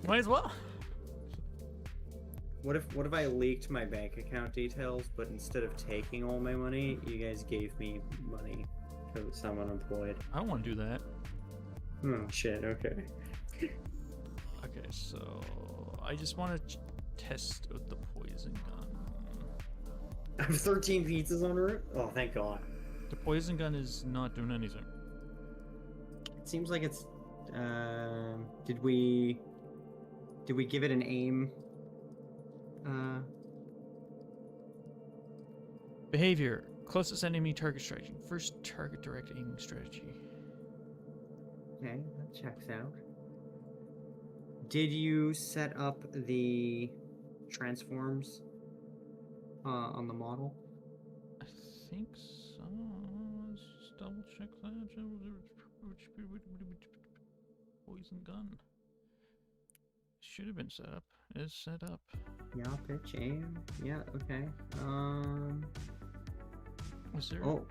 You might as well. What if I leaked my bank account details, but instead of taking all my money, you guys gave me money because I'm unemployed? I don't want to do that. Oh shit. Okay. Okay, so I just want to test out the poison gun. I have 13 pizzas en route. Oh, thank God. The poison gun is not doing anything. It seems like it's. Did we give it an aim? Behavior: closest enemy target strategy. First target direct aiming strategy. Okay, that checks out. Did you set up the transforms on the model? I think so. Let's just double check that. Poison gun. Should have been set up. Is set up. Yeah, pitch, aim. Yeah, okay. Was there? Oh.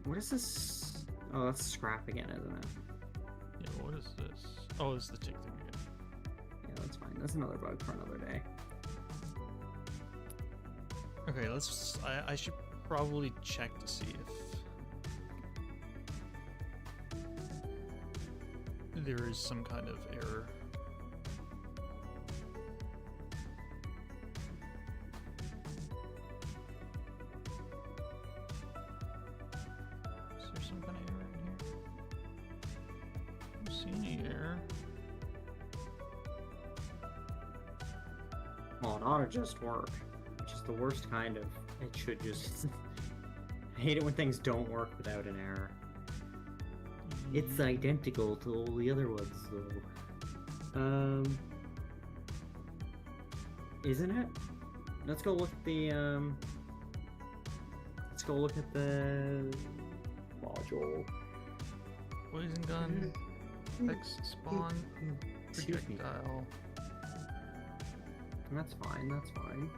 What is this? Oh, that's scrap again, isn't it? Yeah, what is this? Oh, it's the tick thing again. Yeah, that's fine. That's another bug for another day. Okay, let's. I should probably check to see if there is some kind of error. Is there some kind of error in here? I don't see any error. Well, it ought to just work. Which is the worst kind of. It should just. I hate it when things don't work without an error. It's identical to all the other ones, though. Isn't it? Let's go look at the, Let's go look at the module. Poison gun. Hex spawn. Excuse me. Projectile. That's fine, that's fine.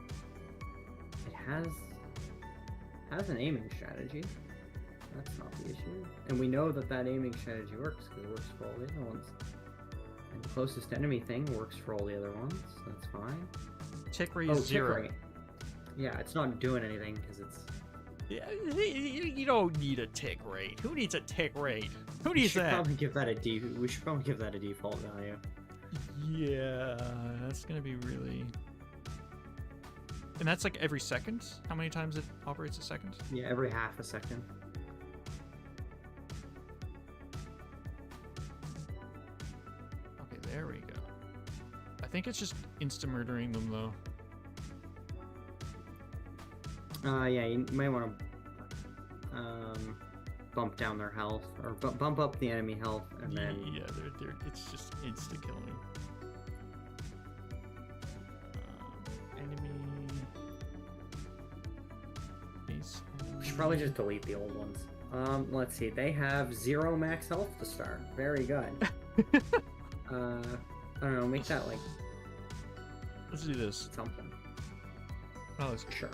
It has an aiming strategy. That's not the issue. And we know that that aiming strategy works because it works for all the other ones. And the closest enemy thing works for all the other ones. So that's fine. Tick rate Oh, is 0. tick rate. Yeah, it's not doing anything because it's. Yeah, you don't need a tick rate. Who needs a tick rate? Who We needs should that? probably give that a D. We should probably give that a default value. Yeah, that's gonna be really. And that's like every second? How many times it operates a second? Yeah, every half a second. Okay, there we go. I think it's just insta-murdering them, though. Yeah, you might want to bump down their health or bump up the enemy health, and then Yeah, it's just insta-killing. Enemy... Base we should probably just delete the old ones. Let's see. They have 0 max health to start. Very good. I don't know. Make that like Let's do this. something. Oh, it's... Sure.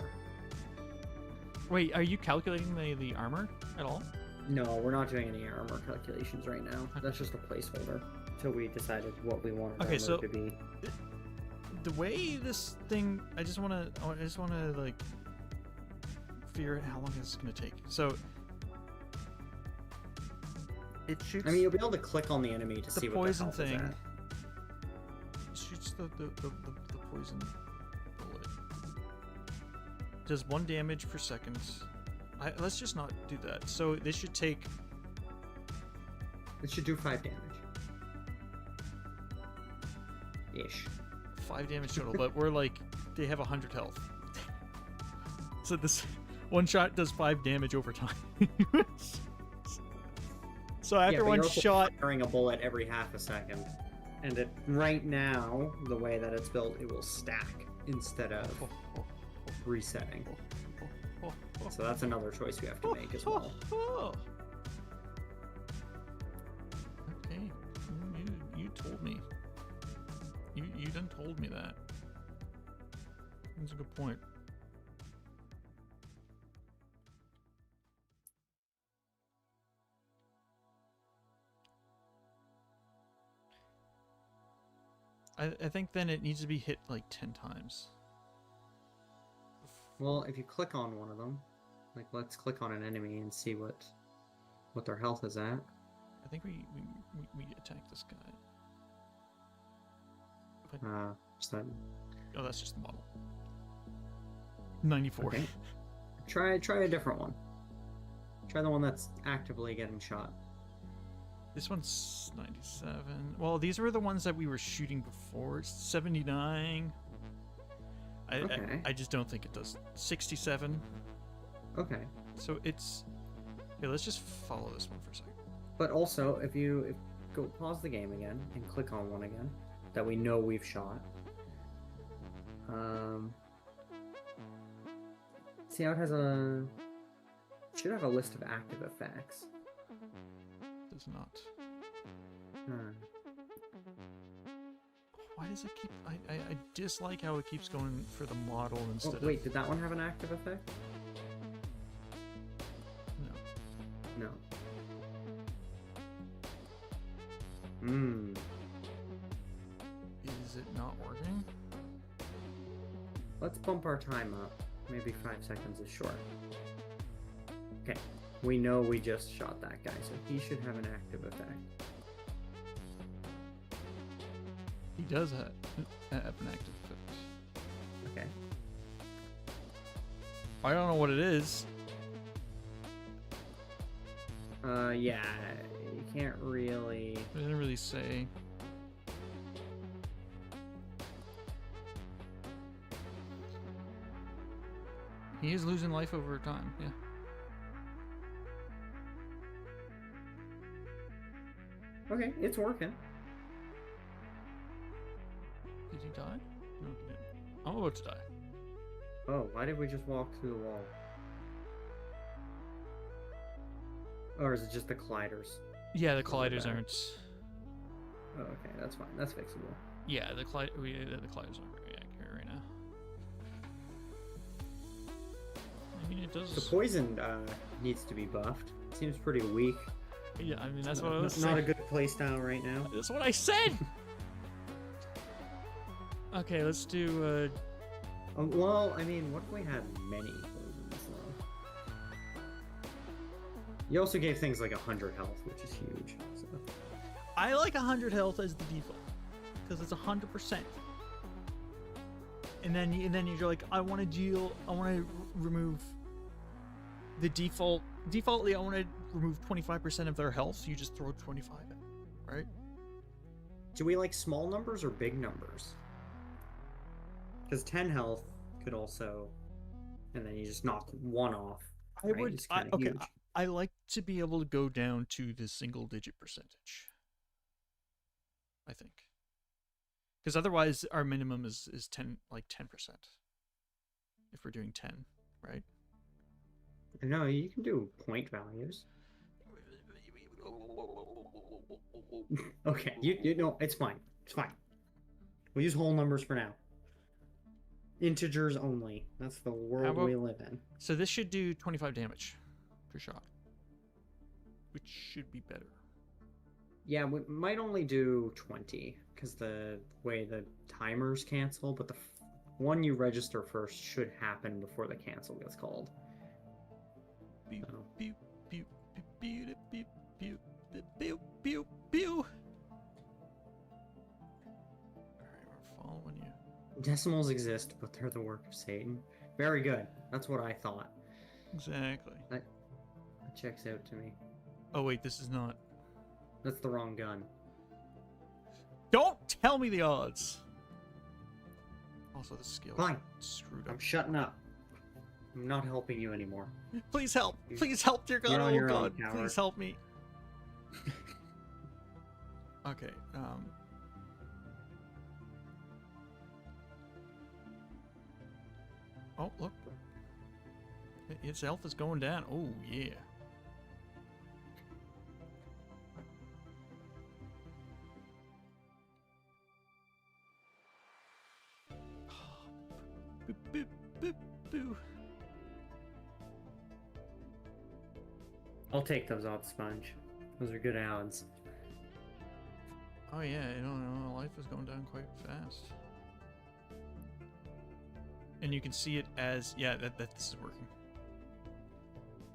Wait, are you calculating the armor at all? No, we're not doing any armor calculations right now. That's just a placeholder until we decided what we wanted Okay, armor so- to be. The way this thing, I just want to like figure out how long this is gonna take. So it shoots. I mean, you'll be able to click on the enemy to the see what their poison health thing is at. shoots the poison bullet. Does 1 damage per second. Let's just not do that. So this should take. It should do 5 damage. Ish. 5 damage total, but we're like, they have 100 health. So this one shot does 5 damage over time. So after but one you're also shot, firing a bullet every half a second, and right now, the way that it's built, it will stack instead of resetting. So that's another choice we have to make as well. Okay, you told me. You done told me that. That's a good point. I think then it needs to be hit like 10 times. Well, if you click on one of them, like let's click on an enemy and see what their health is at. I think we attack this guy. Just that. Oh, that's just the model. 94. Okay. Try a different one. Try the one that's actively getting shot. This one's 97. Well, these were the ones that we were shooting before. 79. Okay. I just don't think it does. 67. Okay. So it's... Okay, let's just follow this one for a second. But also, if go pause the game again and click on one again that we know we've shot. See how it has should have a list of active effects. Does not. Huh. Why does it keep... I dislike how it keeps going for the model Oh, instead wait, did that one have an active effect? of... No. No. Hmm. Is it not working? Let's bump our time up. Maybe 5 seconds is short. Okay. We know we just shot that guy, so he should have an active effect. He does have an active effect. Okay. I don't know what it is. Yeah, you can't really... It didn't really say. He is losing life over time, yeah. Okay, it's working. Did he die? No, he didn't. I'm about to die. Oh, why did we just walk through the wall? Or is it just the colliders? Yeah, the colliders bad. aren't... Oh, okay, that's fine. That's fixable. Yeah, the colliders aren't very accurate right now. I mean, it does... The poison needs to be buffed. Seems pretty weak. Yeah, I mean, that's what I was Not saying. a good playstyle right now. That's what I said! Okay, let's do, Well, I mean, what if we had many poisons, though? You also gave things like 100 health, which is huge. So. I like 100 health as the default. Because it's 100%. And then you're like, I want to remove the default. Defaultly, I want to remove 25% of their health, so you just throw 25 in, right? Do we like small numbers or big numbers? Because 10 health could also, and then you just knock one off. I right? would. It's kinda Okay, huge. I like to be able to go down to the single-digit percentage. I think, because otherwise our minimum is 10, like 10%. If we're doing 10, right? No, you can do point values. Okay, you know, it's fine. It's fine. We'll use whole numbers for now. Integers only. That's the world about- we live in. So this should do 25 damage per shot, which should be better. Yeah, we might only do 20 because the way the timers cancel, but the one you register first should happen before the cancel gets called. Pew, Oh. pew, pew, pew, pew, pew, pew, pew, pew, pew. Alright, we're following you. Decimals exist, but they're the work of Satan. Very good. That's what I thought. Exactly. That checks out to me. Oh wait, this is not. That's the wrong gun. Don't tell me the odds. Also, the skill. Fine. Screwed up. I'm shutting up. I'm not helping you anymore. Please help! Please help, dear God! You're on Oh your own, God! coward. Please help me. Okay. Oh, look. Its health is going down. Oh yeah. Boo, boo, boo, boo. I'll take those odds, Sponge. Those are good odds. Oh yeah, you know, life is going down quite fast. And you can see it as, yeah, that this is working.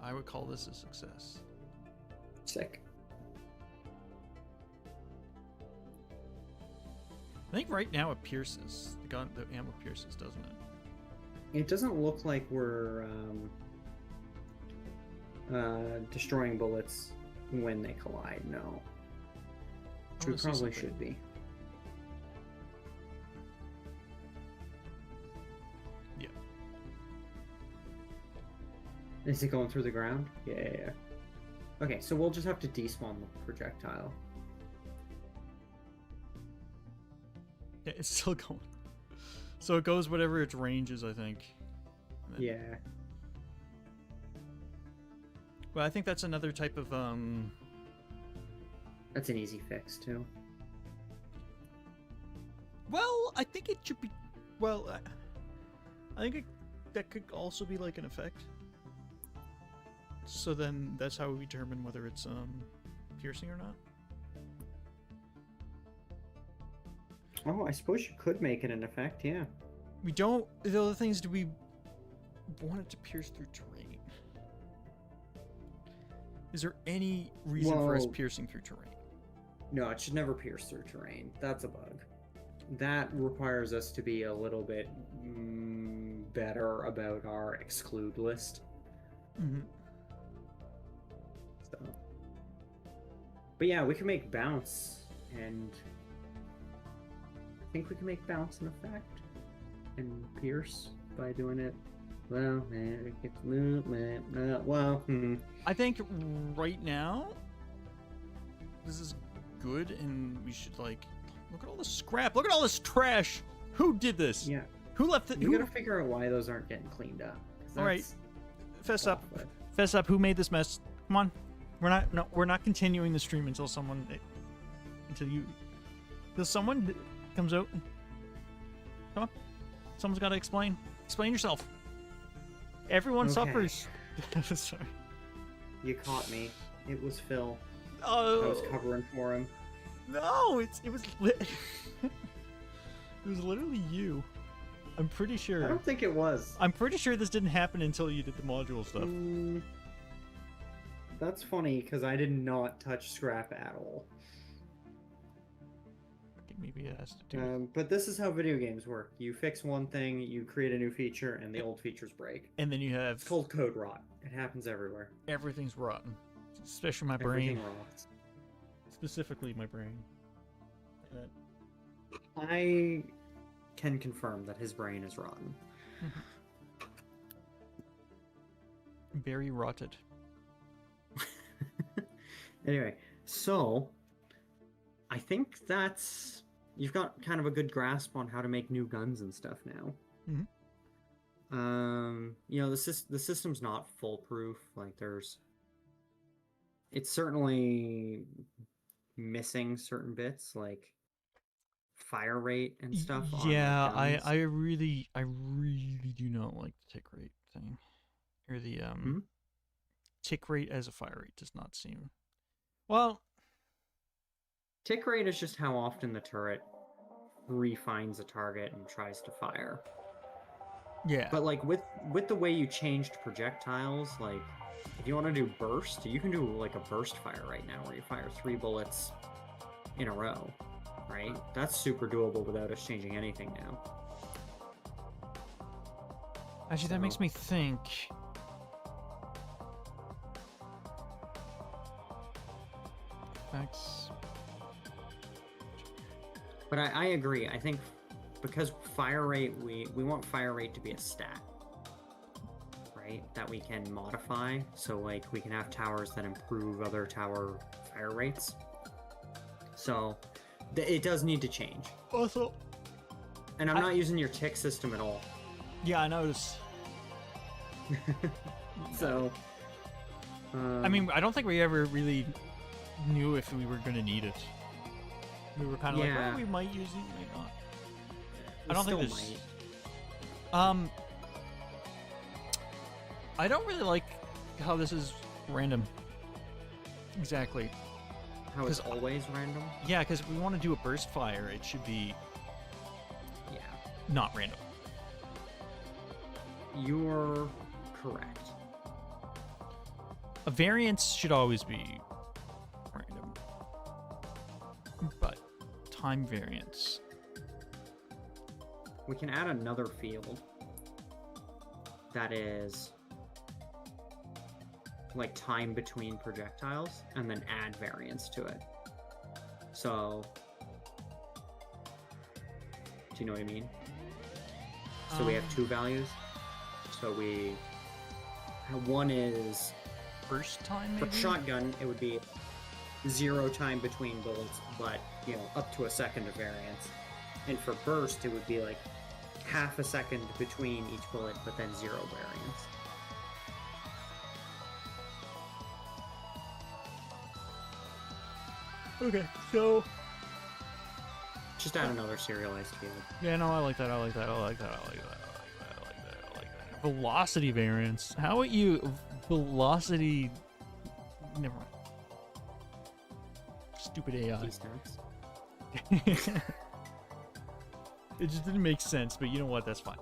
I would call this a success. Sick. I think right now it pierces. The ammo pierces, doesn't it? It doesn't look like we're destroying bullets when they collide, no. I We wanna see probably something. should be. Yeah. Is it going through the ground? Yeah. Okay, so we'll just have to despawn the projectile. Yeah, it's still going. So it goes whatever its range is, I think. And then- Yeah. Well, I think that's another type of That's an easy fix too. Well, I think it should be. Well, I think that could also be like an effect. So then that's how we determine whether it's piercing or not. Oh, I suppose you could make it an effect, yeah. We don't. The other thing is, do we want it to pierce through terrain? Is there any reason for us Well- piercing through terrain? No, it should never pierce through terrain. That's a bug. That requires us to be a little bit better about our exclude list. Mm-hmm. So. But yeah, we can make bounce, and I think we can make bounce an effect and pierce by doing it. Well, I think right now this is good, and we should like look at all this scrap. Look at all this trash. Who did this? yeah. Who left it? You Who... gotta figure out why those aren't getting cleaned up. 'Cause All right. that's Fess up. awful. Fess up. Who made this mess? Come on. We're not continuing the stream until someone comes out. Come on. Someone's got to explain. Explain yourself. Everyone Okay. suffers. Sorry. You caught me. It was Phil. Oh. I was covering for him. No, it was it was literally you. I'm pretty I sure. don't think it was. I'm pretty sure this didn't happen until you did the module stuff. That's funny because I did not touch scrap at all. Okay, maybe it has to do. With... But this is how video games work. You fix one thing, you create a new feature, and the old features break. And then you have It's called code rot. It happens everywhere. everything's rotten, especially my brain. Everything rots. Specifically, my brain. I can confirm that his brain is rotten. Very rotted. Anyway, so I think you've got kind of a good grasp on how to make new guns and stuff now. You know, the system's not foolproof. Like it's certainly missing certain bits, like fire rate and stuff. on Yeah, guns. I really do not like the tick rate thing. Or the tick rate as a fire rate does not seem. Well, Tick rate is just how often the turret refines a target and tries to fire. yeah. But like with the way you changed projectiles, like if you want to do burst, you can do like a burst fire right now where you fire 3 bullets in a row, right? That's super doable without us changing anything now. Actually, that makes So- me think. Effects. But I agree. I think because fire rate, we want fire rate to be a stat, right? That we can modify. So like we can have towers that improve other tower fire rates. So it does need to change. Also, And I'm not using your tick system at all. yeah, I noticed. So I mean, I don't think we ever really knew if we were going to need it. We were kind of like, Yeah. well, we might use it, we might not. we I don't think still there's- might. I don't really like how this is random. Exactly. How it's 'cause- always random. Yeah, because if we want to do a burst fire, it should be Yeah, not random. you're correct. A variance should always be random. But time variance. We can add another field that is like time between projectiles and then add variance to it. So, do you know what I mean? So we have 2 values. So one is Burst time, for maybe? shotgun, it would be 0 time between bullets, but up to a second of variance. And for burst, it would be like half a second between each bullet, but then 0 variance. Okay, so Just add another serialized field. yeah, no, I like that. I like that. I like that. I like that. I like that. I like that. I like that. Velocity variance. How about you? Velocity. Never mind. Stupid AI. Keystacks. It just didn't make sense, but you know what? That's fine.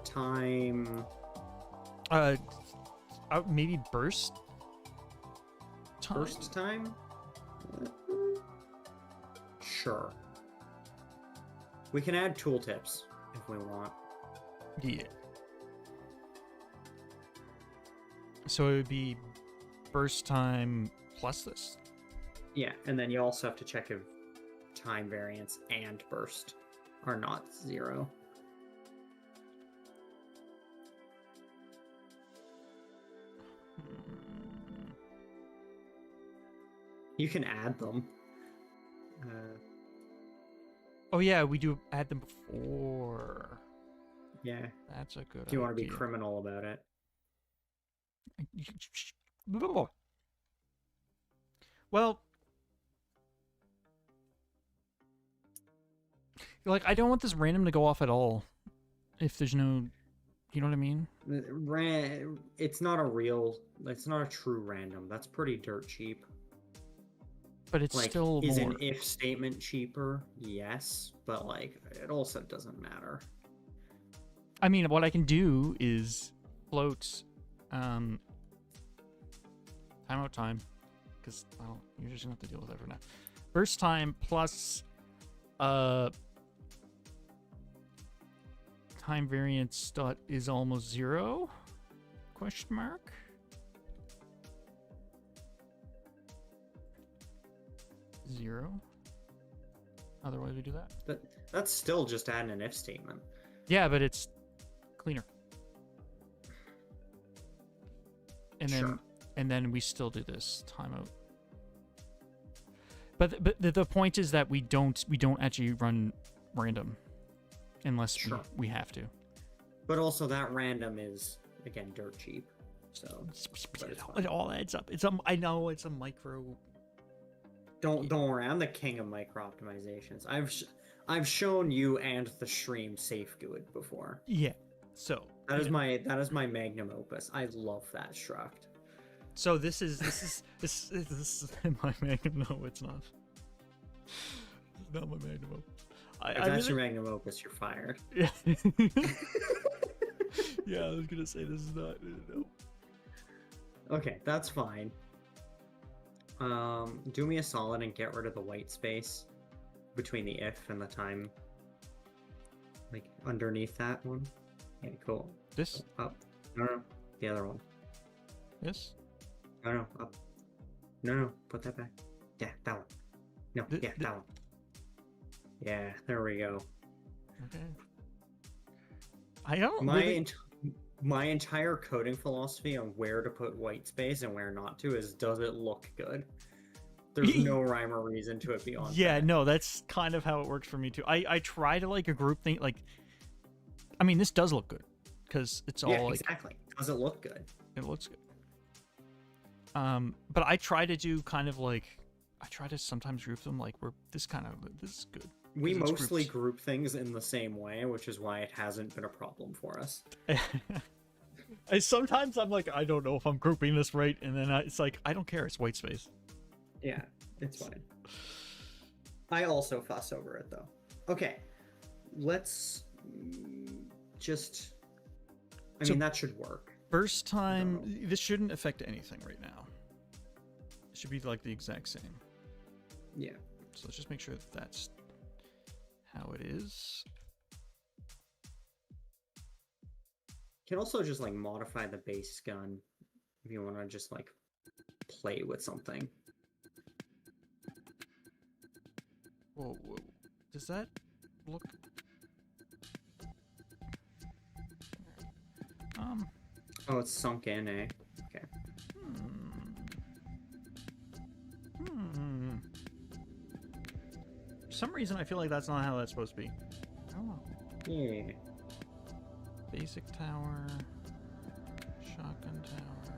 Time. Maybe burst. Burst time? Sure. We can add tooltips if we want. Yeah. So it would be burst time plus this. Yeah, and then you also have to check if time variance and burst are not 0. You can add them. Oh yeah, we do add them before. Yeah, That's a good if you want to be idea. criminal about it. Well, like I don't want this random to go off at all. If there's no, you know what I mean? It's not a true random. That's pretty dirt cheap. But it's Like, still is more. an if statement cheaper? Yes, but like it also doesn't matter. I mean, what I can do is float timeout time, because you're just gonna have to deal with that for now. Burst time plus time variance dot is almost 0? Question mark. Zero. Otherwise, we do that. But that's still just adding an if statement. Yeah, but it's cleaner. And then Sure. and then we still do this timeout. But the point is that we don't actually run random unless Sure. we have to. But also that random is again dirt cheap. So but it's fine. It all adds up. I know it's a micro. Don't worry, I'm the king of micro optimizations. I've shown you and the stream safe good before. Yeah. So That is my magnum opus. I love that struct. So this is my magnum. No, it's not. It's not my magnum. If that's your magnum opus, you're fired. Yeah. Yeah, I was gonna say this is not. No. Okay, that's fine. Do me a solid and get rid of the white space between the if and the time. Like underneath that one. Yeah, cool. This. Up. No, the other one. This. No, up. No, put that back. Yeah, that one. No, yeah, that one. Yeah, there we go. Okay. I don't. My entire coding philosophy on where to put white space and where not to is, does it look good? There's no rhyme or reason to it beyond Yeah, that. no, that's kind of how it works for me too. I try to like a group thing. Like, I mean, this does look good because it's all like exactly. Does it look good? it looks good. But I try to do kind of like I try to sometimes group them like this is good. We 'Cause it's mostly groups. group things in the same way, which is why it hasn't been a problem for us. Sometimes I'm like, I don't know if I'm grouping this right, and then it's like, I don't care. It's white space. Yeah, it's fine. I also fuss over it though. Okay, let's just. I mean, that should work. Burst time. This shouldn't affect anything right now. It should be like the exact same. Yeah. So let's just make sure that's how it is. You can also just like modify the base gun if you want to just like play with something. Whoa. Does that look? Oh, it's sunk in, eh? Okay. For some reason, I feel like that's not how that's supposed to be. I don't know. Yeah. Basic tower. Shotgun tower.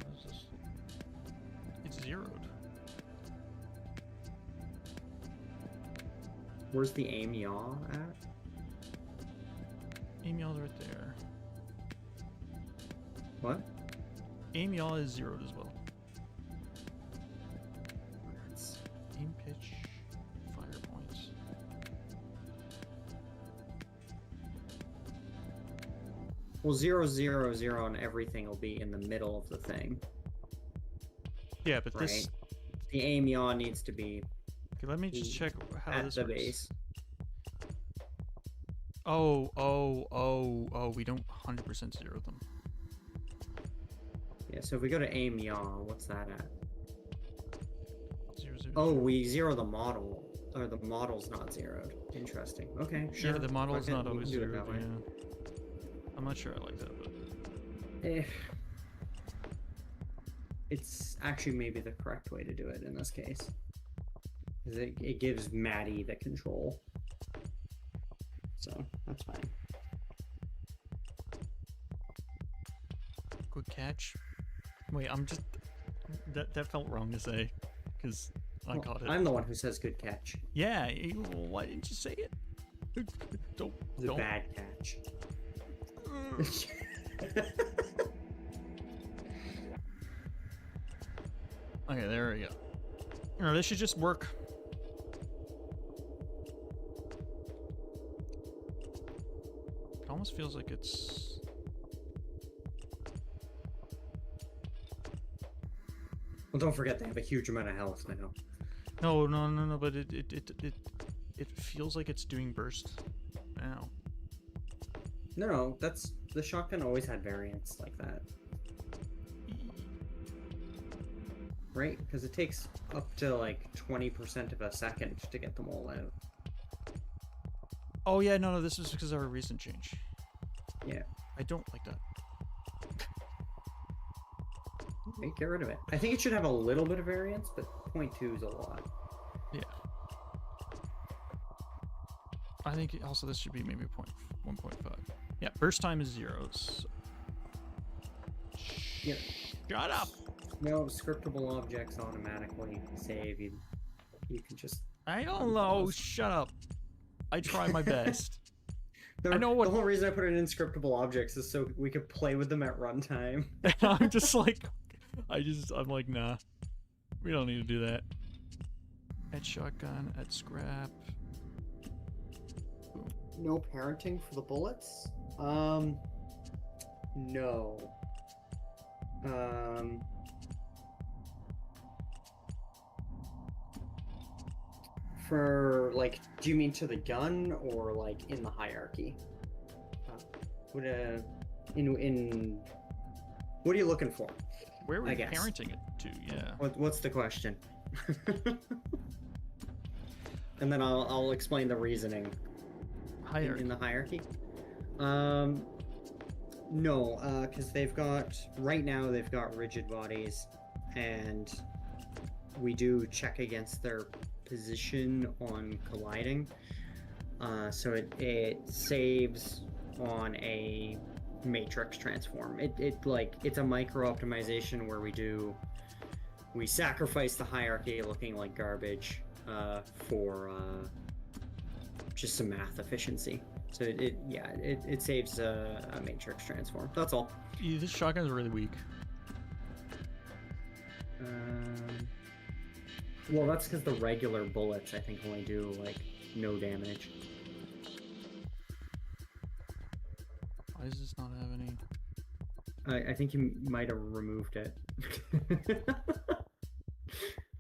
What is this? It's zeroed. Where's the aim yaw at? Aim yaw's right there. What? Aim yaw is zeroed as well. That's... Aim pitch, fire points. Well, 0, 0, 0 on everything will be in the middle of the thing, Yeah, but right? this. The aim yaw needs to be Okay, let me just check how at this the works. base. Oh, we don't 100% zero them. Yeah, so if we go to aim yaw, what's that at? 0, 0, Oh, we zero the model, or the model's not zeroed. Interesting. Okay, sure. Yeah, the model is Fuck it, not we always can do it zeroed. that way. Yeah. I'm not sure I like that, but Eh. It's actually maybe the correct way to do it in this case. Because it gives Maddie the control. So, that's fine. good catch. Wait, I'm just that felt wrong to say because I Well, caught it. I'm the one who says good catch. Yeah, why didn't you say it? Don't. It's a Don't. bad catch. Okay, there we go. No, this should just work. It almost feels like it's. Well, don't forget they have a huge amount of health now. No, but it feels like it's doing burst now. No, that's the shotgun always had variants like that, right? Because it takes up to like 20% of a second to get them all out. Oh yeah, no, this is because of our recent change. Yeah, I don't like that. okay, get rid of it. I think it should have a little bit of variance, but 0.2 is a lot. Yeah. I think also this should be maybe 1.5. Yeah, burst time is 0. So... Yeah. Shut up! No, scriptable objects automatically save. You can just... I don't know. Shut up. I try my best. The, I know what- The whole reason I put it in scriptable objects is so we could play with them at runtime. I'm just like, I'm like, nah. We don't need to do that. At shotgun, at scrap. Boom. No parenting for the bullets? No. For, like, do you mean to the gun or, like, in the hierarchy? What are you looking for? Where were I you guess. parenting it to? Yeah. What's the question? And then I'll explain the reasoning Hierarchy. in the hierarchy. No, because right now they've got rigid bodies, and we do check against their position on colliding. So it saves on a matrix transform. It's a micro optimization where we sacrifice the hierarchy looking like garbage for just some math efficiency. So it saves a matrix transform. That's all. Yeah, this shotgun is really weak. Well, that's because the regular bullets I think only do like no damage. Why does this not have any? I think you might have removed it.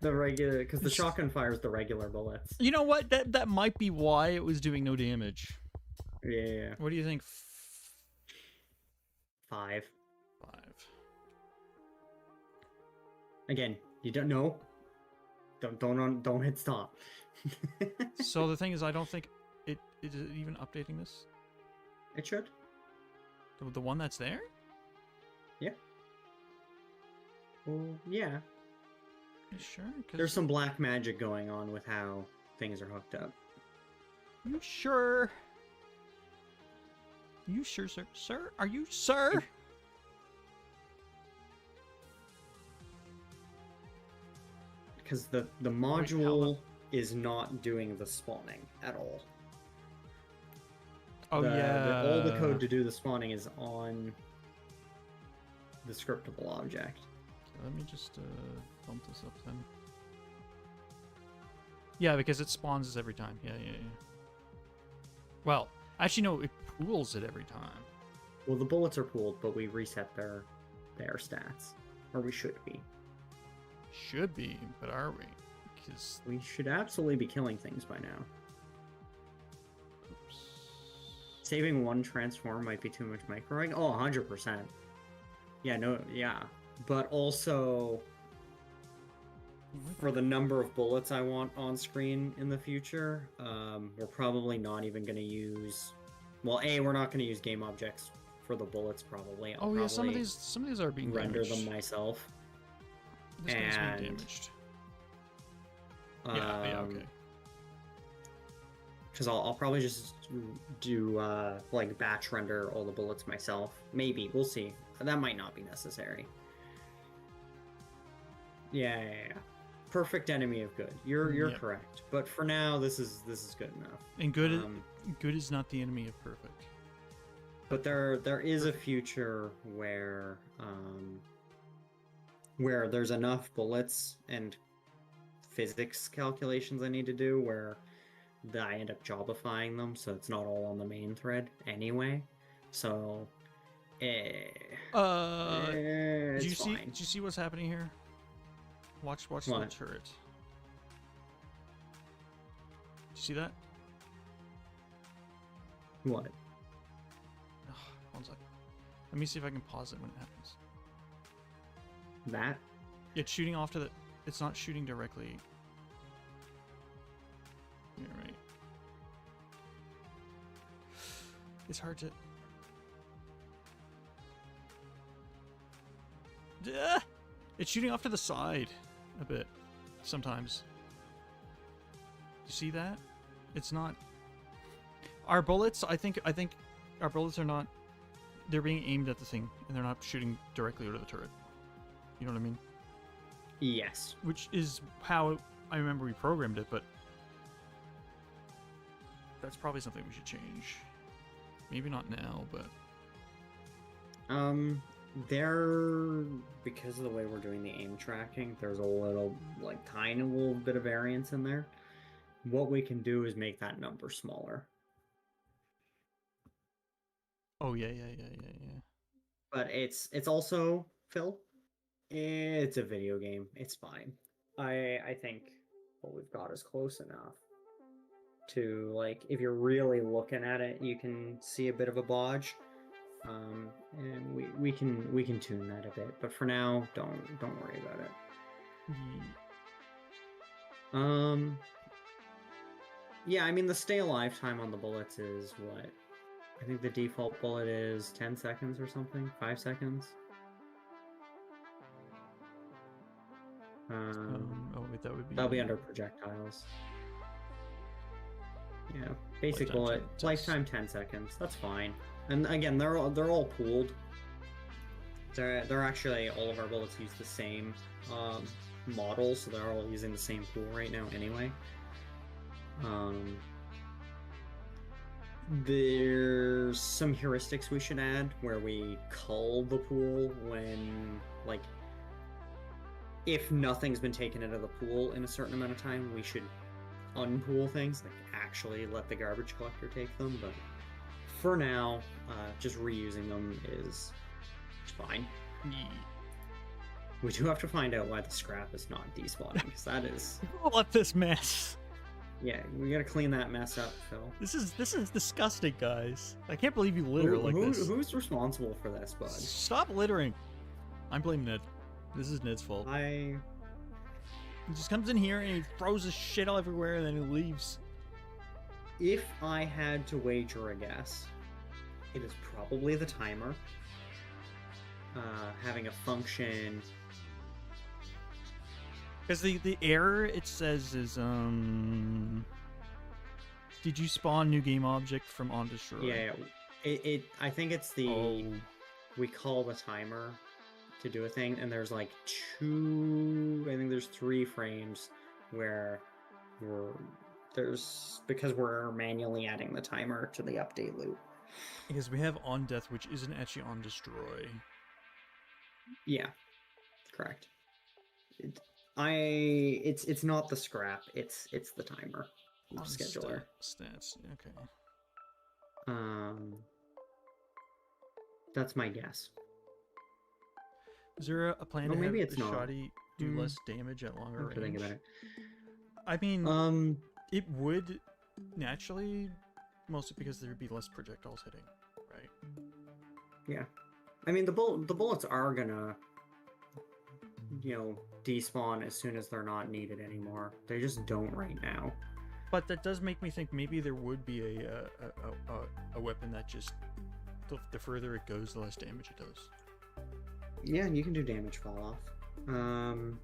The regular, because the shotgun fires the regular bullets. You know what? That might be why it was doing no damage. Yeah. What do you think? 5. 5. Again, you don't know. Don't hit stop. So the thing is, I don't think it is it even updating this. It should. The one that's there? Yeah. Well, yeah. You sure? There's some black magic going on with how things are hooked up. You sure? You sure, sir? Sir? Are you sir? Because the module is not doing the spawning at all. Oh yeah. All the code to do the spawning is on the scriptable object. Let me just bump this up then. Yeah, because it spawns every time. Yeah. Well, actually no, it pools it every time. Well, the bullets are pooled, but we reset their stats, or we should be. Should be, but are we? Because we should absolutely be killing things by now. Oops. Saving one transform might be too much microing. Oh, 100%. Yeah. But also, for the number of bullets I want on screen in the future, we're probably not even going to use... Well, we're not going to use game objects for the bullets, probably. I'll probably some of these are being render damaged. them myself. This one's being damaged. Yeah, okay. Because I'll probably just do like batch render all the bullets myself. Maybe, we'll see. That might not be necessary. Yeah. Perfect enemy of good. You're correct. But for now, this is good enough. And good is not the enemy of perfect. But there is a future where there's enough bullets and physics calculations I need to do where I end up jobifying them, so it's not all on the main thread anyway. So, Did you see what's happening here? Watch the turret. Did you see that? What? Oh, 1 second. Let me see if I can pause it when it happens. That? It's shooting off to the... It's not shooting directly. You're right. It's hard to... It's shooting off to the side a bit sometimes. You see that? It's not... Our bullets, I think our bullets are not... They're being aimed at the thing, and they're not shooting directly out of the turret. You know what I mean? Yes. Which is how I remember we programmed it, but... That's probably something we should change. Maybe not now, but... because of the way we're doing the aim tracking, there's a little, like, tiny little bit of variance in there. What we can do is make that number smaller. Oh, yeah. But it's also, Phil, it's a video game. It's fine. I think what we've got is close enough to, like, if you're really looking at it, you can see a bit of a bodge. And we can tune that a bit, but for now, don't worry about it. Yeah, I mean, the stay alive time on the bullets is what? I think the default bullet is 10 seconds or something, 5 seconds. Oh wait, that'll be under projectiles. Yeah, basic bullet, lifetime 10 seconds. That's fine. And again, they're all pooled. They're actually, all of our bullets use the same model, so they're all using the same pool right now anyway. There's some heuristics we should add where we cull the pool when, like, if nothing's been taken out of the pool in a certain amount of time, we should unpool things, like actually let the garbage collector take them, but for now, just reusing them is fine. We do have to find out why the scrap is not despawning, because that is... What this mess? Yeah, we gotta clean that mess up, Phil. This is disgusting, guys. I can't believe you litter like this. Who's responsible for this, bud? Stop littering. I'm blaming Ned. This is Ned's fault. He just comes in here and he throws his shit all everywhere and then he leaves. If I had to wager a guess, it is probably the timer. Having a function... Because the error it says is, did you spawn new game object from on destroy? Yeah, I think it's the... We call the timer to do a thing, and there's like 3 frames where we're because we're manually adding the timer to the update loop. Because we have on death, which isn't actually on destroy. Yeah, correct. It's not the scrap. It's the timer On scheduler. Stats. Okay. That's my guess. Is there a plan Well, to maybe have it's the not. shoddy do less damage at longer I have to range? think about it. I mean, Um, it would naturally, mostly because there would be less projectiles hitting, right? yeah. I mean, the bullets are gonna, despawn as soon as they're not needed anymore. They just don't right now. But that does make me think maybe there would be a weapon that just the further it goes, the less damage it does. Yeah, you can do damage fall off. I'm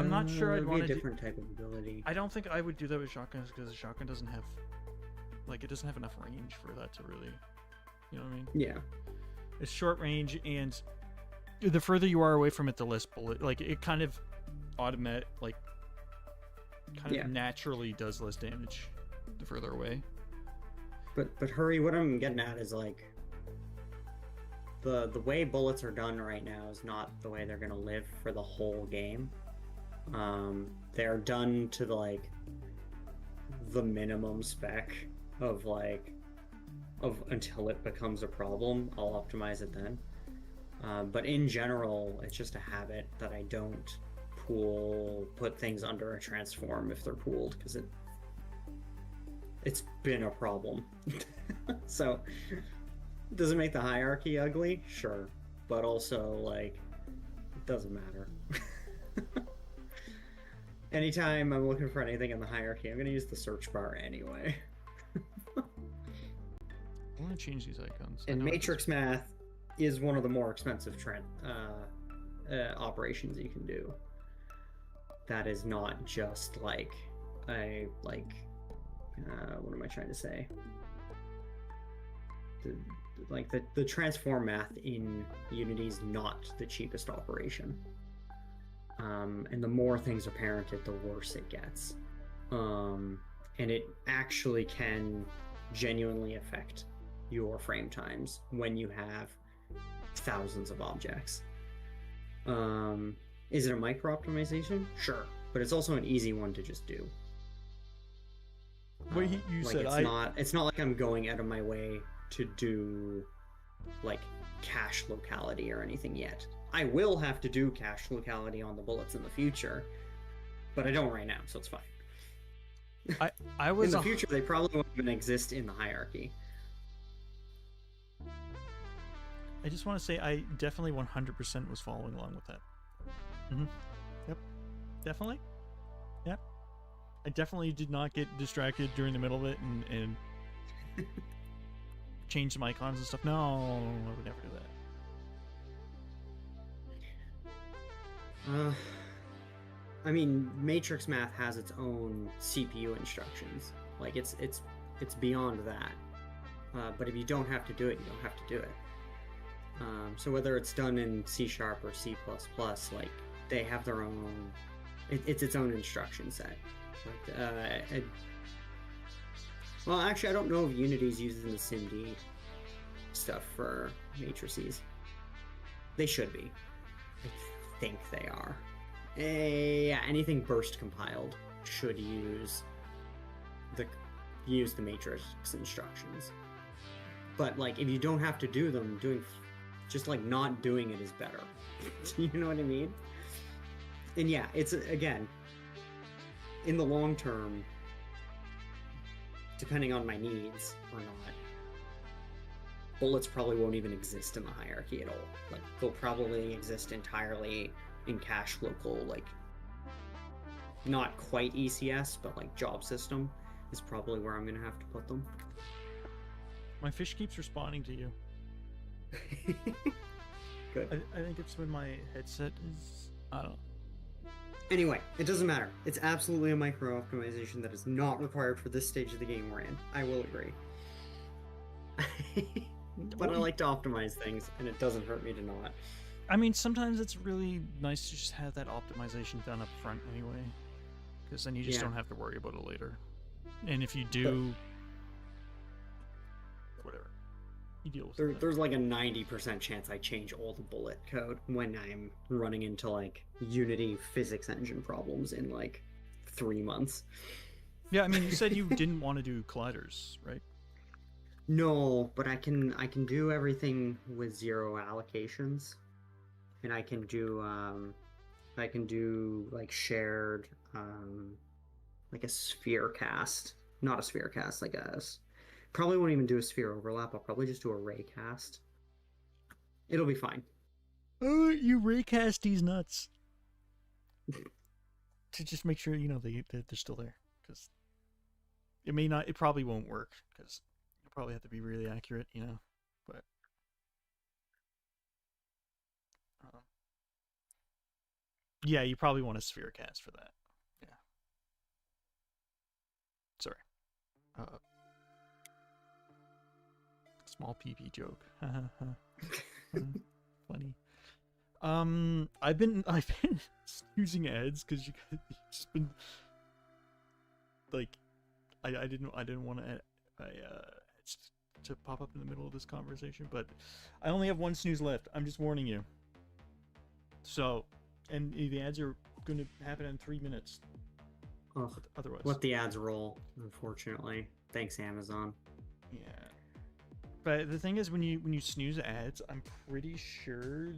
not sure I'd it'd be want a to. different type of ability. I don't think I would do that with shotguns because the shotgun doesn't have, like, it doesn't have enough range for that to really, you know what I mean? Yeah. It's short range, and the further you are away from it, the less bullet. Like, it kind of naturally does less damage the further away. But hurry, what I'm getting at is like the way bullets are done right now is not the way they're gonna live for the whole game. They're done to the minimum spec of until it becomes a problem. I'll optimize it then. But in general, it's just a habit that I don't put things under a transform if they're pooled, because it's been a problem. So, does it make the hierarchy ugly? Sure, but also it doesn't matter. Anytime I'm looking for anything in the hierarchy, I'm gonna use the search bar anyway. I'm gonna change these icons. And Matrix Math is one of the more expensive operations you can do. That is not just what am I trying to say? The transform math in Unity is not the cheapest operation. And the more things are parented, the worse it gets. And it actually can genuinely affect your frame times when you have thousands of objects. Is it a micro optimization? Sure, but it's also an easy one to just do. What you said, it's not like I'm going out of my way to do cache locality or anything yet. I will have to do cache locality on the bullets in the future, but I don't right now, so it's fine. I was in the future they probably won't even exist in the hierarchy. I just want to say I definitely 100% was following along with that. Mm-hmm. Yep. Definitely. Yep. I definitely did not get distracted during the middle of it and change some icons and stuff. No, I would never do that. I mean, Matrix Math has its own CPU instructions. It's beyond that. But if you don't have to do it, you don't have to do it. So whether it's done in C# or C++, they have their own. It's its own instruction set. Well, actually, I don't know if Unity's using the SIMD stuff for matrices. They should be. I think they are. Yeah, anything burst compiled should use the matrix instructions. But if you don't have to do them, not doing it is better. You know what I mean? And yeah, it's again, in the long term, depending on my needs or not, bullets probably won't even exist in the hierarchy at all. They'll probably exist entirely in cache local, not quite ECS, but job system is probably where I'm gonna have to put them. My fish keeps responding to you. Good. I think it's when my headset is... I don't know. Anyway, it doesn't matter. It's absolutely a micro optimization that is not required for this stage of the game we're in. I will agree. But I like to optimize things, and it doesn't hurt me to not. I mean, sometimes it's really nice to just have that optimization done up front anyway, because then you just Yeah. don't have to worry about it later. And if you do, whatever, you deal with it. There's like a 90% chance I change all the bullet code when I'm running into like Unity physics engine problems in like 3 months. Yeah, I mean, you said you didn't want to do colliders, right? No, but I can do everything with 0 allocations, and I can do like shared like a sphere cast, not a sphere cast, like probably won't even do a sphere overlap. I'll probably just do a ray cast. It'll be fine. Oh, you raycast these nuts to just make sure they're still there, because it probably won't work, because you'll probably have to be really accurate, but yeah, you probably want a sphere cast for that. Yeah. Sorry. Small PP joke. Funny. I've been using ads because you guys just been like, I didn't want to pop up in the middle of this conversation, but I only have one snooze left. I'm just warning you. So, and the ads are going to happen in 3 minutes. Oh, otherwise, let the ads roll. Unfortunately, thanks Amazon. Yeah. But the thing is, when you snooze ads, I'm pretty sure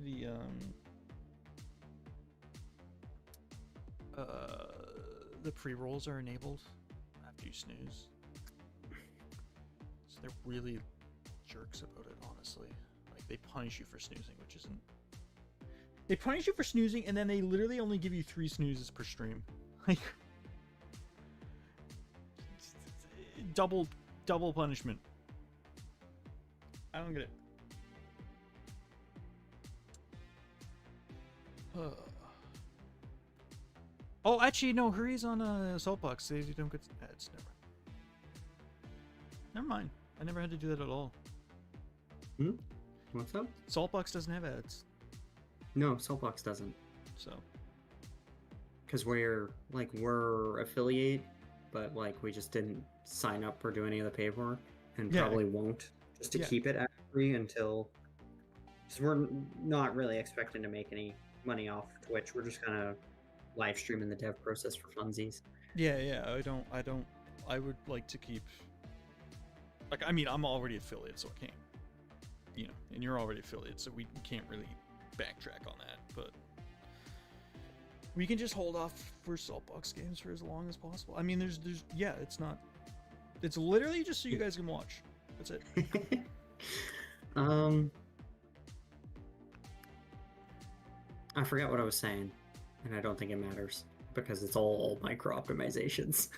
the pre-rolls are enabled after you snooze. So they're really jerks about it, honestly. Like, they punish you for snoozing, which isn't. They punish you for snoozing, and then they literally only give you 3 snoozes per stream. Like, double punishment. I don't get it. Oh, actually, no. Hurry's on Saltbox. They don't get ads. Never mind. I never had to do that at all. What's up? Saltbox doesn't have ads. No, Saltbox doesn't. So. Because we're affiliate, but like we just didn't sign up or do any of the paperwork, and probably won't, just to keep it ad free until. Because we're not really expecting to make any money off Twitch. We're just kind of live streaming the dev process for funsies. Yeah. I would like to keep. Like, I mean, I'm already affiliate, so I can't. And you're already affiliate, so we can't really backtrack on that, but. We can just hold off for Saltbox games for as long as possible. I mean, there's it's not. It's literally just so you guys can watch. That's it. I forgot what I was saying, and I don't think it matters because it's all micro optimizations.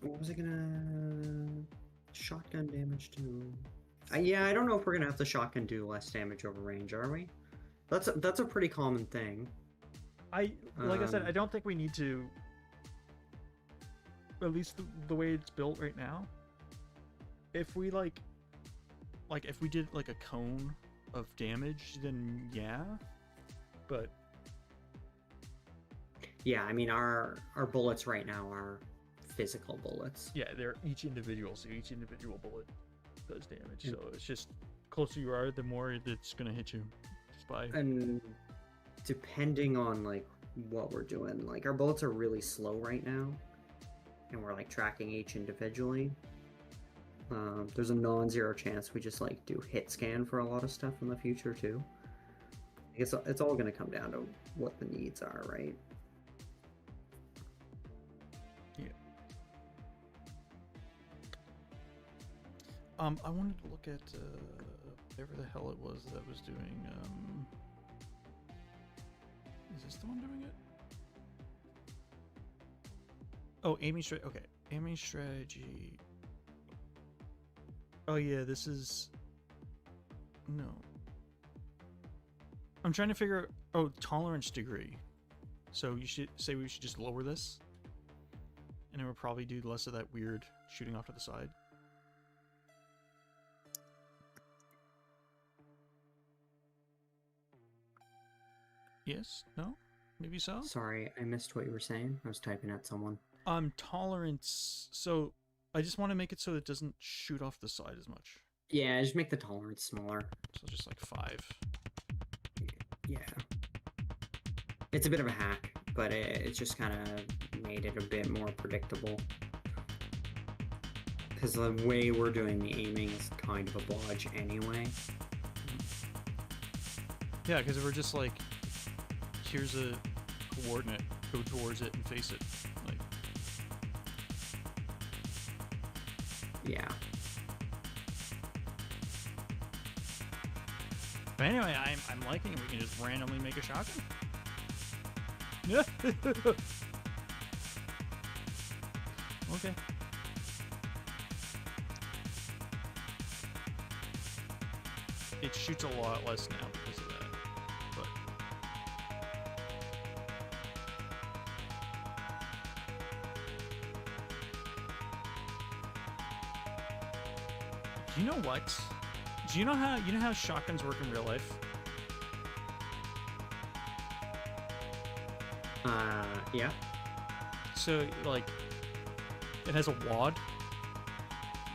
What was I gonna? Shotgun damage too. Yeah, I don't know if we're gonna have the shotgun do less damage over range, are we? That's a pretty common thing. I said, I don't think we need to. At least the way it's built right now. If we if we did like a cone of damage, then yeah. But yeah, I mean our bullets right now are physical bullets. Yeah, they're each individual, so each individual bullet does damage. So it's just closer you are, the more it's gonna hit you. Just by and depending on like what we're doing, like our bullets are really slow right now, and we're like tracking each individually. There's a non-zero chance we just like do hit scan for a lot of stuff in the future too. I guess it's all gonna come down to what the needs are, right? I wanted to look at whatever the hell it was that was doing. Is this the one doing it? Oh, aiming strategy. Okay, aiming strategy. Oh yeah, this is. No. I'm trying to figure out. Oh, tolerance degree. So you should say we should just lower this, and it would probably do less of that weird shooting off to the side. Yes? No? Maybe so? Sorry, I missed what you were saying. I was typing at someone. Tolerance. So I just want to make it so it doesn't shoot off the side as much. Yeah, just make the tolerance smaller. So just like 5. Yeah. It's a bit of a hack, but it's just kind of made it a bit more predictable. Because the way we're doing the aiming is kind of a blodge anyway. Yeah, because we're just like, here's a coordinate, go towards it and face it. Like, yeah. but anyway, I'm liking it. We can just randomly make a shotgun. Yeah. Okay. It shoots a lot less now because of that. But do you know what? Do you know how shotguns work in real life? Yeah. So like, it has a wad.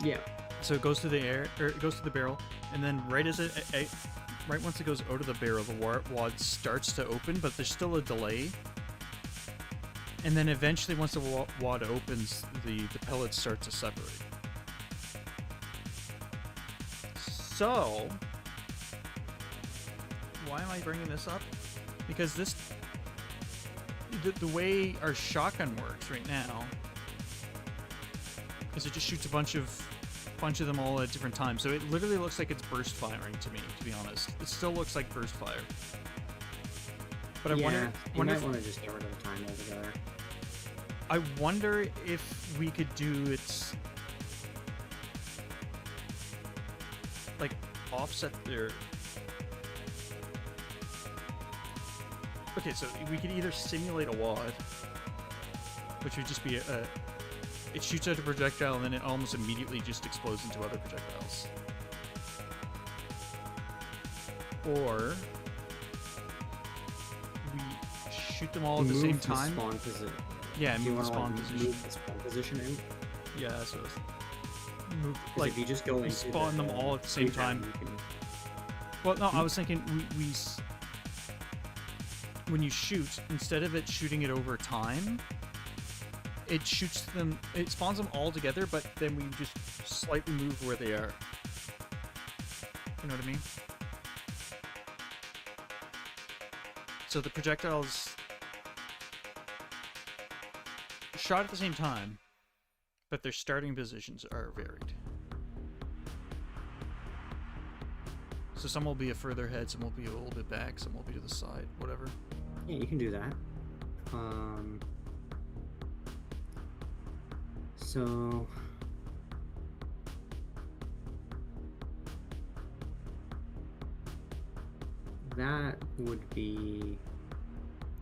Yeah. So it goes to the air, or it goes to the barrel, and then right once it goes out of the barrel, the wad starts to open, but there's still a delay. And then eventually, once the wad opens, the pellets start to separate. So, why am I bringing this up? Because the way our shotgun works right now is it just shoots a bunch of them all at different times. So it literally looks like it's burst firing to me, to be honest. It still looks like burst fire. But I wonder you might want to just get rid of the time altogether. I wonder if we could do it like offset their. Okay, so we could either simulate a wad, which would just be it shoots out a projectile and then it almost immediately just explodes into other projectiles. Or we shoot them all at the same time. Spawn position. Yeah, move the spawn position. Move the spawn position out. Yeah, so move Like if you just go into spawn them all at the same time. Well, no, I was thinking when you shoot, instead of it shooting it over time, it spawns them all together, but then we just slightly move where they are. You know what I mean? So the projectiles shot at the same time, but their starting positions are varied. So some will be a further ahead, some will be a little bit back, some will be to the side, whatever. Yeah, you can do that. So that would be,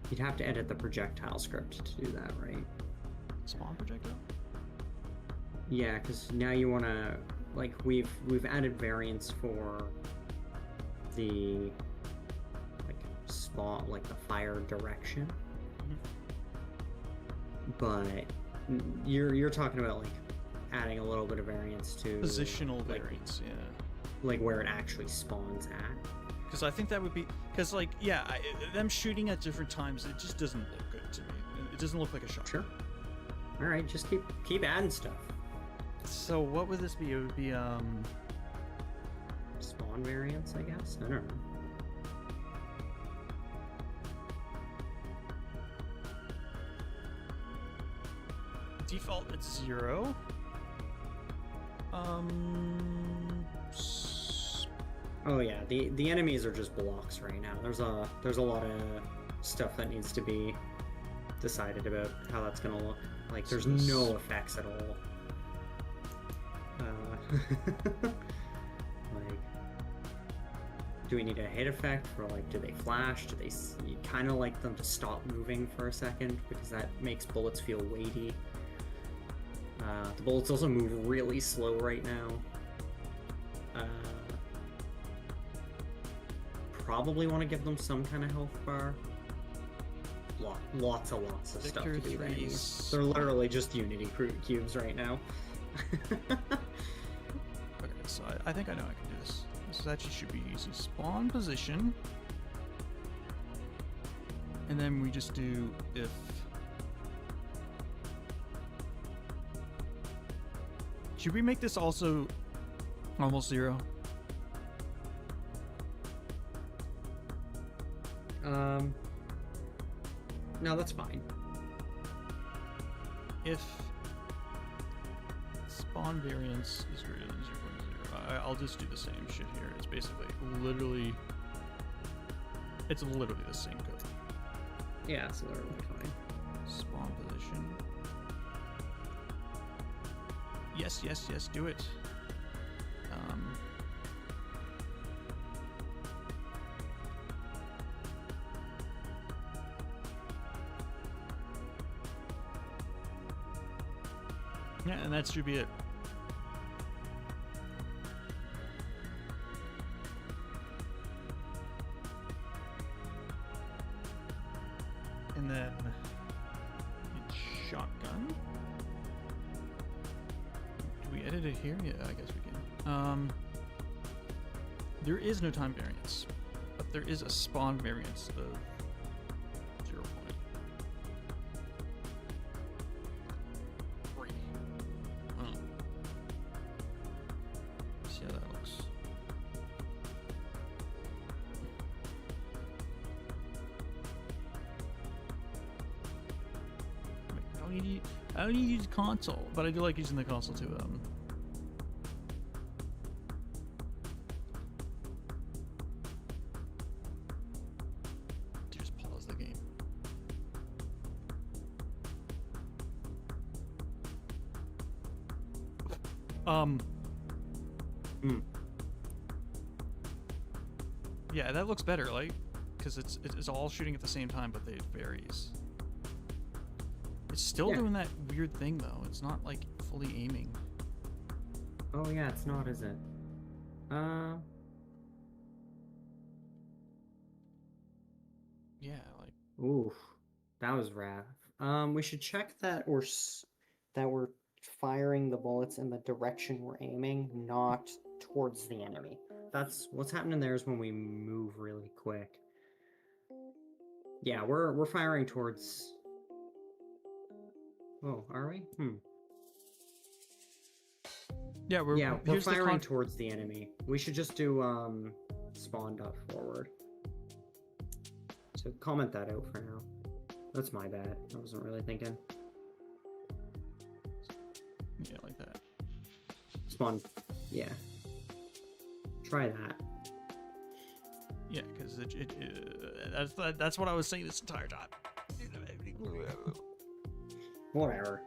you'd have to edit the projectile script to do that, right? Spawn projectile? Yeah, because now you want to, like, we've added variants for the spawn, like the fire direction. But you're talking about like adding a little bit of variance to positional variance, yeah, like where it actually spawns at. Because I think that would be, because like, yeah, them shooting at different times, it just doesn't look good to me. It doesn't look like a shot. Sure. All right, just keep adding stuff. So what would this be? It would be spawn variance, I guess. I don't know. Default, it's 0. Oh yeah, the enemies are just blocks right now. There's a lot of stuff that needs to be decided about how that's gonna look. Like there's no effects at all. Like, do we need a hit effect for like? Do they flash? Do they? You kind of like them to stop moving for a second because that makes bullets feel weighty. The bullets also move really slow right now. Probably want to give them some kind of health bar. lots of stuff to Victor do to 3 enemies. They're literally just Unity cubes right now. Okay, so I think I know I can do this. This actually should be easy. Spawn position. And then we just do if. Should we make this also almost 0? No, that's fine. If spawn variance is greater than 0.0, I'll just do the same shit here. It's basically literally the same code. Yeah, it's literally fine. Spawn position. Yes, do it. Yeah, and that should be it. And then shotgun. Do we edit it here? Yeah, I guess we can. There is no time variance, but there is a spawn variance of 0.3. See how that looks. I don't need to use console, but I do like using the console to just pause the game. Yeah, that looks better, like, because it's all shooting at the same time, but it varies. It's still doing that weird thing though. It's not like fully aiming. Oh yeah, it's not, is it? Yeah, like. Oof, that was rough. We should check that that we're firing the bullets in the direction we're aiming, not towards the enemy. That's what's happening there is when we move really quick. Yeah, we're firing towards. Oh, are we? Yeah, we're firing towards the enemy. We should just do spawn.forward. So comment that out for now. That's my bad. I wasn't really thinking. Yeah, like that. Spawn. Yeah. Try that. Yeah, because that's what I was saying this entire time. Whatever.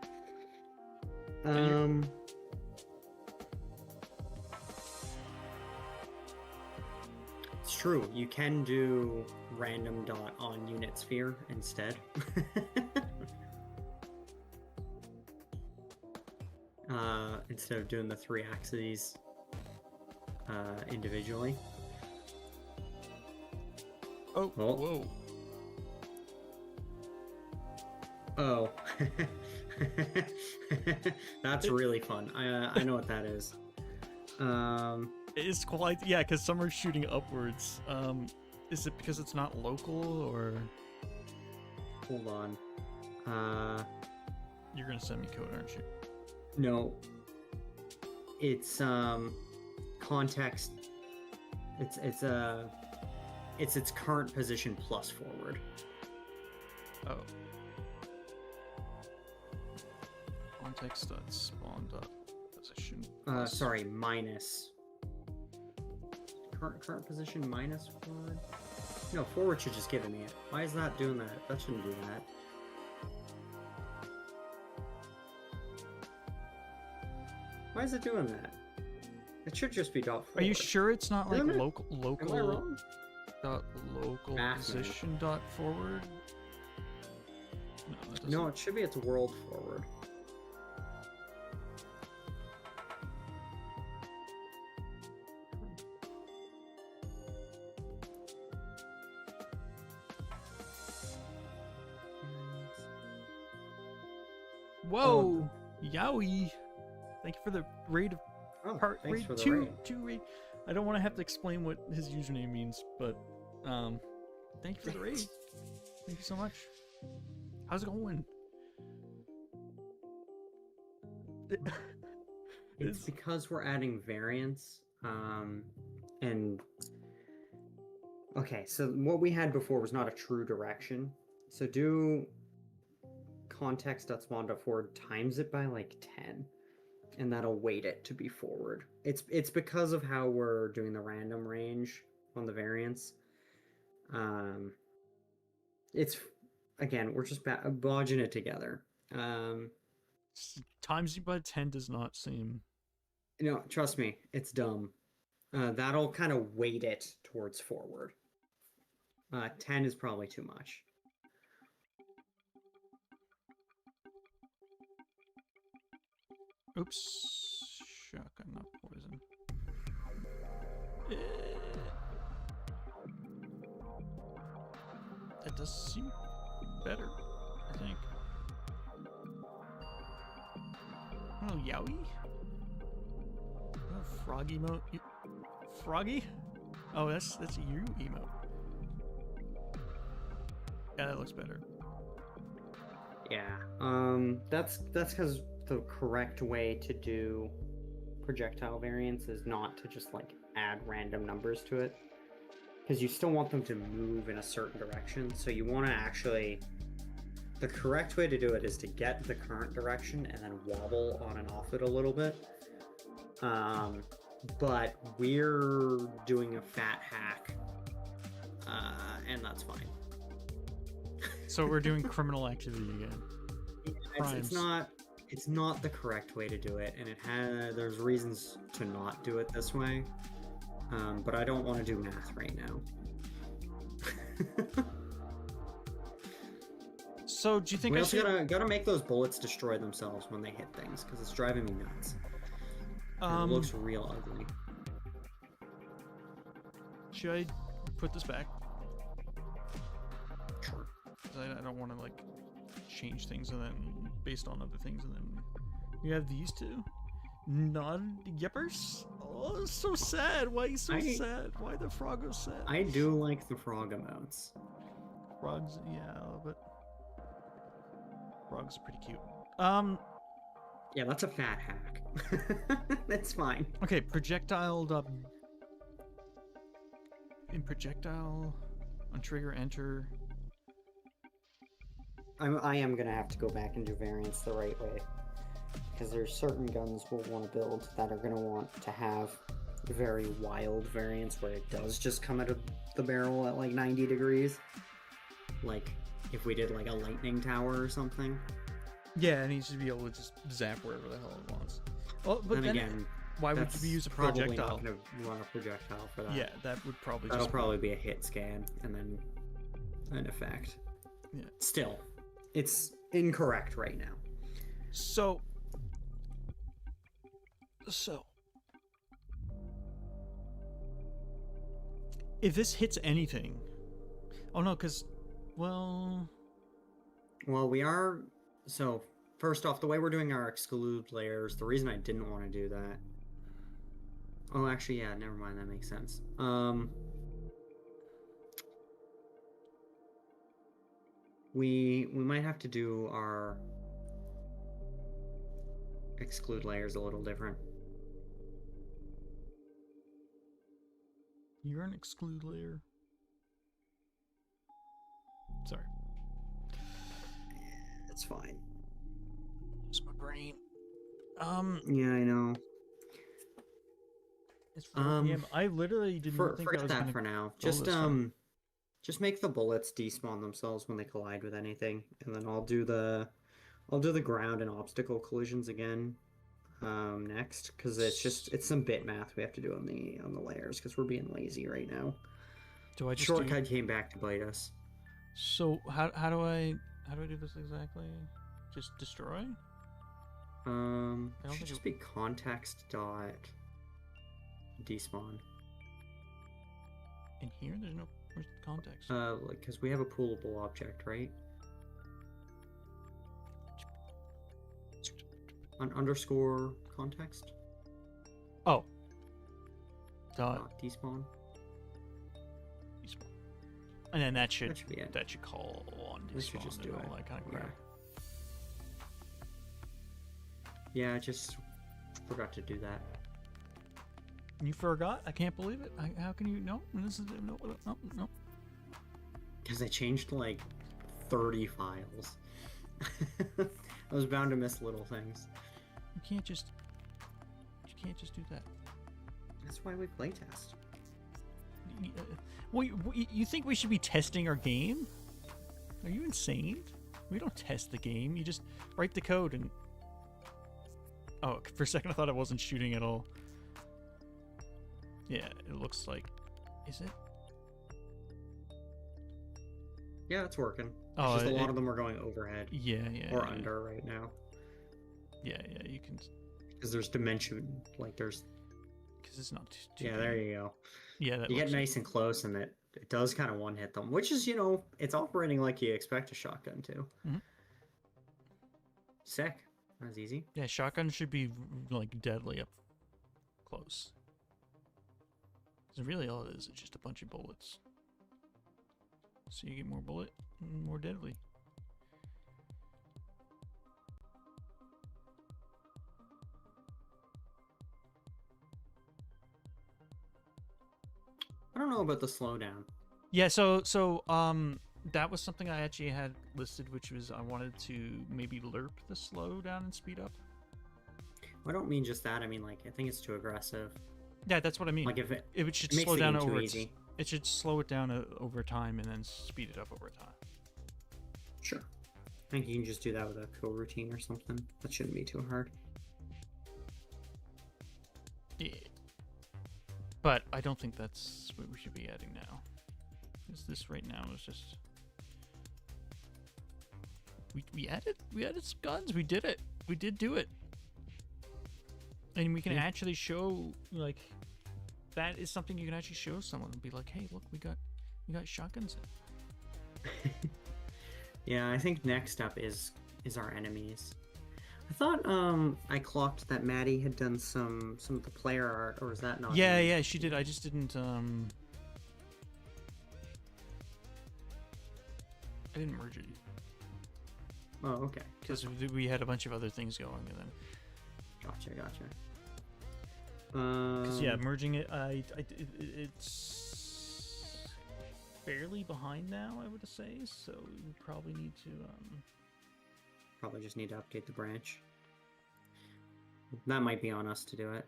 It's true. You can do random dot on unit sphere instead. Instead of doing the 3 axes individually. Oh, whoa. Oh. That's really fun. I know what that is. It's quite, yeah, because some are shooting upwards. Is it because it's not local, or? Hold on. You're gonna send me code, aren't you? No. It's context. It's its current position plus forward. Oh. Context.spawn.position. Sorry, minus. Current position minus forward? No, forward should just give me it. Why is that doing that? That shouldn't do that. Why is it doing that? It should just be dot forward. Are you sure it's not like local Am I wrong? dot local position dot forward? No, that doesn't. No, it should be its world forward. Whoa, Yowie! Thank you for the raid of Oh, part thanks raid for the two. raid. Two raid. I don't want to have to explain what his username means, but thank you for the raid. Thank you so much. How's it going? It's because we're adding variants. And okay, so what we had before was not a true direction. So do context.spawn.forward times it by like 10, and that'll weight it to be forward. It's because of how we're doing the random range on the variants. It's again, we're just bodging it together. Times by 10 does not seem. No, trust me, it's dumb. That'll kind of weight it towards forward. 10 is probably too much. Oops. Shotgun, not poison. That does seem better, I think. Oh, Yowie? Oh, frog emote. Froggy? Oh, that's a you emote. Yeah, that looks better. Yeah. That's because the correct way to do projectile variants is not to just like add random numbers to it, because you still want them to move in a certain direction. So you want to actually, the correct way to do it is to get the current direction and then wobble on and off it a little bit. But we're doing a fat hack, and that's fine. So we're doing criminal activity again. It's not the correct way to do it, and there's reasons to not do it this way. But I don't want to do math right now. So do you think we I also should... gotta make those bullets destroy themselves when they hit things, because it's driving me nuts. It looks real ugly. Should I put this back? Sure. I don't want to like change things and then based on other things, and then you have these two non-yippers. Oh, it's so sad. Why are you so sad? Why the frog is sad? I do like the frog emotes. Frogs, yeah, but frogs are pretty cute. Yeah, that's a fat hack. That's fine. Okay, projectile up. In projectile, on trigger, enter. I am gonna have to go back and do variants the right way, because there's certain guns we'll want to build that are gonna want to have very wild variants where it does just come out of the barrel at like 90 degrees. Like if we did like a lightning tower or something. Yeah, it needs to be able to just zap wherever the hell it wants. Well, but then again, why would you use a projectile? Probably not gonna run a projectile for that. Yeah, that would probably. That'll probably be a hit scan and then an effect. Yeah. Still, it's incorrect right now. So. If this hits anything, oh no, because, well, we are. So first off, the way we're doing our exclude layers, the reason I didn't want to do that. Oh, actually, yeah, never mind. That makes sense. We might have to do our exclude layers a little different. You're an exclude layer. Sorry. It's fine. It's my brain. Yeah, I know. It's 4 p.m. I literally didn't think I was that gonna for now. go Just make the bullets despawn themselves when they collide with anything, and then I'll do the ground and obstacle collisions again next, because it's some bit math we have to do on the layers, because we're being lazy right now. Do I just Shortcut came back to bite us. So how do I do this exactly? Just destroy? I don't think should just be context dot despawn. In here, there's no where's the context. Like, because we have a poolable object, right? On underscore context. Oh. Dot. Not despawn. Despawn. And then that should That should be it. that should call on This should despawn just and do all it. that kind of Yeah. crap. Yeah, I just forgot to do that. You forgot? I can't believe it. How can you? No, this is no. Because I changed like 30 files. I was bound to miss little things. You can't just do that. That's why we playtest. Well, you think we should be testing our game? Are you insane? We don't test the game. You just write the code and. Oh, for a second I thought I wasn't shooting at all. Yeah, it looks like. Is it? Yeah, it's working. It's Oh, just a lot of them are going overhead Yeah. or yeah. under right now. Yeah, you can. Because there's dimension, like there's. Because it's not too. Yeah, there you go. Yeah, that You get looks- nice and close, and it does kind of one hit them, which is, it's operating like you expect a shotgun to. Mhm. Sick. That's easy. Yeah, shotgun should be like deadly up close. Because really all it is just a bunch of bullets. So you get more bullet, more deadly. I don't know about the slowdown. Yeah, so that was something I actually had listed, which was I wanted to maybe lerp the slow down and speed up. I don't mean just that. I mean, like, I think it's too aggressive. Yeah, that's what I mean. Like, if it Should makes slow the down game too over. easy. It should slow it down over time and then speed it up over time. Sure. I think you can just do that with a coroutine or something. That shouldn't be too hard. Yeah. But I don't think that's what we should be adding now. Because this right now is just. We added some guns. We did it. We did do it. And we can Yeah. actually show, like, that is something you can actually show someone and be like, hey, look, we got shotguns. Yeah, I think next up is our enemies. I thought I clocked that Maddie had done some of the player art, or is that not? Yeah, in? yeah, she did. I just didn't I didn't merge it Oh, okay. because we had a bunch of other things going, and then Gotcha. because yeah, merging it, it's fairly behind now, I would say. So we probably need to Probably just need to update the branch. That might be on us to do it.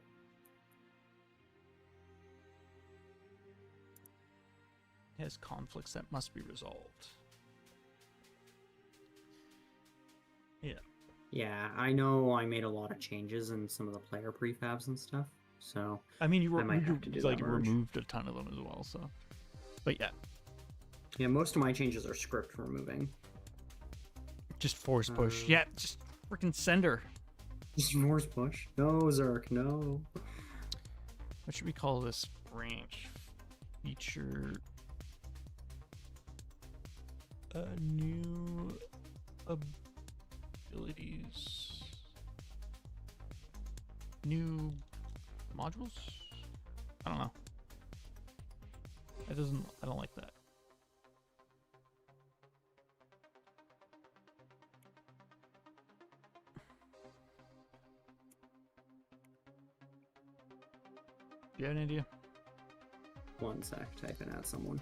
has conflicts that must be resolved. Yeah. Yeah, I know I made a lot of changes in some of the player prefabs and stuff. So I mean, you I might have to do like that merge. removed a ton of them as well. So, but yeah, yeah, most of my changes are script removing. just force push. Uh, Yeah, just freaking send her. Just force push. No, Zerk, no. What should we call this branch? Feature new abilities. New modules? I don't know. I don't like that. Do you have an idea? One sec, typing out someone.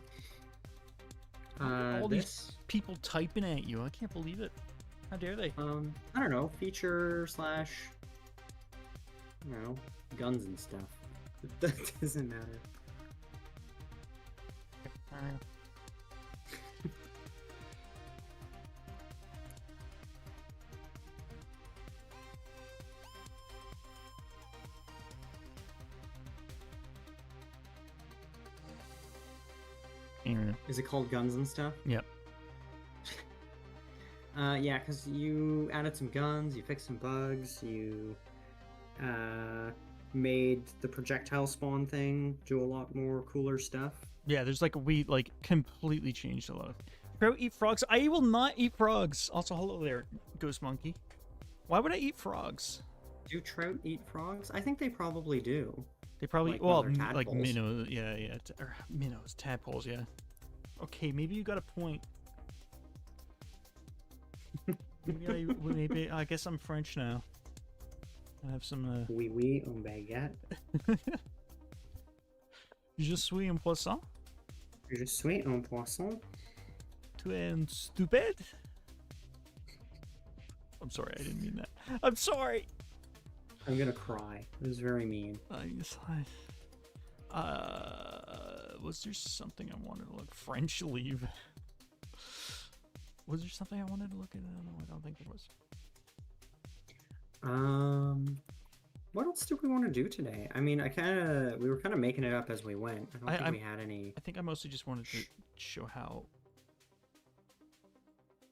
All This, these people typing at you. I can't believe it. How dare they? I don't know, feature slash, I don't know, guns and stuff. That doesn't matter. Is it called guns and stuff? Yep. Yeah, because you added some guns, you fixed some bugs, you made the projectile spawn thing do a lot more cooler stuff. Yeah, there's like we like completely changed a lot of. Bro, eat frogs. I will not eat frogs. Also, hello there, Ghost Monkey. Why would I eat frogs? Do trout eat frogs? I think they probably do. They probably Like, when they're like tadpoles. minnows, yeah, or minnows, tadpoles, yeah. Okay, maybe you got a point. Maybe I guess I'm French now. I have some. Oui, oui, un baguette. Je suis un poisson. Je suis un poisson. Tu es un stupid. I'm sorry, I didn't mean that. I'm sorry. I'm gonna cry. It was very mean. Was there something I wanted to look? French leave. Was there something I wanted to look at? No, I don't think there was. What else do we want to do today? I mean, we were kind of making it up as we went. I don't think we had any. I think I mostly just wanted to show how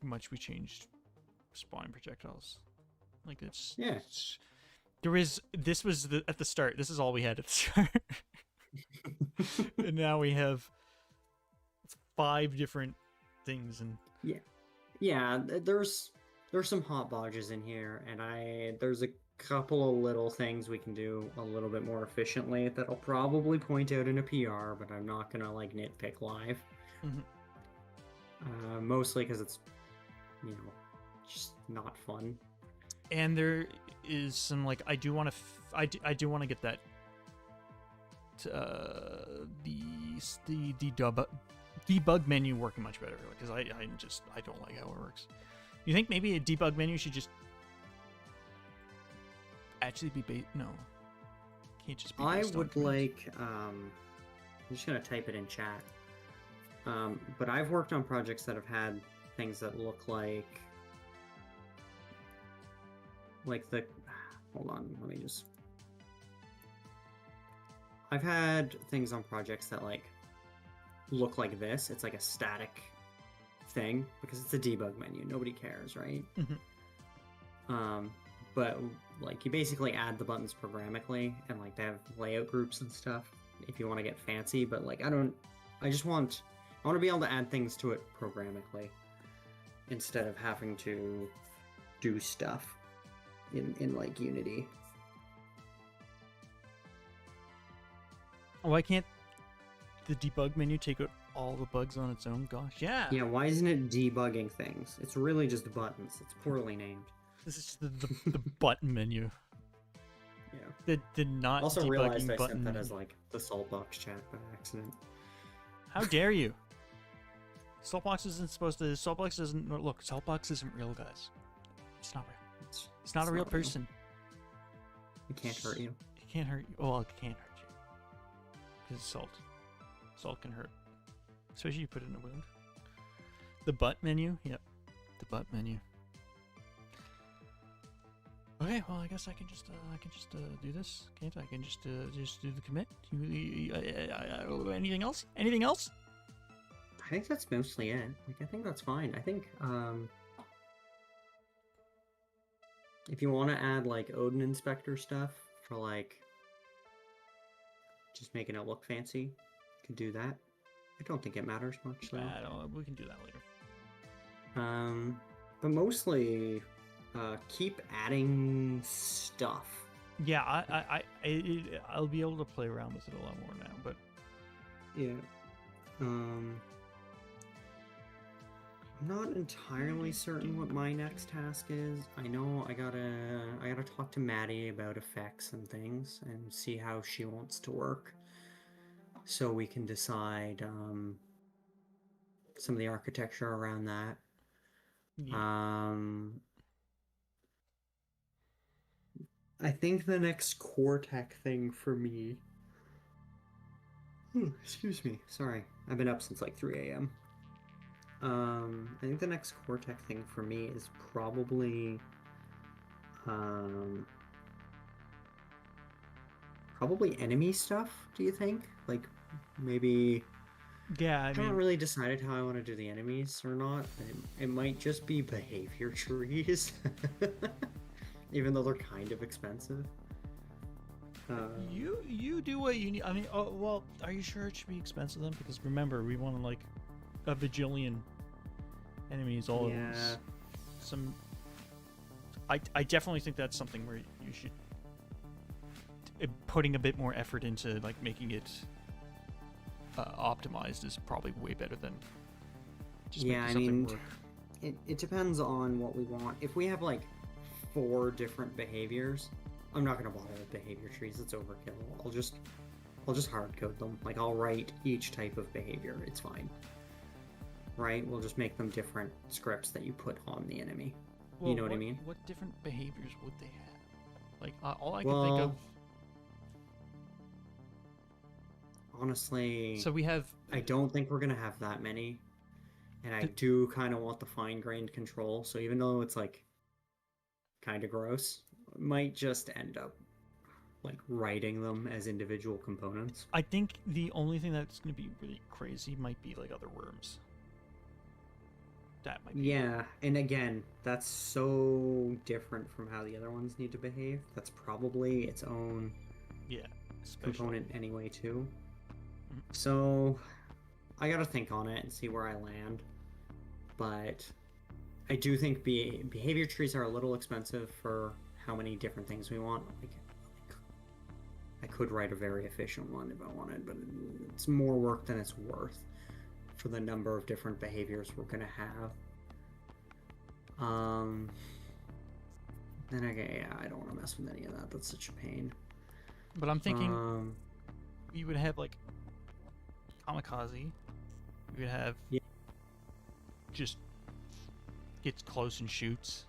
much we changed spawning projectiles. Like this was at the start. This is all we had at the start. And now we have 5 different things, and yeah. There's some hot bodges in here, and there's a couple of little things we can do a little bit more efficiently that I'll probably point out in a PR, but I'm not gonna like nitpick live. Mostly because it's just not fun. And there is some like I do want to get that the debug menu working much better, because I don't like how it works. You think maybe a debug menu should just actually be no, can't just be I based on would commands. like I'm just gonna type it in chat. But I've worked on projects that have had things that look like the hold on, let me just I've had things on projects that like look like this. It's like a static thing because it's a debug menu. Nobody cares, right? But like you basically add the buttons programmatically, and like they have layout groups and stuff if you want to get fancy. But like I want to be able to add things to it programmatically instead of having to do stuff in like Unity. Why can't the debug menu take out all the bugs on its own? Gosh, yeah. Yeah, why isn't it debugging things? It's really just buttons. It's poorly named. This is just the button menu. Yeah. Did not Also debugging realized I button sent that menu. as like the Saltbox chat by accident. How dare you? Saltbox isn't supposed to. Saltbox doesn't look. Saltbox isn't real, guys. It's not real. It's not a real person. It can't hurt you. It can't hurt you. Well, it can't hurt you. Because it's salt. Salt can hurt. Especially if you put it in a wound. The butt menu? Yep. The butt menu. Okay, well, I guess I can just do this, can't I? I can just do the commit. Anything else? Anything else? I think that's mostly it. Like, I think that's fine. I think if you want to add like Odin Inspector stuff for like just making it look fancy, you can do that. I don't think it matters much though. We can do that later. But mostly keep adding stuff. Yeah, I'll be able to play around with it a lot more now, but yeah. I'm not entirely certain what my next task is. I know I gotta talk to Maddie about effects and things and see how she wants to work, so we can decide some of the architecture around that. yeah. I think the next core tech thing for me. Excuse me. Sorry, I've been up since like 3 a.m. I think the next core tech thing for me is probably enemy stuff. Do you think? Like maybe. Yeah, I I haven't really decided how I want to do the enemies or not. It might just be behavior trees, even though they're kind of expensive. You do what you need. I mean, oh well, are you sure it should be expensive then? Because remember, we want like a bajillion enemies all at once. I definitely think that's something where you should putting a bit more effort into like making it optimized is probably way better than just Yeah, making I something mean, work. it depends on what we want. If we have like 4 different behaviors, I'm not gonna bother with behavior trees. It's overkill. I'll just hard code them. Like I'll write each type of behavior. It's fine. Right? We'll just make them different scripts that you put on the enemy. Well, you know what I mean? What different behaviors would they have? Like all I can think of. Honestly, So we have. I don't think we're gonna have that many, and I The- do kind of want the fine-grained control. So even though it's like kind of gross, I might just end up like writing them as individual components. I think the only thing that's going to be really crazy might be like other worms. That might be. Yeah, and again, that's so different from how the other ones need to behave. That's probably its own Yeah. Especially. component anyway too. Mhm. So I gotta think on it and see where I land. But I do think behavior trees are a little expensive for how many different things we want. Like, I could write a very efficient one if I wanted, but it's more work than it's worth for the number of different behaviors we're gonna have. Then I don't want to mess with any of that. That's such a pain. But I'm thinking you would have like kamikaze. You would have Yeah. just gets close and shoots.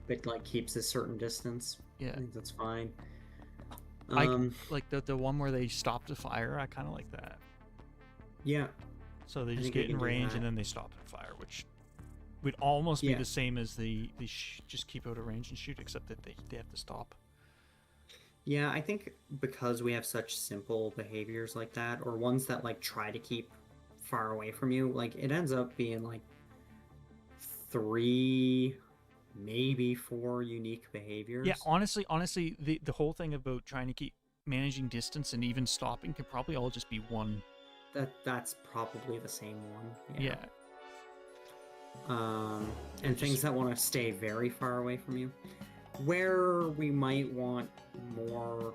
but like keeps a certain distance. Yeah. I think that's fine. Like the one where they stop the fire. I kind of like that. Yeah, So they I just think we get in can do range that. and then they stop the fire, which would almost be Yeah. the same as the just keep out of range and shoot, except that they have to stop. yeah. I think because we have such simple behaviors like that, or ones that like try to keep far away from you, like it ends up being like 3, maybe 4 unique behaviors. Yeah, honestly, the whole thing about trying to keep managing distance and even stopping could probably all just be one. That's probably the same one. Yeah. And things that want to stay very far away from you. Where we might want more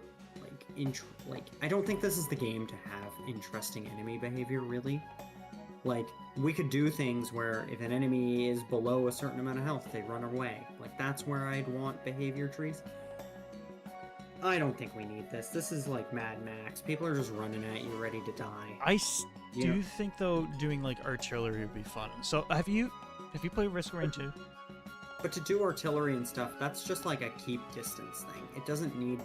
like I don't think this is the game to have interesting enemy behavior really. Like we could do things where if an enemy is below a certain amount of health, they run away. Like that's where I'd want behavior trees. I don't think we need this. This is like Mad Max. People are just running at you ready to die. I Yeah. do think though doing like artillery would be fun. So have you played Risk of Rain 2? But to do artillery and stuff, that's just like a keep distance thing. It doesn't need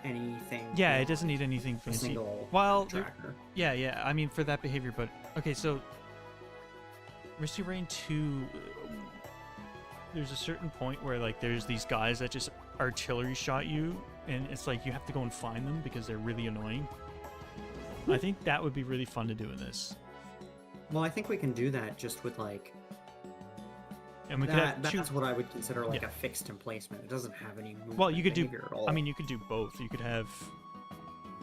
anything. Yeah, it doesn't need anything a fancy. single Well, there- tracker. yeah. I mean for that behavior, but okay. So Risk of Rain 2, there's a certain point where like there's these guys that just artillery shot you, and it's like you have to go and find them because they're really annoying. I think that would be really fun to do in this. Well, I think we can do that just with like And we could have two. that's what I would consider like Yeah. a fixed emplacement. It doesn't have any movement Well, you could do. behavior at all. I mean, you could do both. You could have.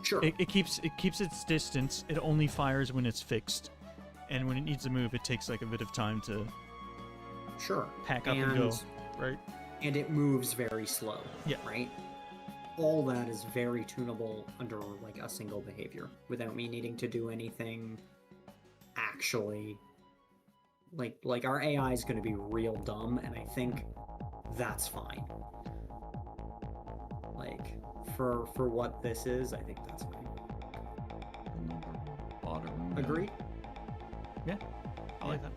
sure. It keeps its distance. It only fires when it's fixed, and when it needs to move, it takes like a bit of time to Sure. pack up and go. Right? And it moves very slow. Yeah. Right? All that is very tunable under like a single behavior without me needing to do anything actually like our AI is going to be real dumb, and I think that's fine. Like for what this is, I think that's fine. Agree? Yeah, I like that.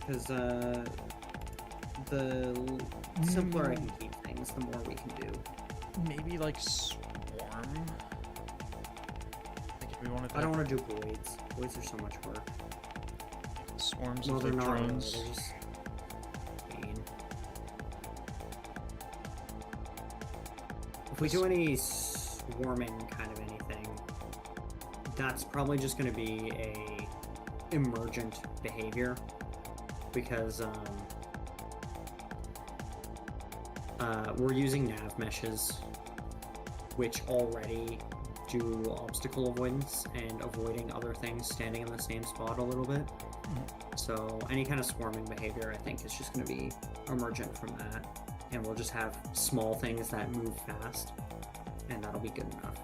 Because the simpler I can keep things, the more we can do. Maybe like swarm. Like if we wanted to I don't want to do voids. Voids are so much work. swarms No, of they're like not. Really. drones. They're just pain. If we do any swarming kind of anything, that's probably just going to be a emergent behavior, because we're using nav meshes, which already do obstacle avoidance and avoiding other things standing in the same spot a little bit. So any kind of swarming behavior, I think, is just going to be emergent from that. and we'll just have small things that move fast, and that'll be good enough.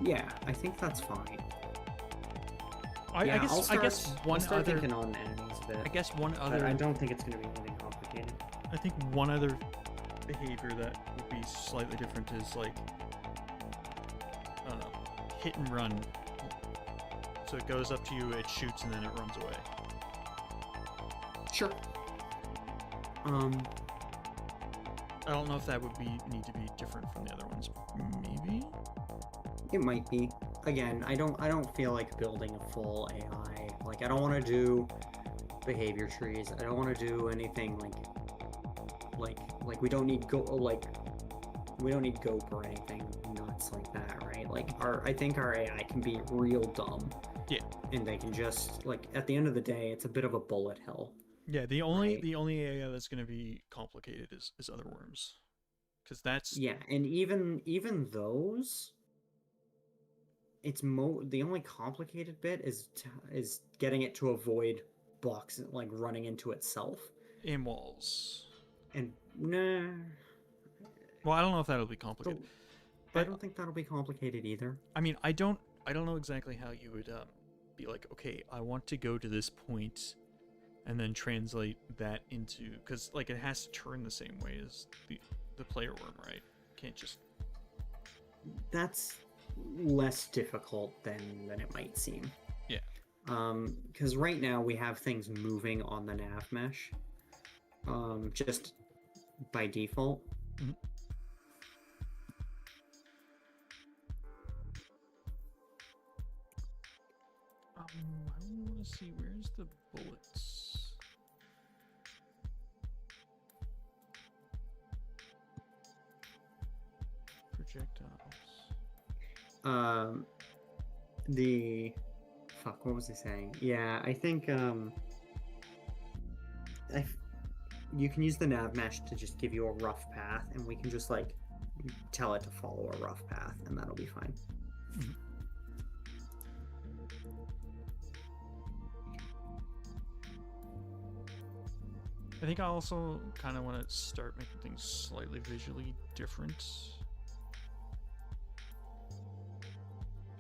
Yeah, I think that's fine. I guess one I'll start other. thinking on enemies a bit. I guess one But other. I don't think it's going to be anything complicated. I think one other behavior that would be slightly different is like hit and run. So it goes up to you, it shoots, and then it runs away. Sure. I don't know if that would need to be different from the other ones. Maybe. It might be. Again, I don't feel like building a full AI. Like, I don't want to do behavior trees. I don't want to do anything like we don't need we don't need GOP or anything nuts like that, right? Like I think our AI can be real dumb. Yeah. And they can just at the end of the day, it's a bit of a bullet hell. Yeah, the only AI that's going to be complicated is other worms, because that's and even those, it's the only complicated bit is getting it to avoid blocks, like running into itself in walls. And nah. Well, I don't know if that'll be complicated. I don't think that'll be complicated either. I mean, I don't know exactly how you would be like, okay, I want to go to this point, and then translate that into, because like it has to turn the same way as the player worm, right? Can't just. That's less difficult than it might seem. Yeah. Because right now we have things moving on the nav mesh, just by default. Mm-hmm. I want to see, where's the bullets? Projectiles. What was I saying? Yeah, I think you can use the nav mesh to just give you a rough path, and we can just like tell it to follow a rough path, and that'll be fine. Mm-hmm. I think I also kind of want to start making things slightly visually different.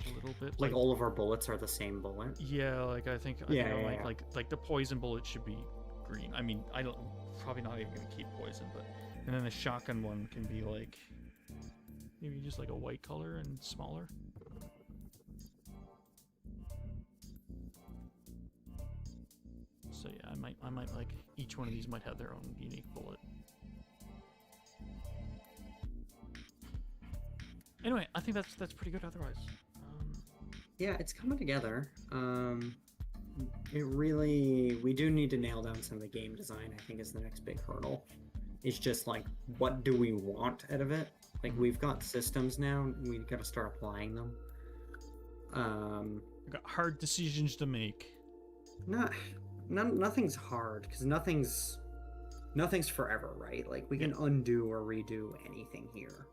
A little bit. Like all of our bullets are the same bullet. Yeah, like I think like the poison bullet should be green. I mean, I don't probably not even gonna keep poison, but and then the shotgun one can be like maybe just like a white color and smaller. So yeah, I might like each one of these might have their own unique bullet. Anyway, I think that's pretty good otherwise. Yeah, it's coming together. We do need to nail down some of the game design, I think, is the next big hurdle. It's just like, what do we want out of it? Like, we've got systems now, we've got to start applying them. We've got hard decisions to make. Nothing's hard, because nothing's forever, right? Like, we can undo or redo anything here.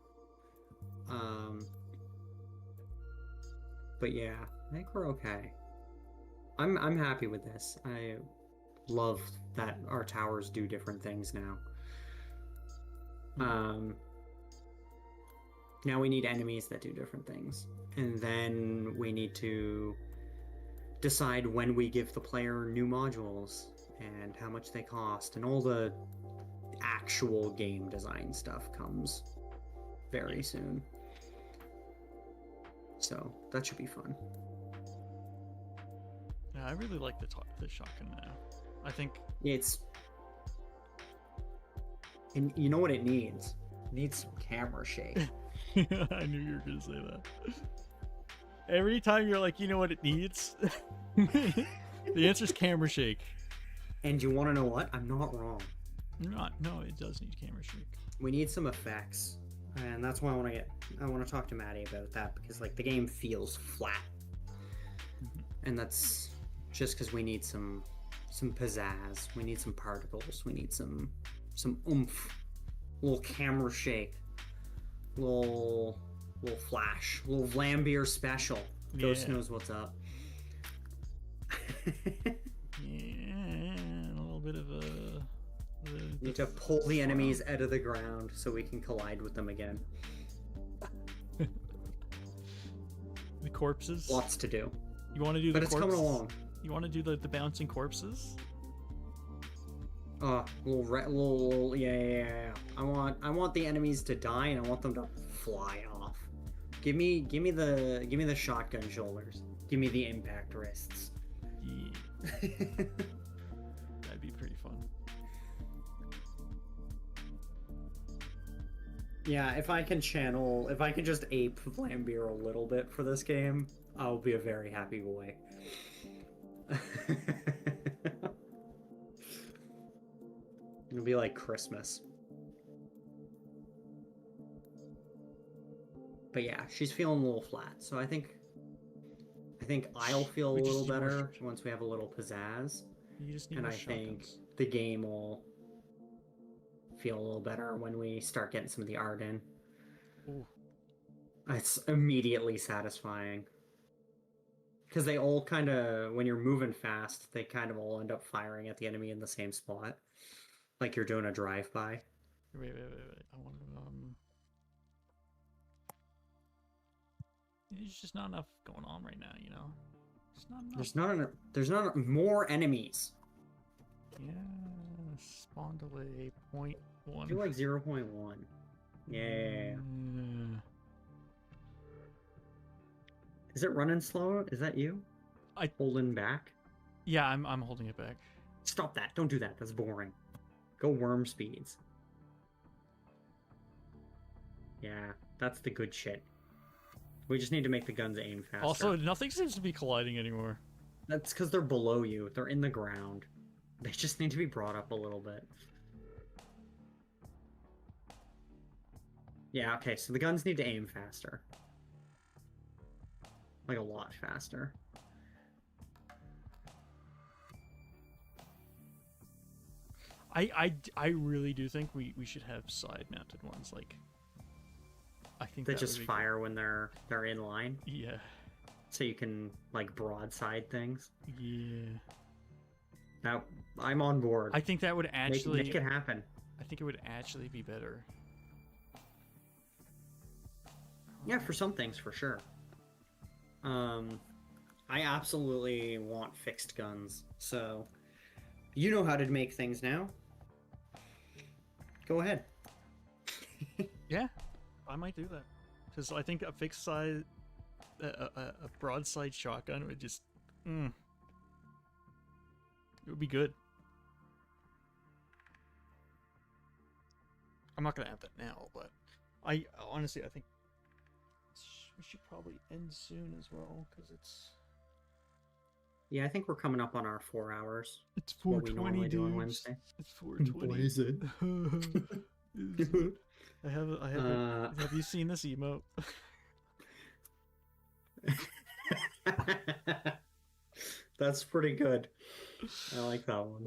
But yeah, I think we're okay. I'm happy with this. I love that our towers do different things now. Now we need enemies that do different things, and then we need to decide when we give the player new modules and how much they cost, and all the actual game design stuff comes very soon. So that should be fun. Yeah, I really like the shotgun now. I think and you know what it needs? It needs some camera shake. I knew you were gonna say that. Every time you're like, you know what it needs? The answer's camera shake. And you want to know what? I'm not wrong. You're not. No, it does need camera shake. We need some effects, and that's why I want to talk to Maddie about that, because like the game feels flat, and that's just because we need some pizzazz. We need some particles. We need some oomph, little camera shake, little flash, little Vlambeer special. Ghost knows what's up. bit of a. Need to pull the enemies out of the ground so we can collide with them again. The corpses. Lots to do. You want to do But the it's corpses? coming along. You want to do the bouncing corpses? Yeah. I want the enemies to die, and I want them to fly off. Give me the shotgun shoulders. Give me the impact wrists. Yeah. That'd be pretty fun. Yeah, if I can just ape Vlambeer a little bit for this game, I'll be a very happy boy. It'll be like Christmas. But yeah, she's feeling a little flat, so I think I'll feel a We just little need more better structure. once we have a little pizzazz, You just need and more I think shotguns. the game will feel a little better when we start getting some of the art in. Ooh. It's immediately satisfying. Because they all kind of, when you're moving fast, they kind of all end up firing at the enemy in the same spot. Like you're doing a drive-by. Wait. I want to. There's just not enough going on right now, you know? There's not enough. There's not more enemies. Yeah, spawn delay 0.1. I feel like 0.1. Yeah. Is it running slow? Is that you? I- Holding back? Yeah, I'm holding it back. Stop that. Don't do that. That's boring. Go worm speeds. Yeah, that's the good shit. We just need to make the guns aim faster. Also, nothing seems to be colliding anymore. That's because they're below you. They're in the ground. They just need to be brought up a little bit. Yeah, okay, so the guns need to aim faster. Like a lot faster. I really do think we should have side-mounted ones. Like, I think They that just would be fire when they're in line, good. Yeah, so you can like broadside things. yeah. Now I'm on board. I think that would actually. make it happen. I think it would actually be better. Yeah, for some things, for sure. I absolutely want fixed guns, so you know how to make things now. Go ahead. Yeah, I might do that because I think a fixed side, a broadside shotgun would just, it would be good. I'm not gonna add that now, but I honestly I think we should probably end soon as well because it's Yeah, I think we're coming up on our 4 hours. it's What we 4:20 normally do on dudes. Wednesday. It's 4:20. I have. Have you seen this emote? That's pretty good. I like that one.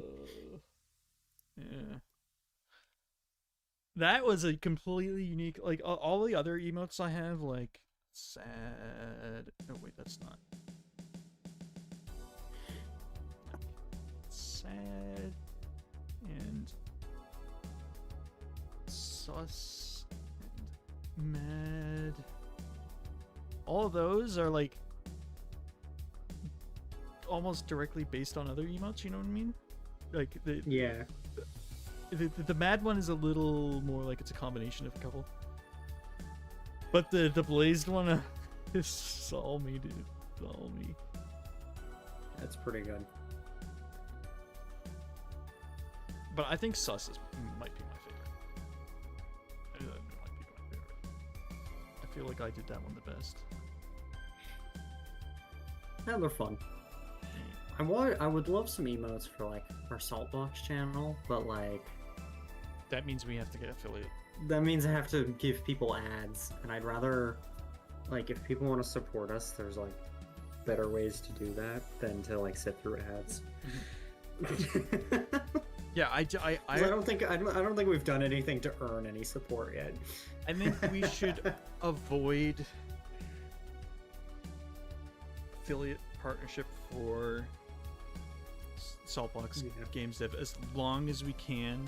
Yeah. That was a completely unique. Like all the other emotes I have, like sad. Oh wait, that's not. Sad and sus and mad. All of those are like almost directly based on other emotes. You know what I mean? Like Yeah. the mad one is a little more like it's a combination of a couple. But the blazed one is all me, dude. It's all me. That's pretty good. But I think sus might be my favorite. That might be my favorite. I feel like I did that one the best. Yeah, they're fun. I would love some emotes for like our Saltbox channel, but like That means we have to get affiliate. that means I have to give people ads, and I'd rather like if people want to support us, there's like better ways to do that than to like sit through ads. Yeah, I 'Cause I don't think we've done anything to earn any support yet. I think we should avoid affiliate partnership for Saltbox Yeah. Games Dev as long as we can.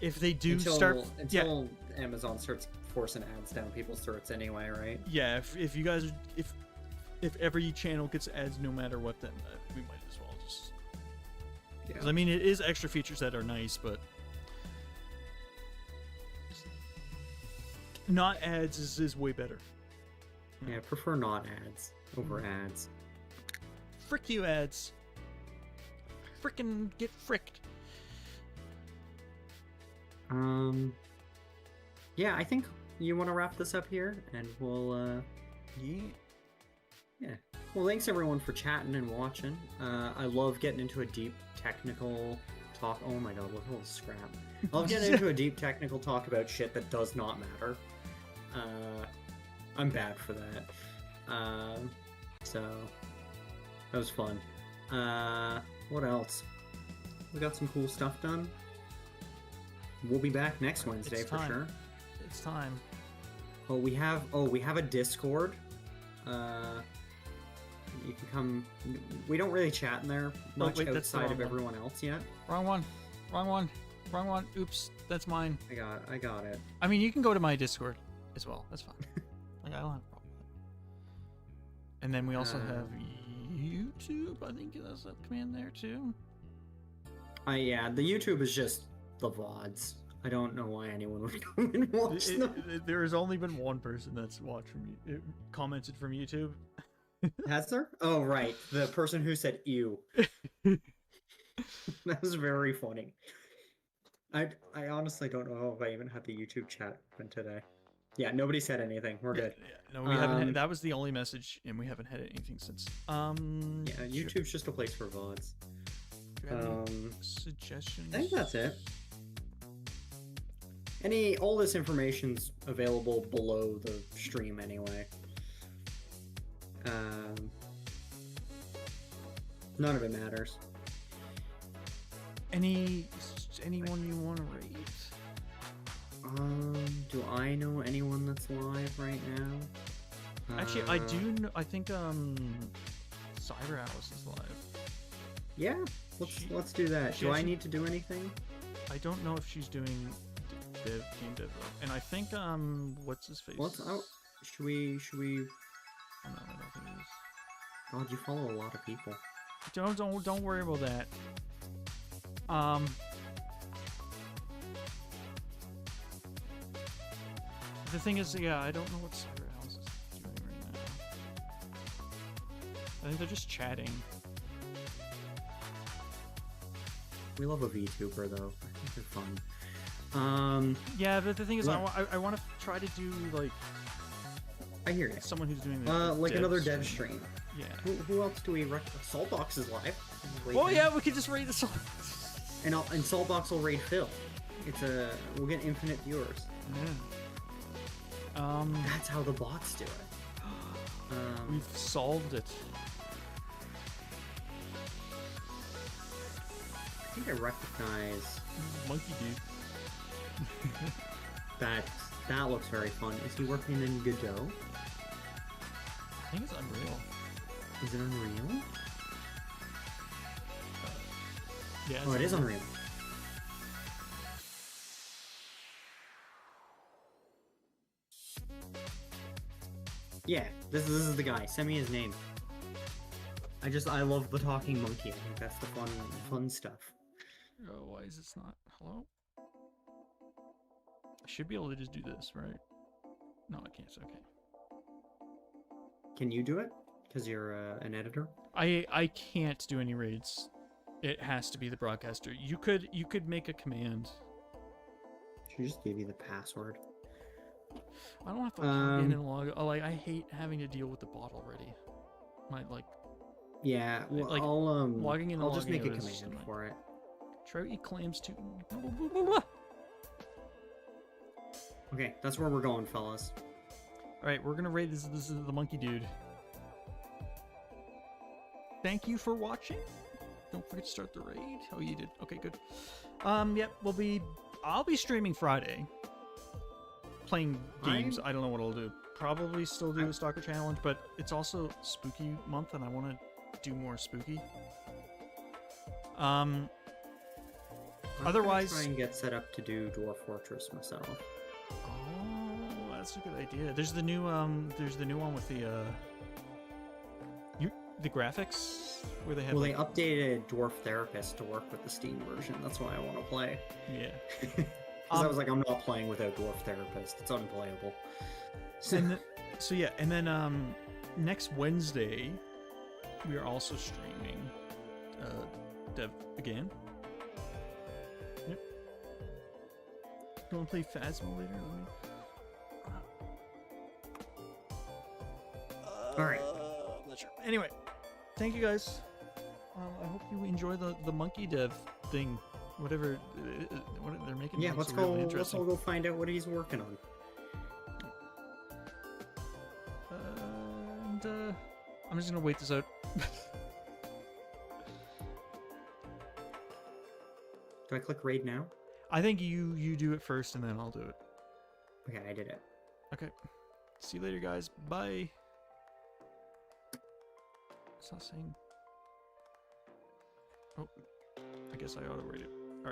If they do until start, Amazon starts forcing ads down people's throats anyway, right? yeah. If you guys, if every channel gets ads no matter what, then we might as well just. Yeah. 'Cause, I mean, it is extra features that are nice, but not ads is way better. Yeah, I prefer not ads over ads. Frick you ads. Frickin' get fricked. Yeah, I think you want to wrap this up here, and we'll yeah. Well, thanks everyone for chatting and watching. I love getting into a deep technical talk. Oh my god, look at all the scrap. I love getting into a deep technical talk about shit that does not matter. I'm bad for that. So that was fun. What else? We got some cool stuff done. We'll be back next Wednesday for sure. It's time. Oh, we have a Discord. You can come. We don't really chat in there much wait, that's the outside of wrong one. everyone else yet. Wrong one. Oops, that's mine. I got it. I mean, you can go to my Discord as well. That's fine. Like, I don't have a problem with it. And then we also have YouTube. I think there's a command there too. Yeah, the YouTube is just the VODs. I don't know why anyone would come and watch them. There has only been one person that's watched from commented from YouTube. Has there? Oh, right. The person who said ew. That was very funny. I honestly don't know if I even had the YouTube chat open today. Yeah, nobody said anything. We're good. Yeah, no, we haven't. That was the only message, and we haven't had anything since. Yeah, YouTube's just a place for VODs. Do you have any suggestions? I think that's it. All this information's available below the stream anyway. None of it matters. Anyone you want to rate? Do I know anyone that's live right now? Actually, I do know, I think Cyber Alice is live. Yeah, let's do that. Do I need to do anything? I don't know if she's doing game dev, and I think what's his face? Should we? Oh, no, I don't think it is. God, you follow a lot of people. Don't worry about that. The thing is, yeah, I don't know what Cyber Alice is doing right now. I think they're just chatting. We love a VTuber though. I think they're fun. Yeah, but the thing is, I want to try to do like. I hear you. Someone who's doing like another dev stream. Yeah. Who else do we recommend? Saltbox is live. Well, yeah, we could just raid the song. And Saltbox will raid Phil. We'll get infinite viewers. Yeah. That's how the bots do it. We've solved it. I think I recognize Monkey Dude. that looks very fun. Is he working in Godot? I think it's Unreal. Is it Unreal? Yeah. Oh, it is Unreal. Yeah, this is the guy. Send me his name. I love the talking monkey. I think that's the fun stuff. Oh, why is this not? Hello? I should be able to just do this, right? No, I can't. Okay. Can you do it? Because you're an editor. I can't do any raids. It has to be the broadcaster. You could make a command. She just gave you the password. I don't have to log in and log. Oh, like I hate having to deal with the bot already. Yeah, well, like, logging in. I'll just make a is command for it. Trouty claims to. Okay, that's where we're going, fellas. All right, we're gonna raid this. This is the monkey dude. Thank you for watching. Don't forget to start the raid. Oh, you did. Okay, good. Yep, I'll be streaming Friday. Playing games. I don't know what I'll do. Probably still do the Stalker Challenge, but it's also spooky month, and I want to do more spooky. Um, I'm gonna Otherwise- try and get set up to do Dwarf Fortress myself. oh, that's a good idea. There's the new one with the graphics where they have Well, like, they updated Dwarf Therapist to work with the Steam version. That's why I want to play. yeah. Because I was like, I'm not playing without Dwarf Therapist. It's unplayable. And then next Wednesday we are also streaming Dev again. Yep. You want to play Phasmo later? All right. I'm not sure. Anyway, thank you guys. I hope you enjoy the monkey dev thing. Whatever what they're making. Yeah, looks let's really go. interesting. Let's all go find out what he's working on. And I'm just gonna wait this out. Do I click raid now? I think you do it first, and then I'll do it. Okay, I did it. Okay. See you later, guys. Bye. It's not saying. Oh, I guess I auto-rate it.